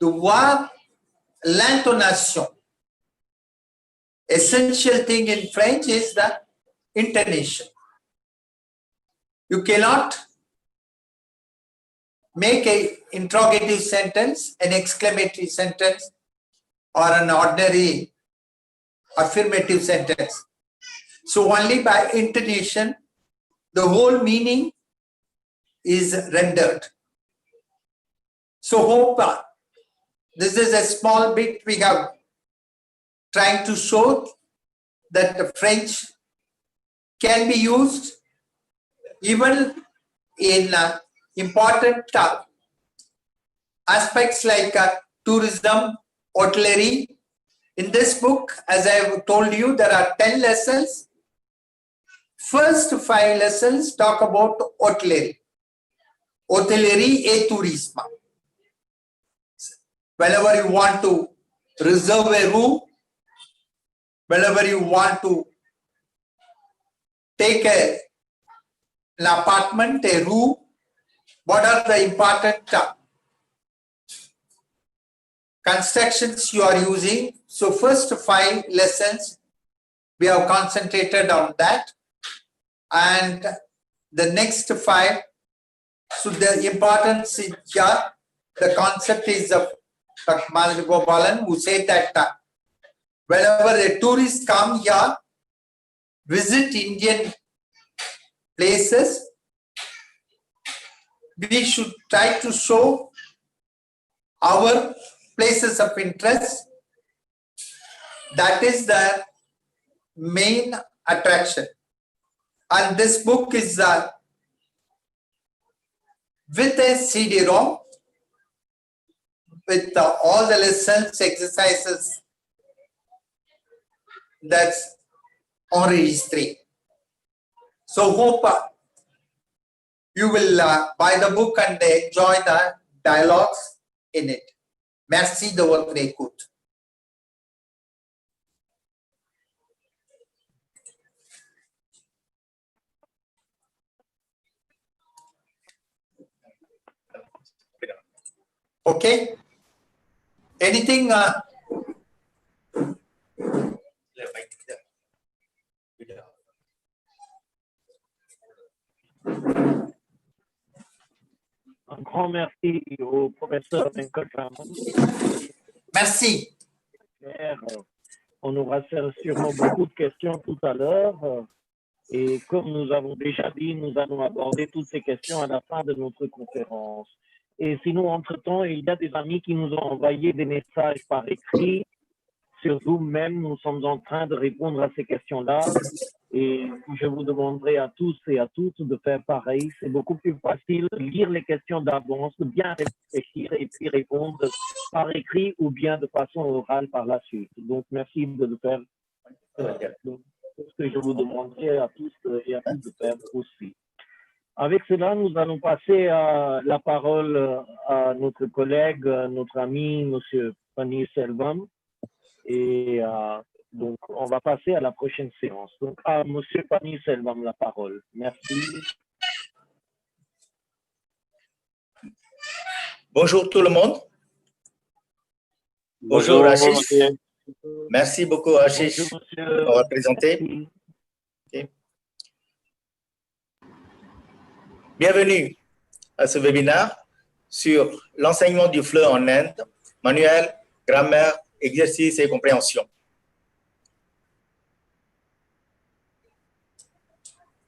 voir l'intonation. Essential thing in French is the intonation. You cannot make an interrogative sentence, an exclamatory sentence, or an ordinary affirmative sentence. So only by intonation, the whole meaning is rendered. So hope this is a small bit we have trying to show that the French can be used even in important aspects like tourism, hotelery. In this book, as I have told you, there are 10 lessons. First 5 lessons talk about hotelery et tourisme. Whenever you want to reserve a room, whenever you want to take an apartment, a room, what are the important constructions you are using? So first 5 lessons, we have concentrated on that. And the next 5, so the importance here, the concept is of Dr. Manan Gopalan, who said that whenever the tourists come here, visit Indian places, we should try to show our places of interest. That is the main attraction. And this book is with a CD-ROM with all the lessons, exercises that's on registry. So hope you will buy the book and enjoy the dialogues in it. Merci de votre écoute. Okay. Anything? Un grand merci au professeur Venkataraman. Merci. On aura sûrement beaucoup de questions tout à l'heure. Et comme nous avons déjà dit, nous allons aborder toutes ces questions à la fin de notre conférence. Et sinon, entre-temps, il y a des amis qui nous ont envoyé des messages par écrit. Sur Zoom même, nous sommes en train de répondre à ces questions-là. Et je vous demanderai à tous et à toutes de faire pareil. C'est beaucoup plus facile de lire les questions d'avance, de bien réfléchir et puis répondre par écrit ou bien de façon orale par la suite. Donc, merci de le faire. Donc, c'est ce que je vous demanderai à tous et à toutes de faire aussi. Avec cela, nous allons passer la parole à notre collègue, notre ami, M. Paneerselvam. Et donc, on va passer à la prochaine séance. Donc, à M. Paneerselvam la parole. Merci. Bonjour tout le monde. Bonjour Ashish. Merci beaucoup Ashish pour présenter. Okay. Bienvenue à ce webinaire sur l'enseignement du FLE en Inde, manuels, grammaire, exercices et compréhension.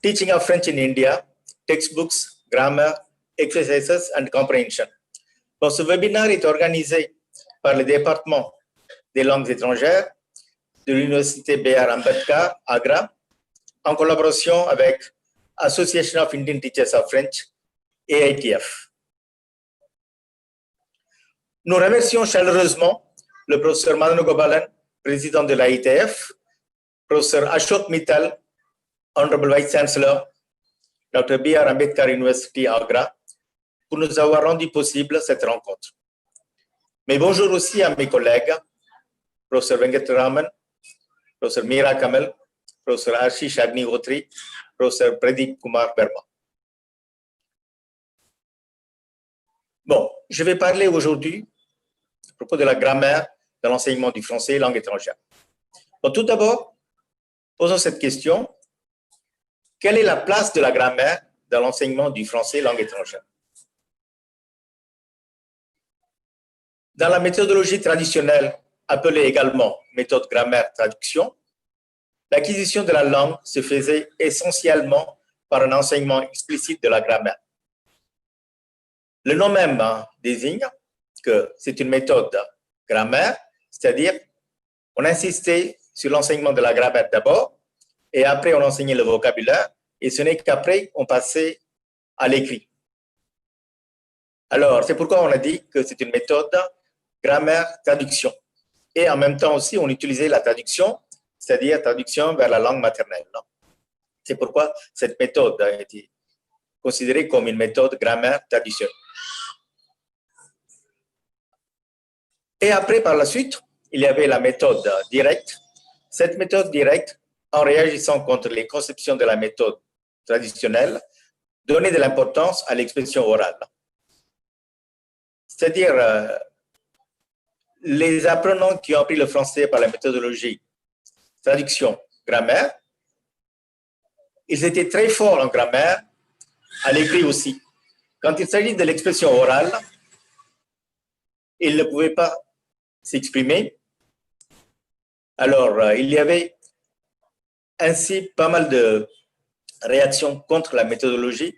Teaching of French in India, textbooks, grammar, exercises and comprehension. Bon, ce webinaire est organisé par le département des langues étrangères de l'université B.R. Ambedkar, Agra, en collaboration avec Association of Indian Teachers of French, AITF. Nous remercions chaleureusement le professeur Manan Gopalan, président de l'AITF, professeur Ashok Mittal, Honorable Vice Chancellor, Dr. B.R. Ambedkar University, Agra, pour nous avoir rendu possible cette rencontre. Mais bonjour aussi à mes collègues, professeur Venkataraman, professeur Meera Kamal, professeur Ashish Agnihotri, professeur Pradeep Kumar Verma. Bon, je vais parler aujourd'hui à propos de la grammaire de l'enseignement du français langue étrangère. Bon, tout d'abord, posons cette question. Quelle est la place de la grammaire dans l'enseignement du français langue étrangère? Dans la méthodologie traditionnelle, appelée également méthode grammaire-traduction, l'acquisition de la langue se faisait essentiellement par un enseignement explicite de la grammaire. Le nom même désigne que c'est une méthode grammaire, c'est-à-dire on insistait sur l'enseignement de la grammaire d'abord, et après on enseignait le vocabulaire, et ce n'est qu'après on passait à l'écrit. Alors, c'est pourquoi on a dit que c'est une méthode grammaire-traduction. Et en même temps aussi, on utilisait la traduction, c'est-à-dire traduction vers la langue maternelle. C'est pourquoi cette méthode a été considérée comme une méthode grammaire-traduction. Et après, par la suite, il y avait la méthode directe. Cette méthode directe, en réagissant contre les conceptions de la méthode traditionnelle, donnait de l'importance à l'expression orale. C'est-à-dire, les apprenants qui ont appris le français par la méthodologie traduction, grammaire, ils étaient très forts en grammaire, à l'écrit aussi. Quand il s'agit de l'expression orale, ils ne pouvaient pas s'exprimer. Alors, il y avait ainsi pas mal de réactions contre la méthodologie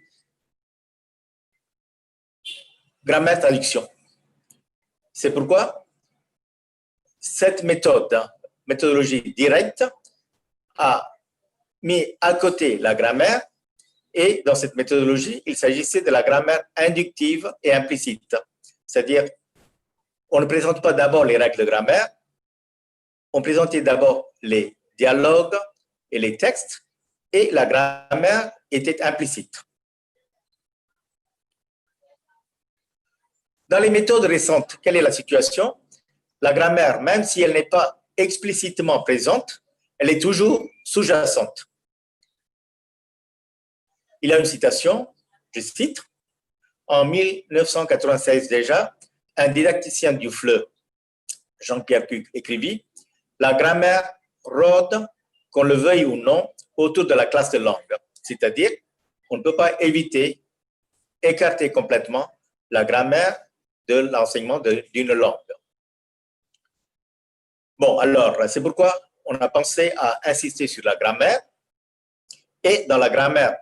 grammaire-traduction. C'est pourquoi cette méthodologie directe, a mis à côté la grammaire, et dans cette méthodologie, il s'agissait de la grammaire inductive et implicite. C'est-à-dire, on ne présente pas d'abord les règles de grammaire, on présentait d'abord les dialogues et les textes, et la grammaire était implicite. Dans les méthodes récentes, quelle est la situation? La grammaire, même si elle n'est pas explicitement présente, elle est toujours sous-jacente. Il y a une citation, je cite, en 1996 déjà, un didacticien du FLE, Jean-Pierre Cuc, écrivit « La grammaire rôde, qu'on le veuille ou non, autour de la classe de langue. » C'est-à-dire, on ne peut pas éviter, écarter complètement la grammaire de l'enseignement d'une langue. Bon, alors, c'est pourquoi on a pensé à insister sur la grammaire. Et dans la grammaire,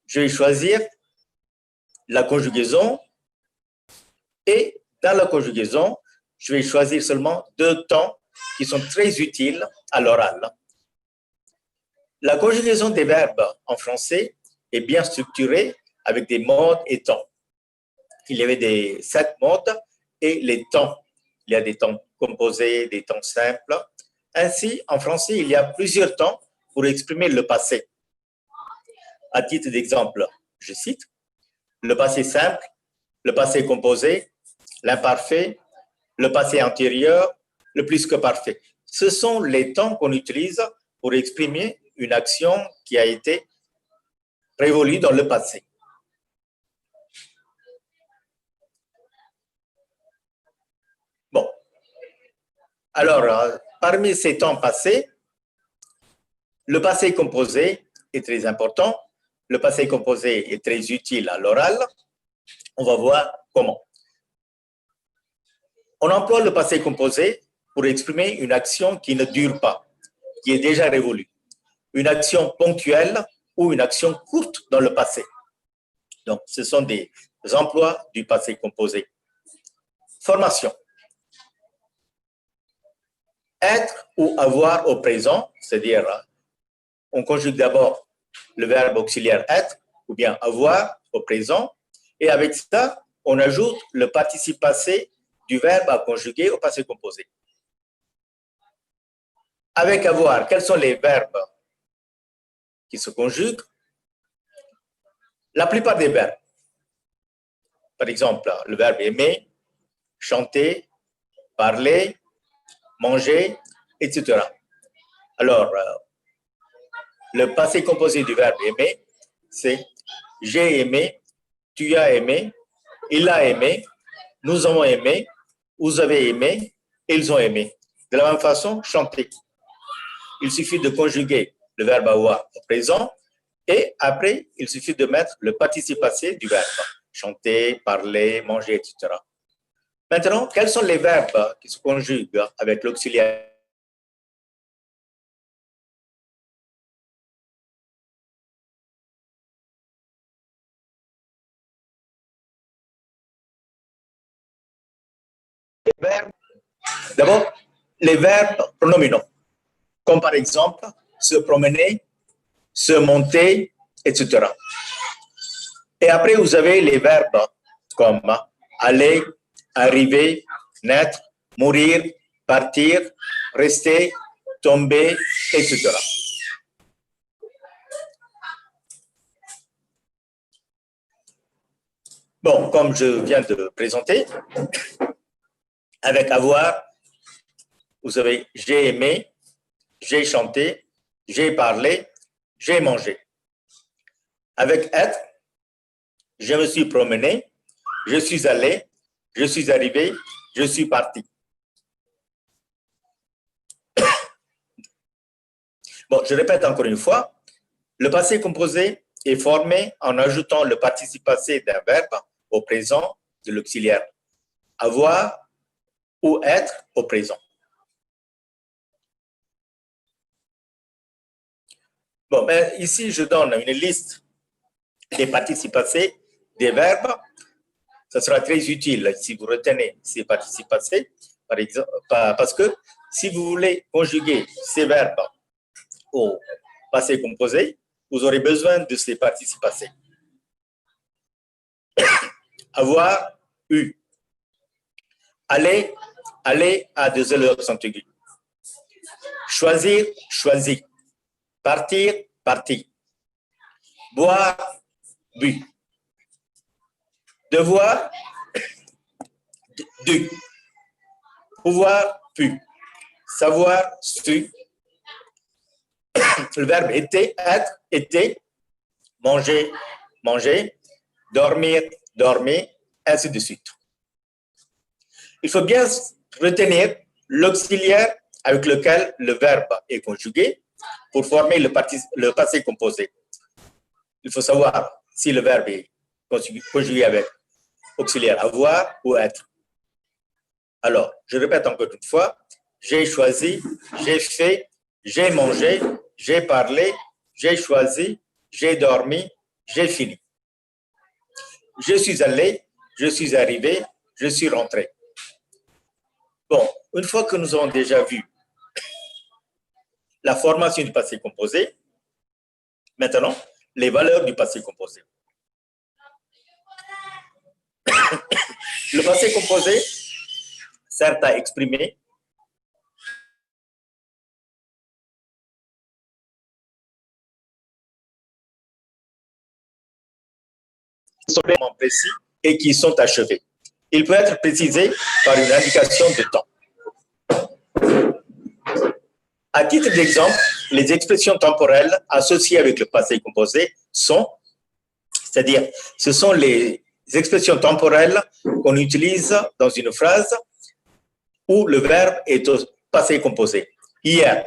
je vais choisir la conjugaison. Et dans la conjugaison, je vais choisir seulement 2 temps qui sont très utiles à l'oral. La conjugaison des verbes en français est bien structurée avec des modes et temps. Il y avait 7 modes et les temps. Il y a des temps composés, des temps simples. Ainsi, en français, il y a plusieurs temps pour exprimer le passé. À titre d'exemple, je cite, le passé simple, le passé composé, l'imparfait, le passé antérieur, le plus que parfait. Ce sont les temps qu'on utilise pour exprimer une action qui a été révolue dans le passé. Bon. Alors, parmi ces temps passés, le passé composé est très important. Le passé composé est très utile à l'oral. On va voir comment. On emploie le passé composé pour exprimer une action qui ne dure pas, qui est déjà révolue. Une action ponctuelle ou une action courte dans le passé. Donc, ce sont des emplois du passé composé. Formation. Être ou avoir au présent, c'est-à-dire on conjugue d'abord le verbe auxiliaire être ou bien avoir au présent, et avec ça, on ajoute le participe passé du verbe à conjuguer au passé composé. Avec avoir, quels sont les verbes qui se conjuguent? La plupart des verbes. Par exemple, le verbe aimer, chanter, parler, manger, etc. Alors, le passé composé du verbe aimer, c'est j'ai aimé, tu as aimé, il a aimé, nous avons aimé, vous avez aimé, ils ont aimé. De la même façon, chanter. Il suffit de conjuguer le verbe avoir au présent et après, il suffit de mettre le participe passé du verbe. Chanter, parler, manger, etc. Maintenant, quels sont les verbes qui se conjuguent avec l'auxiliaire? D'abord, les verbes pronominaux, comme par exemple se promener, se monter, etc. Et après, vous avez les verbes comme aller, arriver, naître, mourir, partir, rester, tomber, etc. Bon, comme je viens de présenter, avec avoir, vous avez j'ai aimé, j'ai chanté, j'ai parlé, j'ai mangé. Avec être, je me suis promené, je suis allé, je suis arrivé, je suis parti. Bon, je répète encore une fois, Le passé composé est formé en ajoutant le participe passé d'un verbe au présent de l'auxiliaire avoir ou être au présent. Bon, mais ici, je donne une liste des participes passés, des verbes. Ça sera très utile si vous retenez ces participes passés, par exemple, parce que si vous voulez conjuguer ces verbes au passé composé, vous aurez besoin de ces participes passés. Avoir, eu. Aller, aller à deux accents aigus. Choisir, choisi. Partir, parti. Boire, bu. Devoir, dû. Pouvoir, pu. Savoir, su. Le verbe était, être, était. Manger, manger. Dormir, dormir, ainsi de suite. Il faut bien retenir l'auxiliaire avec lequel le verbe est conjugué pour former le passé composé. Il faut savoir si le verbe est conjugué avec auxiliaire avoir ou être. Alors, je répète encore une fois, j'ai choisi, j'ai fait, j'ai mangé, j'ai parlé, j'ai choisi, j'ai dormi, j'ai fini. Je suis allé, je suis arrivé, je suis rentré. Bon, une fois que nous avons déjà vu la formation du passé composé, maintenant, les valeurs du passé composé. Le passé composé sert à exprimer sont précis et qui sont achevés. Il peut être précisé par une indication de temps. À titre d'exemple, les expressions temporelles associées avec le passé composé sont, c'est-à-dire, ce sont les expressions temporelles qu'on utilise dans une phrase où le verbe est au passé composé. Hier,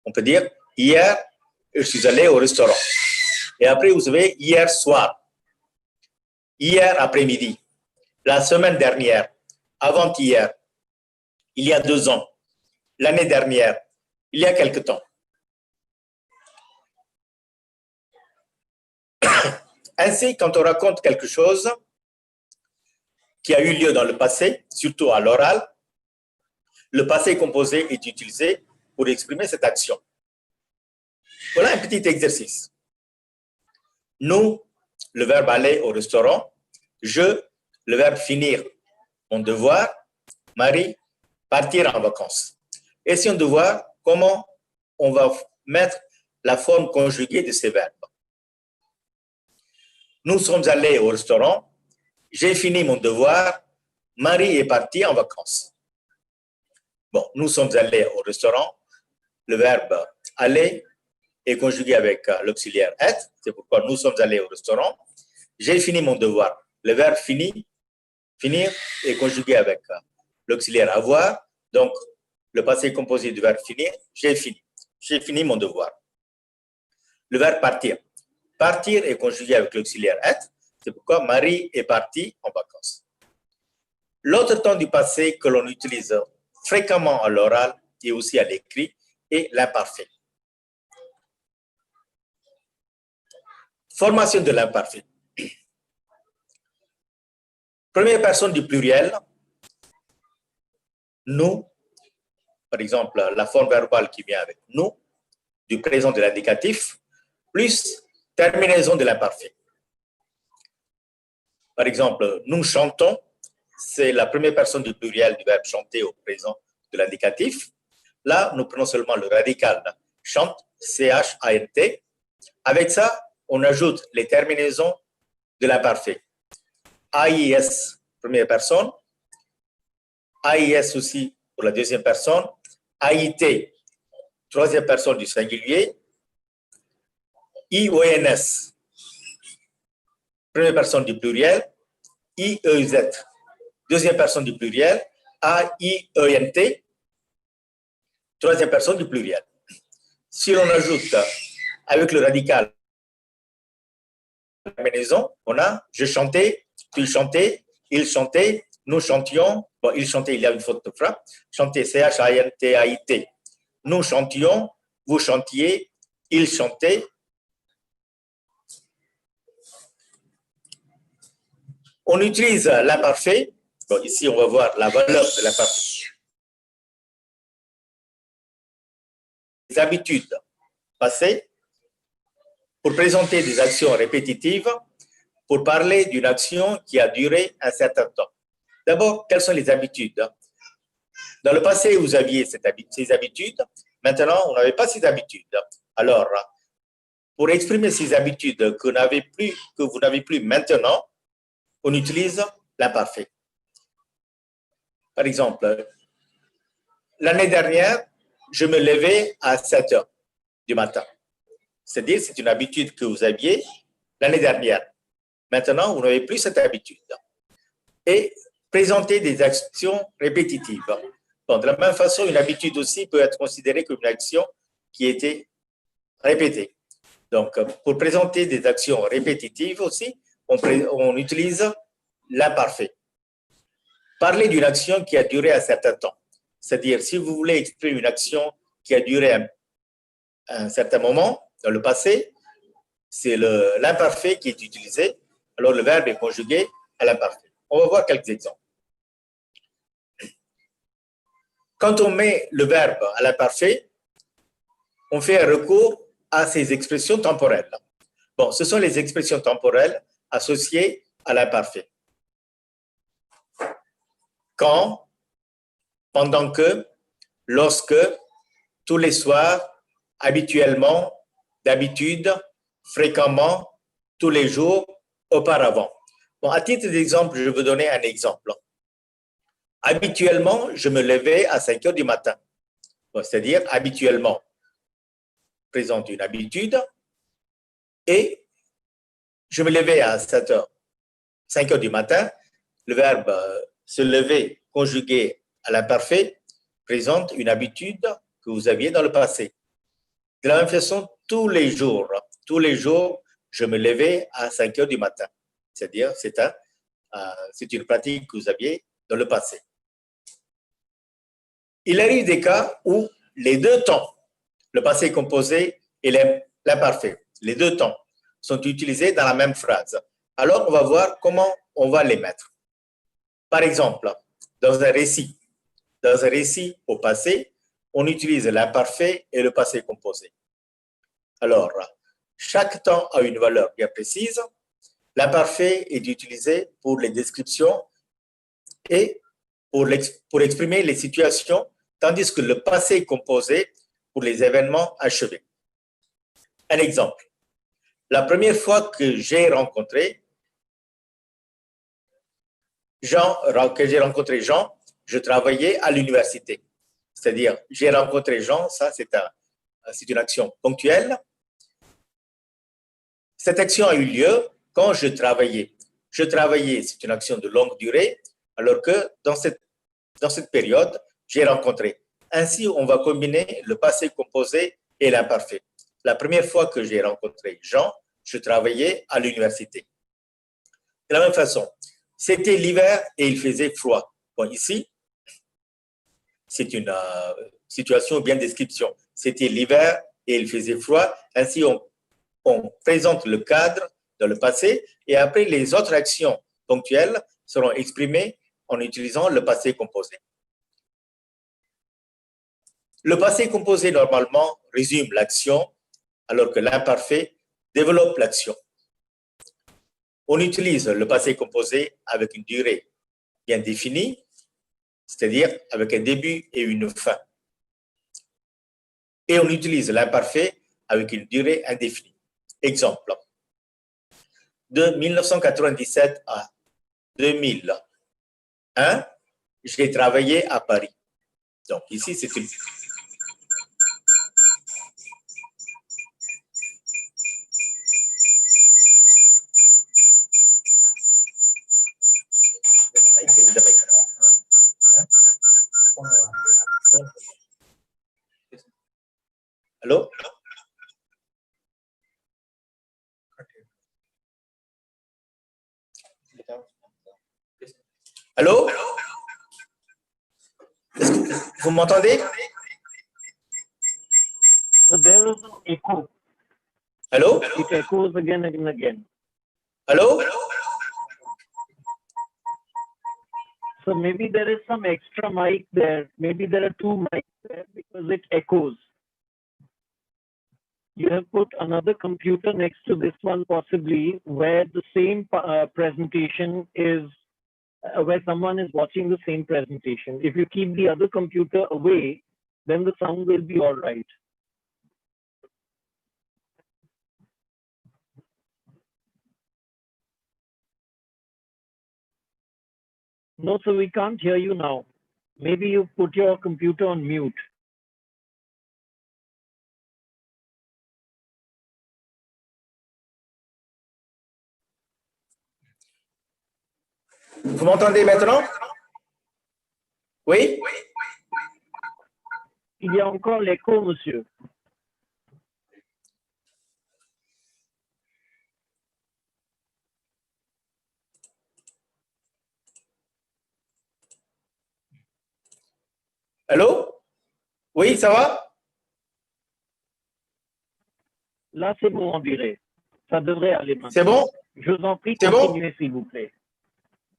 on peut dire, hier, je suis allé au restaurant. Et après, vous avez hier soir. Hier après-midi, la semaine dernière, avant-hier, il y a 2 ans, l'année dernière, il y a quelque temps. Ainsi, quand on raconte quelque chose qui a eu lieu dans le passé, surtout à l'oral, le passé composé est utilisé pour exprimer cette action. Voilà un petit exercice. Nous, le verbe aller au restaurant, je, le verbe finir mon devoir, Marie, partir en vacances. Essayons de voir comment on va mettre la forme conjuguée de ces verbes. Nous sommes allés au restaurant, j'ai fini mon devoir, Marie est partie en vacances. Bon, nous sommes allés au restaurant, le verbe aller est conjugué avec l'auxiliaire être, c'est pourquoi nous sommes allés au restaurant. J'ai fini mon devoir. Le verbe finir est conjugué avec l'auxiliaire avoir, donc le passé composé du verbe finir, j'ai fini mon devoir. Le verbe partir. Partir est conjugué avec l'auxiliaire être, c'est pourquoi Marie est partie en vacances. L'autre temps du passé que l'on utilise fréquemment à l'oral et aussi à l'écrit est l'imparfait. Formation de l'imparfait. Première personne du pluriel, nous, par exemple, la forme verbale qui vient avec nous, du présent de l'indicatif, plus terminaison de l'imparfait. Par exemple, nous chantons, c'est la première personne du pluriel du verbe chanter au présent de l'indicatif. Là, nous prenons seulement le radical chante, C-H-A-N-T. Avec ça, on ajoute les terminaisons de l'imparfait. A-I-S, première personne. A-I-S aussi pour la deuxième personne. A-I-T, troisième personne du singulier. I-O-N-S, première personne du pluriel. I-E-Z, deuxième personne du pluriel. A-I-E-N-T, troisième personne du pluriel. Si l'on ajoute avec le radical combinaison, on a je chantais, tu chantais, il chantait, nous chantions. Bon, il chantait, il y a une faute de frappe. Chanter, C-H-A-N-T-A-I-T. Nous chantions, vous chantiez, il chantait. On utilise l'imparfait. Bon, ici, on va voir la valeur de l'imparfait. Les habitudes passées pour présenter des actions répétitives, pour parler d'une action qui a duré un certain temps. D'abord, quelles sont les habitudes? Dans le passé, vous aviez ces habitudes. Maintenant, vous n'avez pas ces habitudes. Alors, pour exprimer ces habitudes que vous n'avez plus maintenant, on utilise l'imparfait. Par exemple, l'année dernière, je me levais à 7 heures du matin. C'est-à-dire, c'est une habitude que vous aviez l'année dernière. Maintenant, vous n'avez plus cette habitude. Et présenter des actions répétitives. Bon, de la même façon, une habitude aussi peut être considérée comme une action qui était répétée. Donc, pour présenter des actions répétitives aussi, on utilise l'imparfait. Parler d'une action qui a duré un certain temps. C'est-à-dire, si vous voulez exprimer une action qui a duré un certain moment dans le passé, c'est l'imparfait qui est utilisé. Alors, le verbe est conjugué à l'imparfait. On va voir quelques exemples. Quand on met le verbe à l'imparfait, on fait un recours à ces expressions temporelles. Bon, ce sont les expressions temporelles associées à l'imparfait. Quand, pendant que, lorsque, tous les soirs, habituellement, d'habitude, fréquemment, tous les jours, auparavant. Bon, à titre d'exemple, je vais vous donner un exemple. Habituellement, je me levais à 5 heures du matin. Bon, c'est-à-dire, habituellement, présente une habitude, et je me levais à 5 heures du matin. Le verbe se lever conjugué à l'imparfait présente une habitude que vous aviez dans le passé. De la même façon, tous les jours, je me levais à 5 heures du matin. C'est-à-dire, c'est une pratique que vous aviez dans le passé. Il arrive des cas où les deux temps, le passé composé et l'imparfait, les deux temps sont utilisés dans la même phrase. Alors, on va voir comment on va les mettre. Par exemple, dans un récit au passé, on utilise l'imparfait et le passé composé. Alors, chaque temps a une valeur bien précise. L'imparfait est utilisé pour les descriptions et pour exprimer les situations, tandis que le passé est composé pour les événements achevés. Un exemple. La première fois que j'ai rencontré Jean, je travaillais à l'université. C'est-à-dire, j'ai rencontré Jean, ça c'est une action ponctuelle. Cette action a eu lieu quand je travaillais. Je travaillais, c'est une action de longue durée, alors que dans cette période, j'ai rencontré. Ainsi, on va combiner le passé composé et l'imparfait. La première fois que j'ai rencontré Jean, je travaillais à l'université. De la même façon, c'était l'hiver et il faisait froid. Bon, ici, c'est une situation bien description. C'était l'hiver et il faisait froid. Ainsi, on présente le cadre dans le passé et après, les autres actions ponctuelles seront exprimées en utilisant le passé composé. Le passé composé, normalement, résume l'action, alors que l'imparfait développe l'action. On utilise le passé composé avec une durée bien définie, c'est-à-dire avec un début et une fin. Et on utilise l'imparfait avec une durée indéfinie. Exemple. De 1997 à 2001, j'ai travaillé à Paris. Donc ici, c'est une... Allô? Vous m'entendez? So there is an echo. Hello? It echoes again and again. Hello? So maybe there is some extra mic there. Maybe there are two mics there because it echoes. You have put another computer next to this one possibly where the same presentation is, where someone is watching the same presentation. If you keep the other computer away, then the sound will be all right. No, so we can't hear you now. Maybe you put your computer on mute. Vous m'entendez maintenant? Oui? Il y a encore l'écho, monsieur. Allô? Oui, ça va? Là, c'est bon, on dirait. Ça devrait aller maintenant. C'est bon? Je vous en prie, C'est bon? continuez, s'il vous plaît.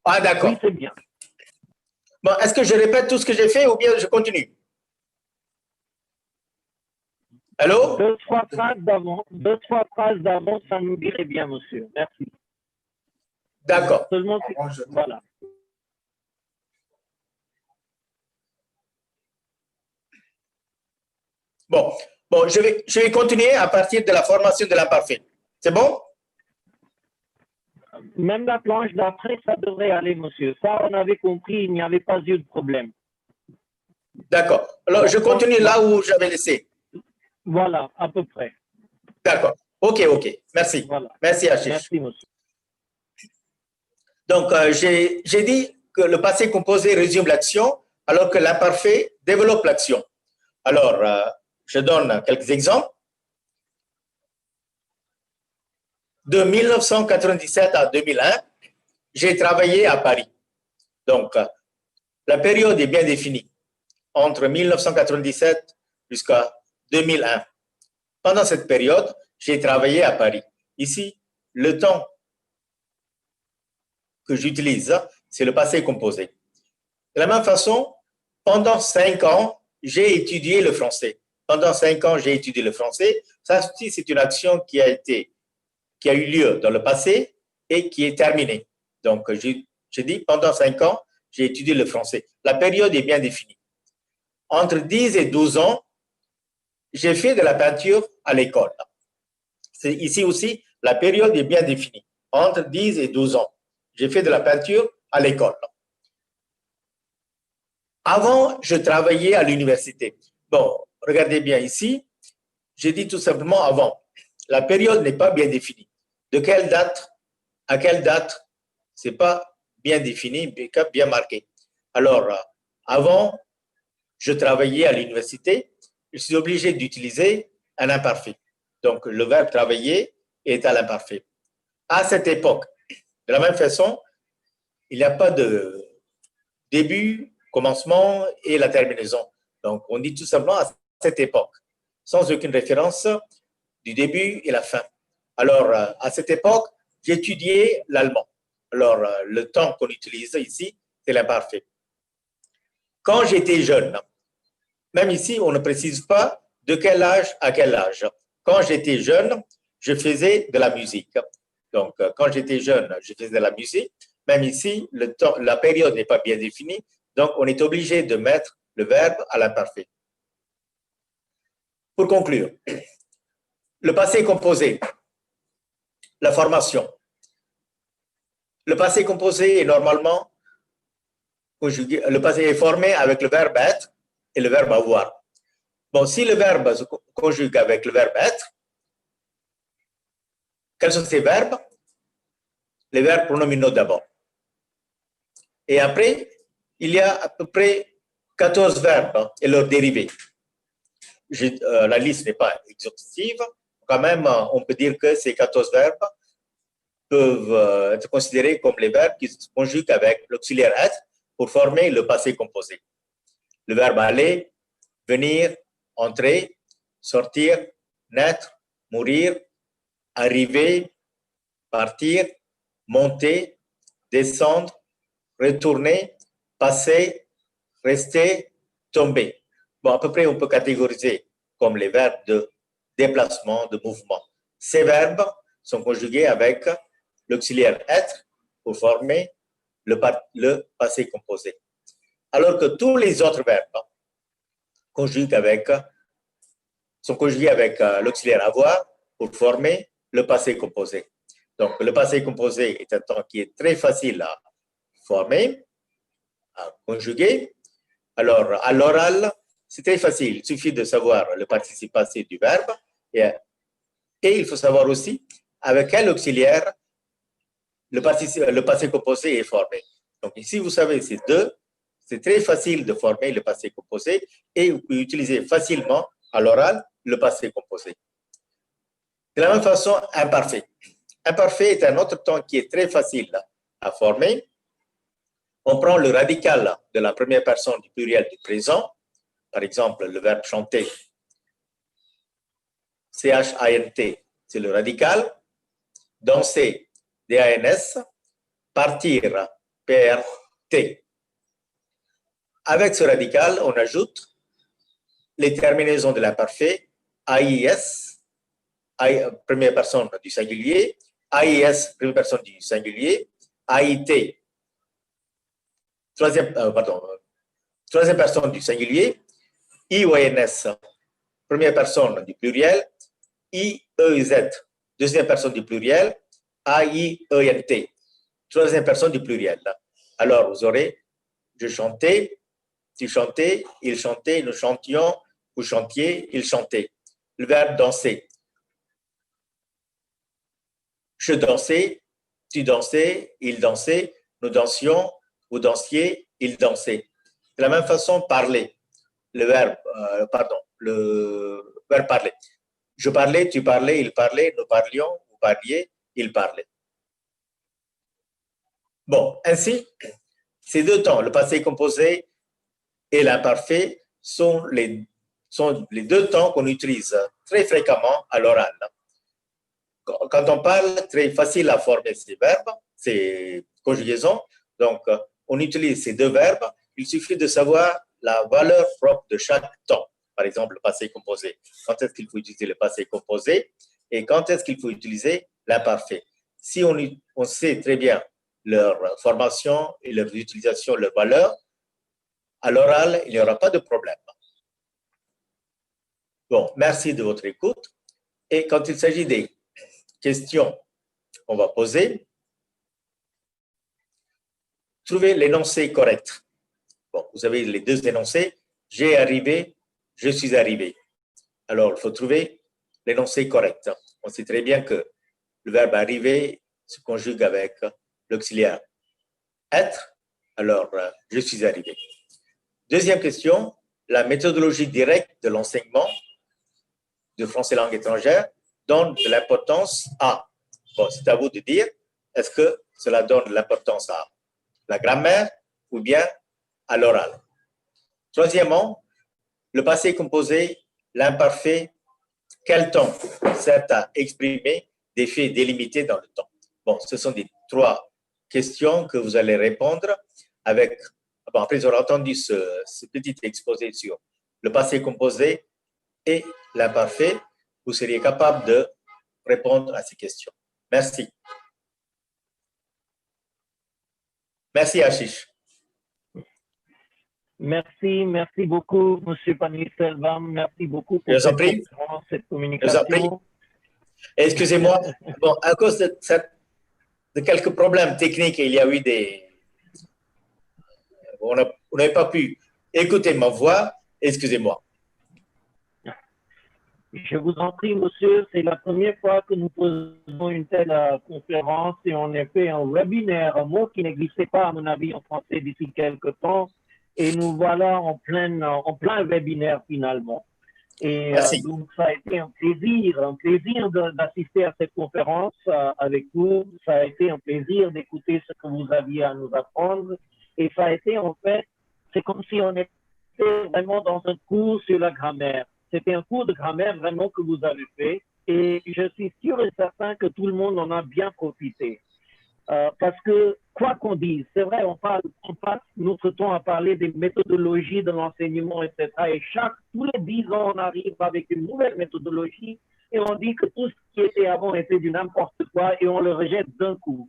Ah, d'accord. Oui, c'est bien. Bon, est-ce que je répète tout ce que j'ai fait ou bien je continue? Allô? Deux, trois phrases d'avant, ça nous dirait bien, monsieur. Merci. D'accord. Seulement, voilà. Bon, je vais continuer à partir de la formation de l'imparfait. C'est bon? Même la planche d'après, ça devrait aller, monsieur. Ça, on avait compris, il n'y avait pas eu de problème. D'accord. Alors, je continue là où j'avais laissé. Voilà, à peu près. D'accord. OK. Merci. Voilà. Merci, Ashish. Merci, monsieur. Donc, j'ai dit que le passé composé résume l'action, alors que l'imparfait développe l'action. Alors, je donne quelques exemples. De 1997 à 2001, j'ai travaillé à Paris. Donc, la période est bien définie, entre 1997 jusqu'à 2001. Pendant cette période, j'ai travaillé à Paris. Ici, le temps que j'utilise, c'est le passé composé. De la même façon, pendant 5 ans, j'ai étudié le français. Pendant 5 ans, j'ai étudié le français. Ça aussi, c'est une action qui a eu lieu dans le passé et qui est terminée. Donc, je dis, pendant 5 ans, j'ai étudié le français. La période est bien définie. Entre 10 et 12 ans, j'ai fait de la peinture à l'école. Ici aussi, la période est bien définie. Entre 10 et 12 ans, j'ai fait de la peinture à l'école. Avant, je travaillais à l'université. Bon, regardez bien ici, j'ai dit tout simplement avant. La période n'est pas bien définie. De quelle date à quelle date, ce n'est pas bien défini, bien marqué. Alors, avant, je travaillais à l'université, je suis obligé d'utiliser un imparfait. Donc, le verbe travailler est à l'imparfait. À cette époque, de la même façon, il n'y a pas de début, commencement et la terminaison. Donc, on dit tout simplement à cette époque, sans aucune référence du début et la fin. Alors, à cette époque, j'étudiais l'allemand. Alors, le temps qu'on utilise ici, c'est l'imparfait. Quand j'étais jeune, même ici, on ne précise pas de quel âge à quel âge. Quand j'étais jeune, je faisais de la musique. Donc, quand j'étais jeune, je faisais de la musique. Même ici, la période n'est pas bien définie. Donc, on est obligé de mettre le verbe à l'imparfait. Pour conclure, le passé composé, la formation. Le passé composé est normalement conjugué, le passé est formé avec le verbe être et le verbe avoir. Bon, si le verbe se conjugue avec le verbe être, quels sont ces verbes? Les verbes pronominaux d'abord. Et après, il y a à peu près 14 verbes et leurs dérivés. La liste n'est pas exhaustive. Quand même, on peut dire que ces 14 verbes peuvent être considérés comme les verbes qui se conjuguent avec l'auxiliaire être pour former le passé composé. Le verbe aller, venir, entrer, sortir, naître, mourir, arriver, partir, monter, descendre, retourner, passer, rester, tomber. Bon, à peu près, on peut catégoriser comme les verbes de déplacement, de mouvement. Ces verbes sont conjugués avec l'auxiliaire être pour former le passé composé. Alors que tous les autres verbes sont conjugués avec l'auxiliaire avoir pour former le passé composé. Donc, le passé composé est un temps qui est très facile à former, à conjuguer. Alors, à l'oral, c'est très facile. Il suffit de savoir le participe passé du verbe et il faut savoir aussi avec quel auxiliaire le passé composé est formé. Donc, ici, vous savez ces deux, c'est très facile de former le passé composé et vous pouvez utiliser facilement à l'oral le passé composé. De la même façon, imparfait. Imparfait est un autre temps qui est très facile à former. On prend le radical de la première personne du pluriel du présent, par exemple le verbe chanter, C-H-A-N-T, c'est le radical, danser, D-A-N-S, partir, P-R-T. Avec ce radical, on ajoute les terminaisons de l'imparfait, AIS, première personne du singulier, AIS, première personne du singulier, AIT, troisième personne du singulier, IONS, première personne du pluriel, IEZ, deuxième personne du pluriel, AIENT, troisième personne du pluriel. Alors, vous aurez je chantais, tu chantais, il chantait, nous chantions, vous chantiez, il chantait. Le verbe danser. Je dansais, tu dansais, il dansait, nous dansions, vous dansiez, il dansait. De la même façon, parler. Le verbe parler. Je parlais, tu parlais, il parlait, nous parlions, vous parliez, il parlait. Bon, ainsi, ces deux temps, le passé composé et l'imparfait, sont les deux temps qu'on utilise très fréquemment à l'oral. Quand on parle, très facile à former ces verbes, ces conjugaisons. Donc, on utilise ces deux verbes. Il suffit de savoir la valeur propre de chaque temps. Par exemple, le passé composé. Quand est-ce qu'il faut utiliser le passé composé et quand est-ce qu'il faut utiliser l'imparfait. Si on sait très bien leur formation et leur utilisation, leur valeur, à l'oral, il n'y aura pas de problème. Bon, merci de votre écoute. Et quand il s'agit des questions qu'on va poser, trouvez l'énoncé correct. Bon, vous avez les deux énoncés, j'ai arrivé, je suis arrivé. Alors, il faut trouver l'énoncé correct. On sait très bien que le verbe arriver se conjugue avec l'auxiliaire être. Alors, je suis arrivé. Deuxième question, la méthodologie directe de l'enseignement de français langue étrangère donne de l'importance à. Bon, c'est à vous de dire, est-ce que cela donne de l'importance à la grammaire ou bien à l'oral. Troisièmement, le passé composé, l'imparfait, quel temps sert à exprimer des faits délimités dans le temps. Bon, ce sont les trois questions que vous allez répondre avec, bon, après avoir entendu ce petit exposé sur le passé composé et l'imparfait, vous seriez capable de répondre à ces questions. Merci. Merci, Ashish. Merci beaucoup, M. Panir-Selvam. Merci beaucoup pour cette communication. Excusez-moi, bon, à cause de quelques problèmes techniques, il y a eu on n'avait pas pu écouter ma voix. Excusez-moi. Je vous en prie, monsieur, c'est la première fois que nous faisons une telle conférence et on a fait un webinaire, un mot qui n'existait pas, à mon avis, en français d'ici quelques temps. Et nous voilà en plein webinaire finalement. Et donc, ça a été un plaisir d'assister à cette conférence avec vous. Ça a été un plaisir d'écouter ce que vous aviez à nous apprendre. Et ça a été, en fait, c'est comme si on était était vraiment dans un cours sur la grammaire. C'était un cours de grammaire vraiment que vous avez fait et je suis sûr et certain que tout le monde en a bien profité. Parce que, quoi qu'on dise, c'est vrai, on passe notre temps à parler des méthodologies de l'enseignement, etc. Et tous les 10 ans, on arrive avec une nouvelle méthodologie et on dit que tout ce qui était avant était du n'importe quoi et on le rejette d'un coup.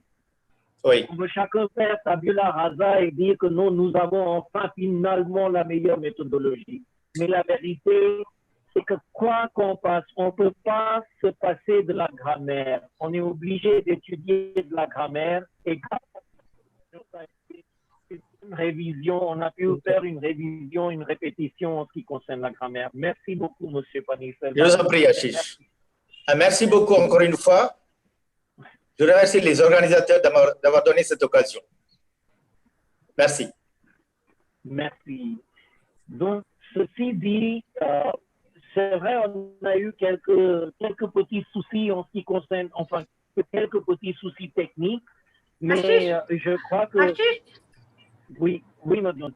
Oui. On veut chacun faire tabula rasa et dire que non, nous avons enfin finalement la meilleure méthodologie. Mais la vérité, c'est que quoi qu'on fasse, on ne peut pas se passer de la grammaire. On est obligé d'étudier de la grammaire et grâce à une révision, on a pu faire une révision, une répétition en ce qui concerne la grammaire. Merci beaucoup, M. Panissel. Je vous en prie, Ashish. Merci beaucoup encore une fois. Je remercie les organisateurs d'avoir donné cette occasion. Merci. Merci. Donc, ceci dit, c'est vrai, on a eu quelques petits soucis en ce qui concerne, enfin, quelques petits soucis techniques, mais je crois que... Ashish, oui, madame.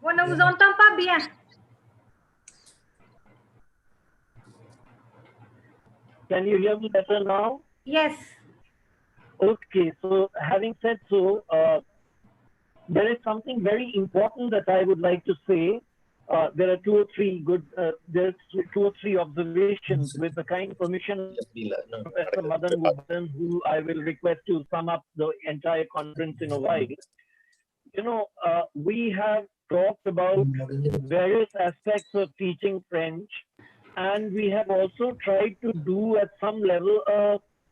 on ne vous entend pas bien. Can you hear me better now? Yes. Okay, so having said so, there is something very important that I would like to say. There are two or three observations with the kind permission of Professor Madan Gopalan, who I will request to sum up the entire conference in a while. You know, we have talked about various aspects of teaching French, and we have also tried to do at some level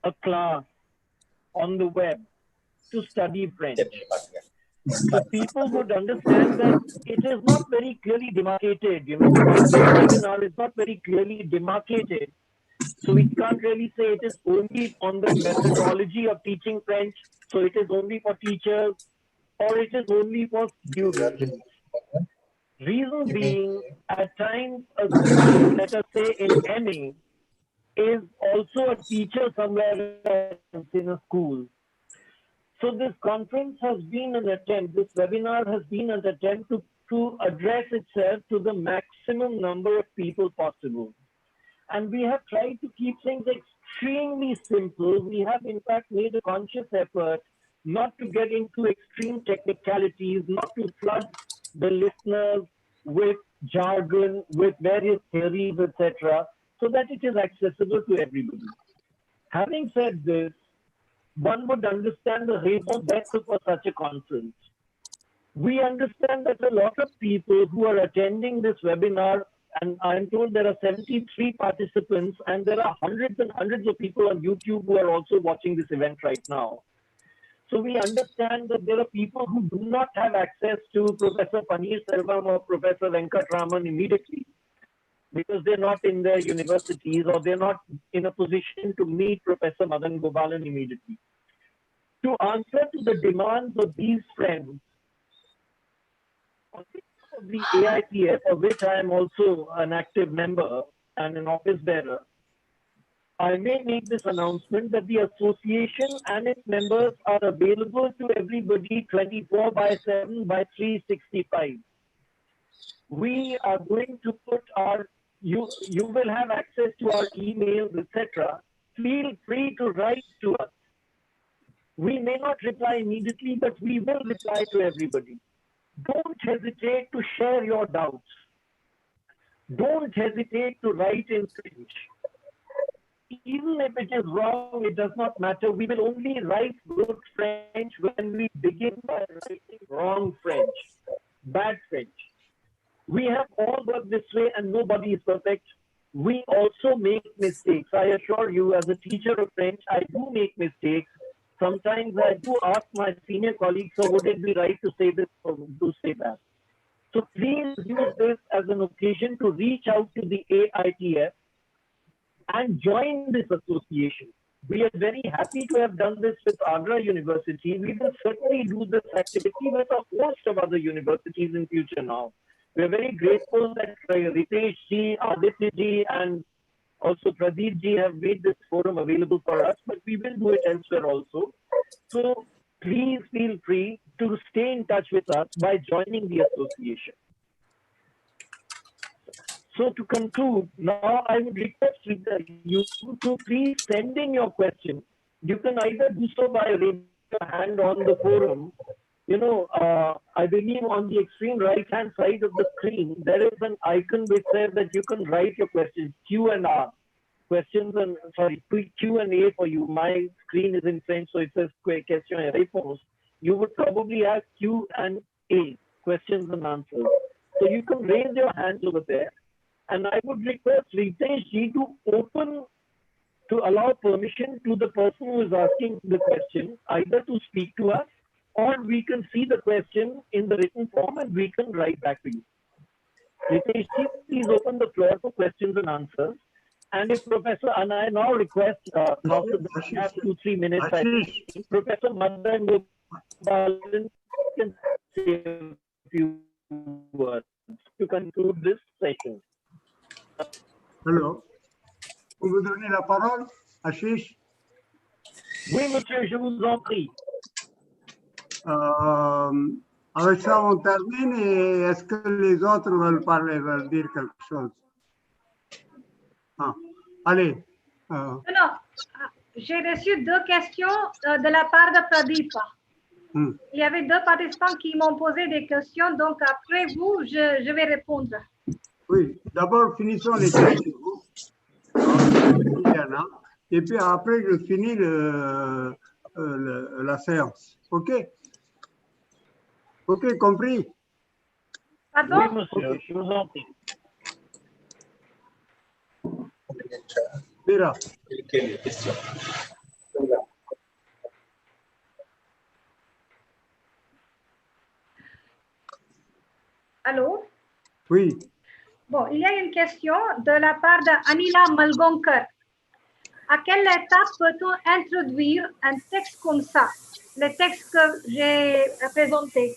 a class on the web to study French. But people would understand that it is not very clearly demarcated, you know, this webinar is not very clearly demarcated. So we can't really say it is only on the methodology of teaching French, so it is only for teachers, or it is only for students. Reason being, at times, a student, let us say in MA, is also a teacher somewhere else in a school. So this conference has been an attempt, this webinar has been an attempt to address itself to the maximum number of people possible. And we have tried to keep things extremely simple. We have in fact made a conscious effort not to get into extreme technicalities, not to flood the listeners with jargon, with various theories, etc., so that it is accessible to everybody. Having said this, one would understand the raison d'etre for such a conference. We understand that a lot of people who are attending this webinar, and I'm told there are 73 participants, and there are hundreds and hundreds of people on YouTube who are also watching this event right now. So we understand that there are people who do not have access to Professor Paneerselvam or Professor Venkatraman immediately, because they're not in their universities or they're not in a position to meet Professor Madan Gopalan immediately. To answer to the demands of these friends, on behalf of the AITF, of which I am also an active member and an office bearer, I may make this announcement that the association and its members are available to everybody 24/7 by 365. We are going to put you will have access to our emails, etc. Feel free to write to us. We may not reply immediately, but we will reply to everybody. Don't hesitate to share your doubts. Don't hesitate to write in French. Even if it is wrong, it does not matter. We will only write good French when we begin by writing wrong French, bad French. We have all worked this way and nobody is perfect. We also make mistakes. I assure you, as a teacher of French, I do make mistakes. Sometimes I do ask my senior colleagues, so would it be right to say this or to say that? So please use this as an occasion to reach out to the AITF and join this association. We are very happy to have done this with Agra University. We will certainly do this activity with a host of other universities in future now. We are very grateful that Ritesh ji, Aditya ji, and also Pradeep ji have made this forum available for us, but we will do it elsewhere also. So please feel free to stay in touch with us by joining the association. So to conclude, now I would request you to please send in your questions. You can either do so by raising your hand on the forum. I believe on the extreme right-hand side of the screen, there is an icon which says that you can write your questions, Q and R. Questions and, sorry, Q and A for you. My screen is in French, so it says question et réponse. You would probably have Q and A, questions and answers. So you can raise your hands over there. And I would request Ritesh ji to allow permission to the person who is asking the question, either to speak to us, or we can see the question in the written form and we can write back to you. Ritesh ji, please open the floor for questions and answers. And if Professor, and I now request, after we have 2-3 minutes, I think, Professor Madan Gopalan can say a few words to conclude this session. Hello. Vous me donnez la parole, Ashish? Oui, monsieur, je vous en prie. Avec ça, on termine et est-ce que les autres veulent parler, veulent dire quelque chose? Allez. Non, j'ai reçu 2 questions de la part de Pradeep. Il y avait 2 participants qui m'ont posé des questions, donc après vous, je vais répondre. Oui, d'abord finissons les questions. Et puis après, je finis la séance. OK? OK, compris? Pardon? Oui, monsieur, je vous en prie. Mira. Quelle question? Allô? Oui. Bon, il y a une question de la part d'Anila Malgonkar. À quelle étape peut-on introduire un texte comme ça, le texte que j'ai présenté?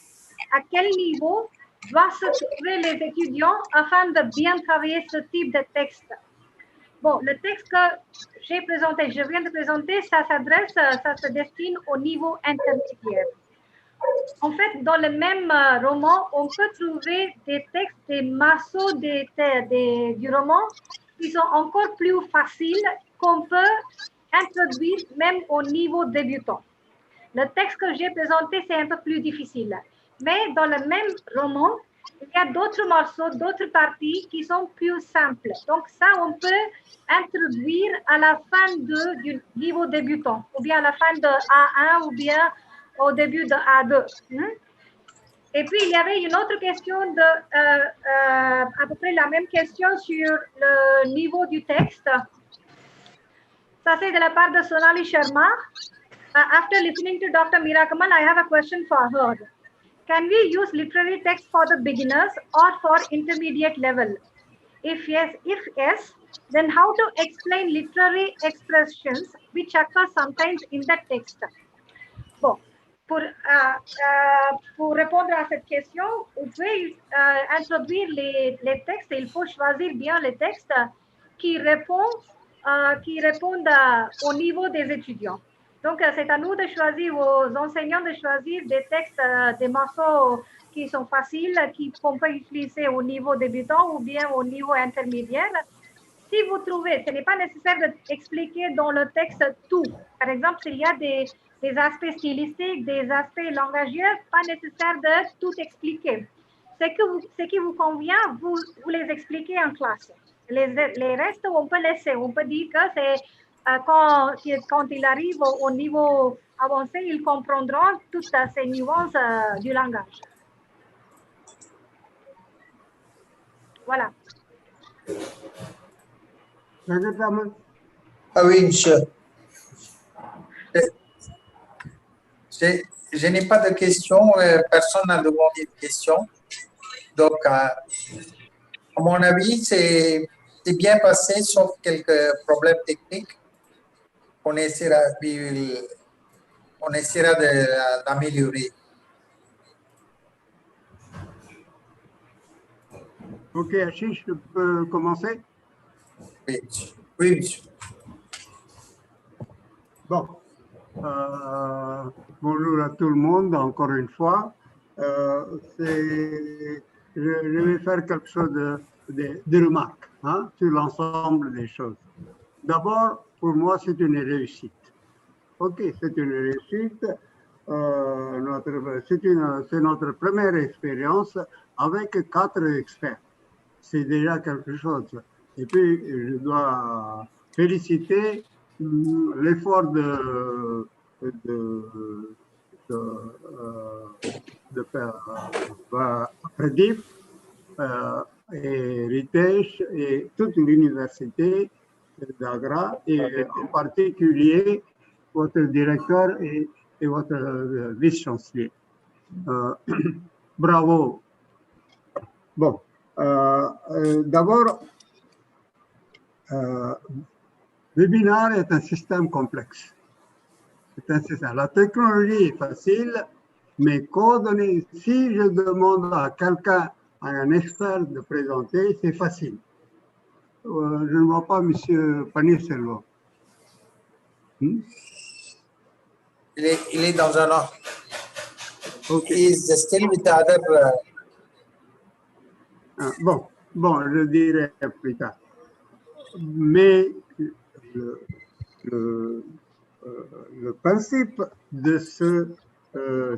À quel niveau doivent se trouver les étudiants afin de bien travailler ce type de texte? Bon, le texte que j'ai présenté, je viens de présenter, ça se destine au niveau intermédiaire. En fait, dans le même roman, on peut trouver des textes, des morceaux du roman qui sont encore plus faciles qu'on peut introduire même au niveau débutant. Le texte que j'ai présenté, c'est un peu plus difficile. Mais dans le même roman, il y a d'autres morceaux, d'autres parties qui sont plus simples. Donc ça, on peut introduire à la fin du niveau débutant, ou bien à la fin de A1, ou bien au début de A2. Et puis, il y avait une autre question, à peu près la même question sur le niveau du texte. Ça, c'est de la part de Sonali Sharma. After listening to Dr. Meera Kamal, I have a question for her. Can we use literary text for the beginners or for intermediate level? If yes, then how to explain literary expressions which occur sometimes in the text? Bon, pour répondre à cette question, vous pouvez introduire les textes et il faut choisir bien les textes qui répondent au niveau des étudiants. Donc, c'est à nous de choisir, aux enseignants de choisir des textes, des morceaux qui sont faciles, qu'on peut utiliser au niveau débutant ou bien au niveau intermédiaire. Si vous trouvez, ce n'est pas nécessaire d'expliquer dans le texte tout. Par exemple, s'il y a des aspects stylistiques, des aspects langagiers, pas nécessaire de tout expliquer. Ce qui vous convient, vous les expliquez en classe. Les restes, on peut laisser. On peut dire que c'est quand il arrive au niveau avancé, ils comprendront toutes ces nuances du langage. Voilà. Ah oui, monsieur. Je n'ai pas de questions, personne n'a demandé de questions. Donc, à mon avis, c'est bien passé, sauf quelques problèmes techniques. On essaiera d'améliorer. Ok, Ashish, je peux commencer? Oui, oui, monsieur. Bon. Bonjour à tout le monde, encore une fois. Je vais faire quelque chose des remarques hein, sur l'ensemble des choses. D'abord, pour moi, c'est une réussite. OK, c'est une réussite. C'est notre première expérience avec 4 experts. C'est déjà quelque chose. Et puis, je dois féliciter l'effort de Pradeep et Ritesh et toute l'université d'Agra, et en particulier votre directeur et votre vice-chancelier. Bravo. Bon, d'abord, webinaire est un système complexe. C'est un système. La technologie est facile, mais coordonner, si je demande à quelqu'un, à un expert de présenter, c'est facile. Je ne vois pas M. Panissello. Il est dans un an. Okay. He is still with the other. Bon, je dirai plus tard. Mais le principe de ce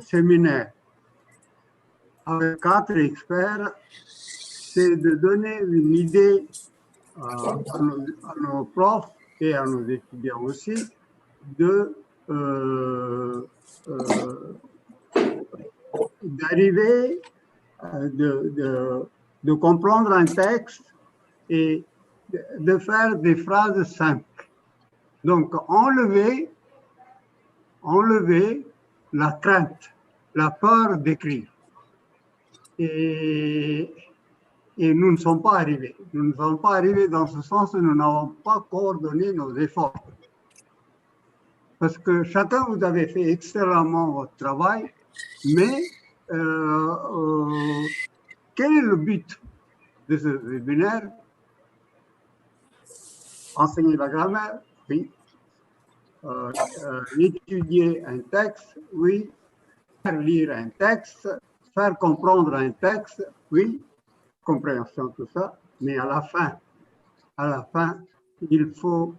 séminaire avec 4 experts, c'est de donner une idée à nos profs et à nos étudiants aussi d'arriver de comprendre un texte et de faire des phrases simples. Donc, enlever la crainte, la peur d'écrire. Et nous ne sommes pas arrivés. Nous ne sommes pas arrivés dans ce sens où nous n'avons pas coordonné nos efforts. Parce que chacun, vous avez fait excellemment votre travail, mais quel est le but de ce webinaire? Enseigner la grammaire, oui. Étudier un texte, oui. Faire lire un texte, faire comprendre un texte, oui. Compréhension, tout ça. Mais à la fin, il faut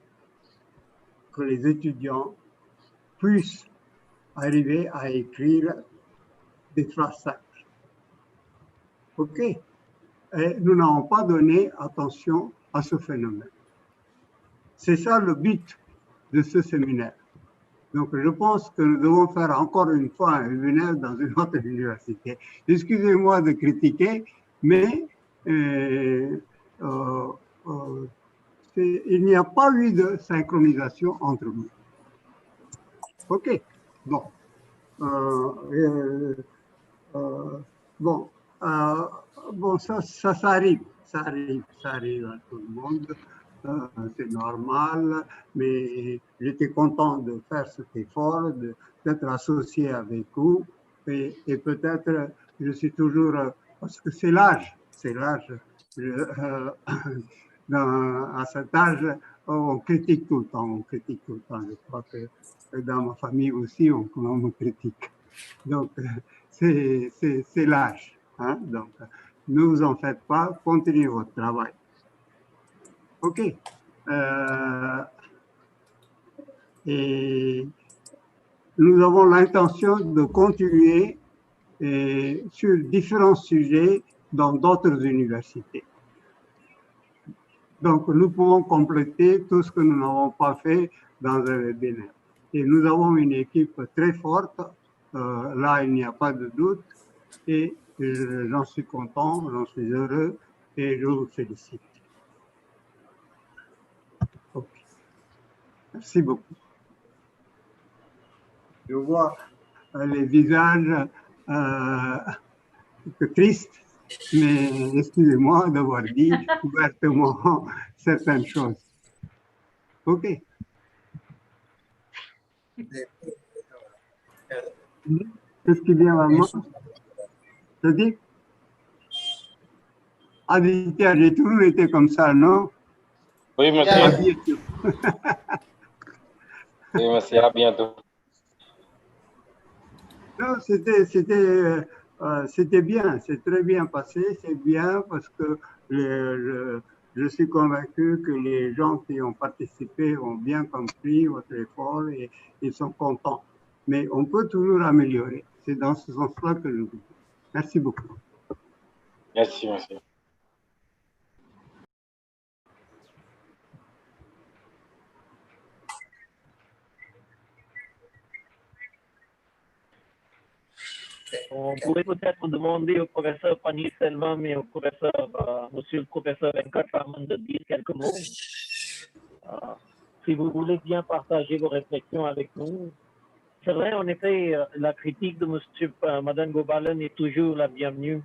que les étudiants puissent arriver à écrire des phrases simples. OK? Et nous n'avons pas donné attention à ce phénomène. C'est ça le but de ce séminaire. Donc, je pense que nous devons faire encore une fois un webinaire dans une autre université. Excusez-moi de critiquer, mais il n'y a pas eu de synchronisation entre nous. OK. Bon. Ça arrive. Ça arrive à tout le monde. C'est normal, mais j'étais content de faire cet effort, d'être associé avec vous, et peut-être je suis toujours, parce que c'est l'âge, à cet âge, on critique tout le temps, je crois que dans ma famille aussi, on me critique. Donc, c'est l'âge, hein? Donc, ne vous en faites pas, continuez votre travail. OK. Et nous avons l'intention de continuer sur différents sujets dans d'autres universités. Donc, nous pouvons compléter tout ce que nous n'avons pas fait dans un webinaire. Et nous avons une équipe très forte. Là, il n'y a pas de doute. Et j'en suis content, j'en suis heureux et je vous félicite. Okay. Merci beaucoup. Je vois les visages tristes, mais excusez-moi d'avoir dit ouvertement certaines choses. OK. Qu'est-ce qui vient à moi? Je dis? Aditya, j'ai toujours été comme ça, non? Oui, monsieur. Oui, monsieur, à bientôt. Non, c'était c'était bien, c'est très bien passé, c'est bien parce que je suis convaincu que les gens qui ont participé ont bien compris votre effort et ils sont contents. Mais on peut toujours améliorer. C'est dans ce sens-là que je vous dis. Merci beaucoup. Merci, merci. On pourrait peut-être demander au professeur Pani Selvam et au professeur, monsieur le professeur Venkatraman de dire quelques mots. Si vous voulez bien partager vos réflexions avec nous. C'est vrai, en effet, la critique de monsieur, Madame Gopalan est toujours la bienvenue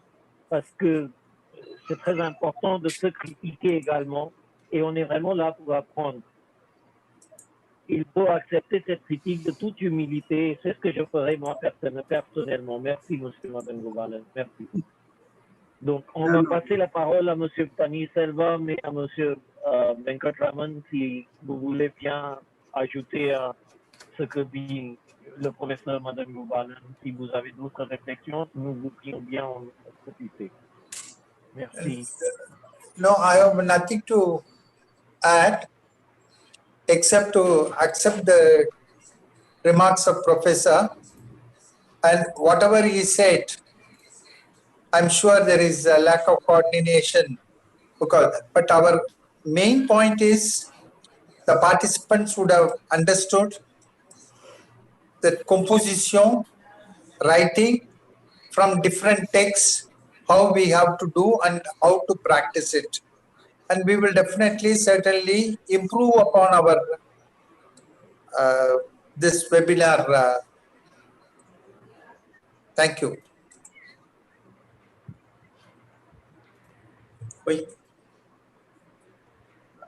parce que c'est très important de se critiquer également et on est vraiment là pour apprendre. Il faut accepter cette critique de toute humilité. C'est ce que je ferai moi personnellement. Merci, monsieur Madame Gopalan. Merci. Donc, on va passer la parole à monsieur Pani Selvam et à monsieur Venkatraman si vous voulez bien ajouter à ce que dit le professeur Madame Gopalan. Si vous avez d'autres réflexions, nous vous prions bien en profiter. Merci. No, I have nothing to add except to accept the remarks of Professor, and whatever he said, I'm sure there is a lack of coordination, but our main point is the participants would have understood that composition, writing from different texts, how we have to do and how to practice it. And we will definitely, certainly improve upon our this webinar. Thank you.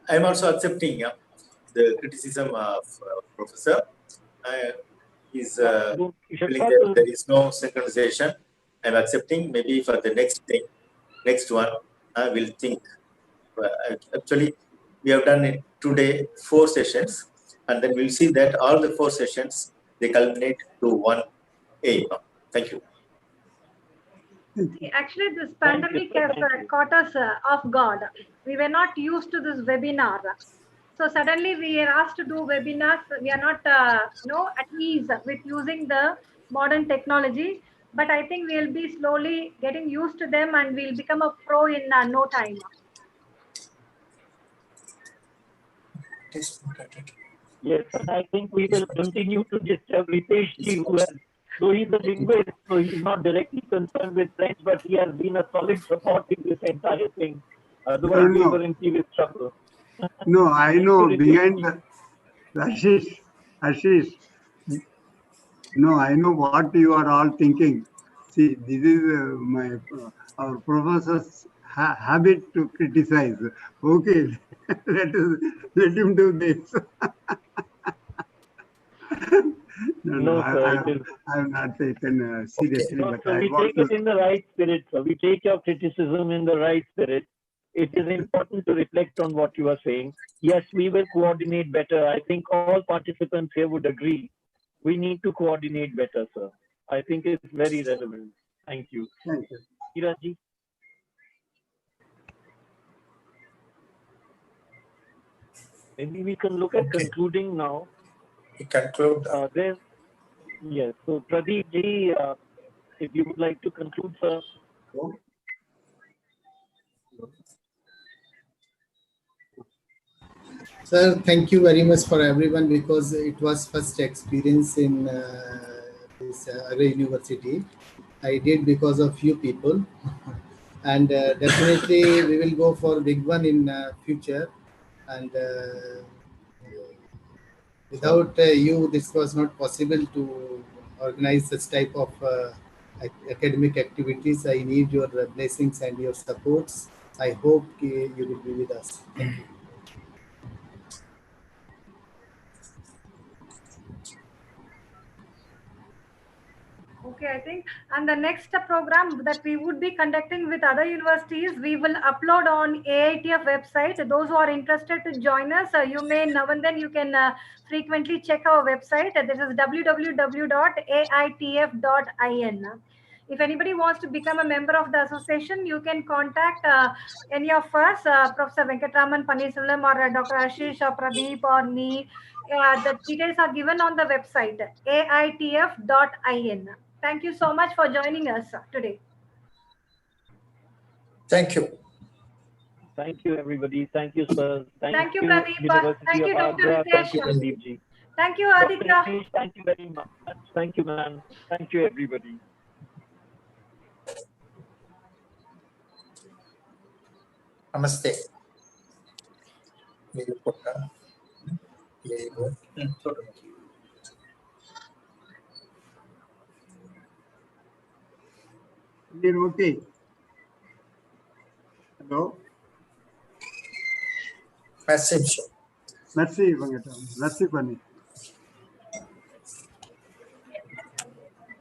I'm also accepting the criticism of Professor. He's feeling that there is no synchronization. I'm accepting. Maybe for the next one, I will think. Actually, we have done it today 4 sessions, and then we'll see that all the 4 sessions they culminate to one aim. Thank you. Actually, this pandemic has caught us off guard. We were not used to this webinar. So suddenly we are asked to do webinars. We are not at ease with using the modern technology. But I think we'll be slowly getting used to them and we'll become a pro in no time. Yes, and I think we will continue to disturb Ritesh Ji, so he's a linguist, so he's not directly concerned with French, but he has been a solid support in this entire thing. Otherwise, we were in serious trouble. No, I know behind the Ashish. No, I know what you are all thinking. See, this is our professor's habit to criticize. Okay, let him do this. No, I have not taken seriously, No, but so I we want take it in the right spirit. So we take your criticism in the right spirit. It is important to reflect on what you are saying. Yes, we will coordinate better. I think all participants here would agree. We need to coordinate better, sir. I think it's very relevant. Thank you. Thank you. Kiraji. Maybe we can look at concluding now. We conclude. Yes. So Pradeep ji, if you would like to conclude, sir. Sir, thank you very much for everyone because it was first experience in this Agra University. I did because of few people, and definitely we will go for big one in future. And without you, this was not possible to organize such type of academic activities. I need your blessings and your supports. I hope you will be with us. Thank you. Okay, I think, and the next program that we would be conducting with other universities, we will upload on AITF website. Those who are interested to join us, you may now and then you can frequently check our website. This is www.aitf.in. If anybody wants to become a member of the association, you can contact any of us, Professor Venkatraman Pannisalam or Dr. Ashish or Pradeep or me. The details are given on the website, AITF.in. Thank you so much for joining us today. Thank you. Thank you, everybody. Thank you, sir. Thank you, Pradeep. University Thank you, of Dr. Agra. Thank you, Ritesh. Pradeep ji. Thank you, Dr. Aditya. Ritesh, thank you very much. Thank you, man. Thank you, everybody. Namaste. You're okay. Hello. Message. Merci, Venkatraman. Merci, Pani.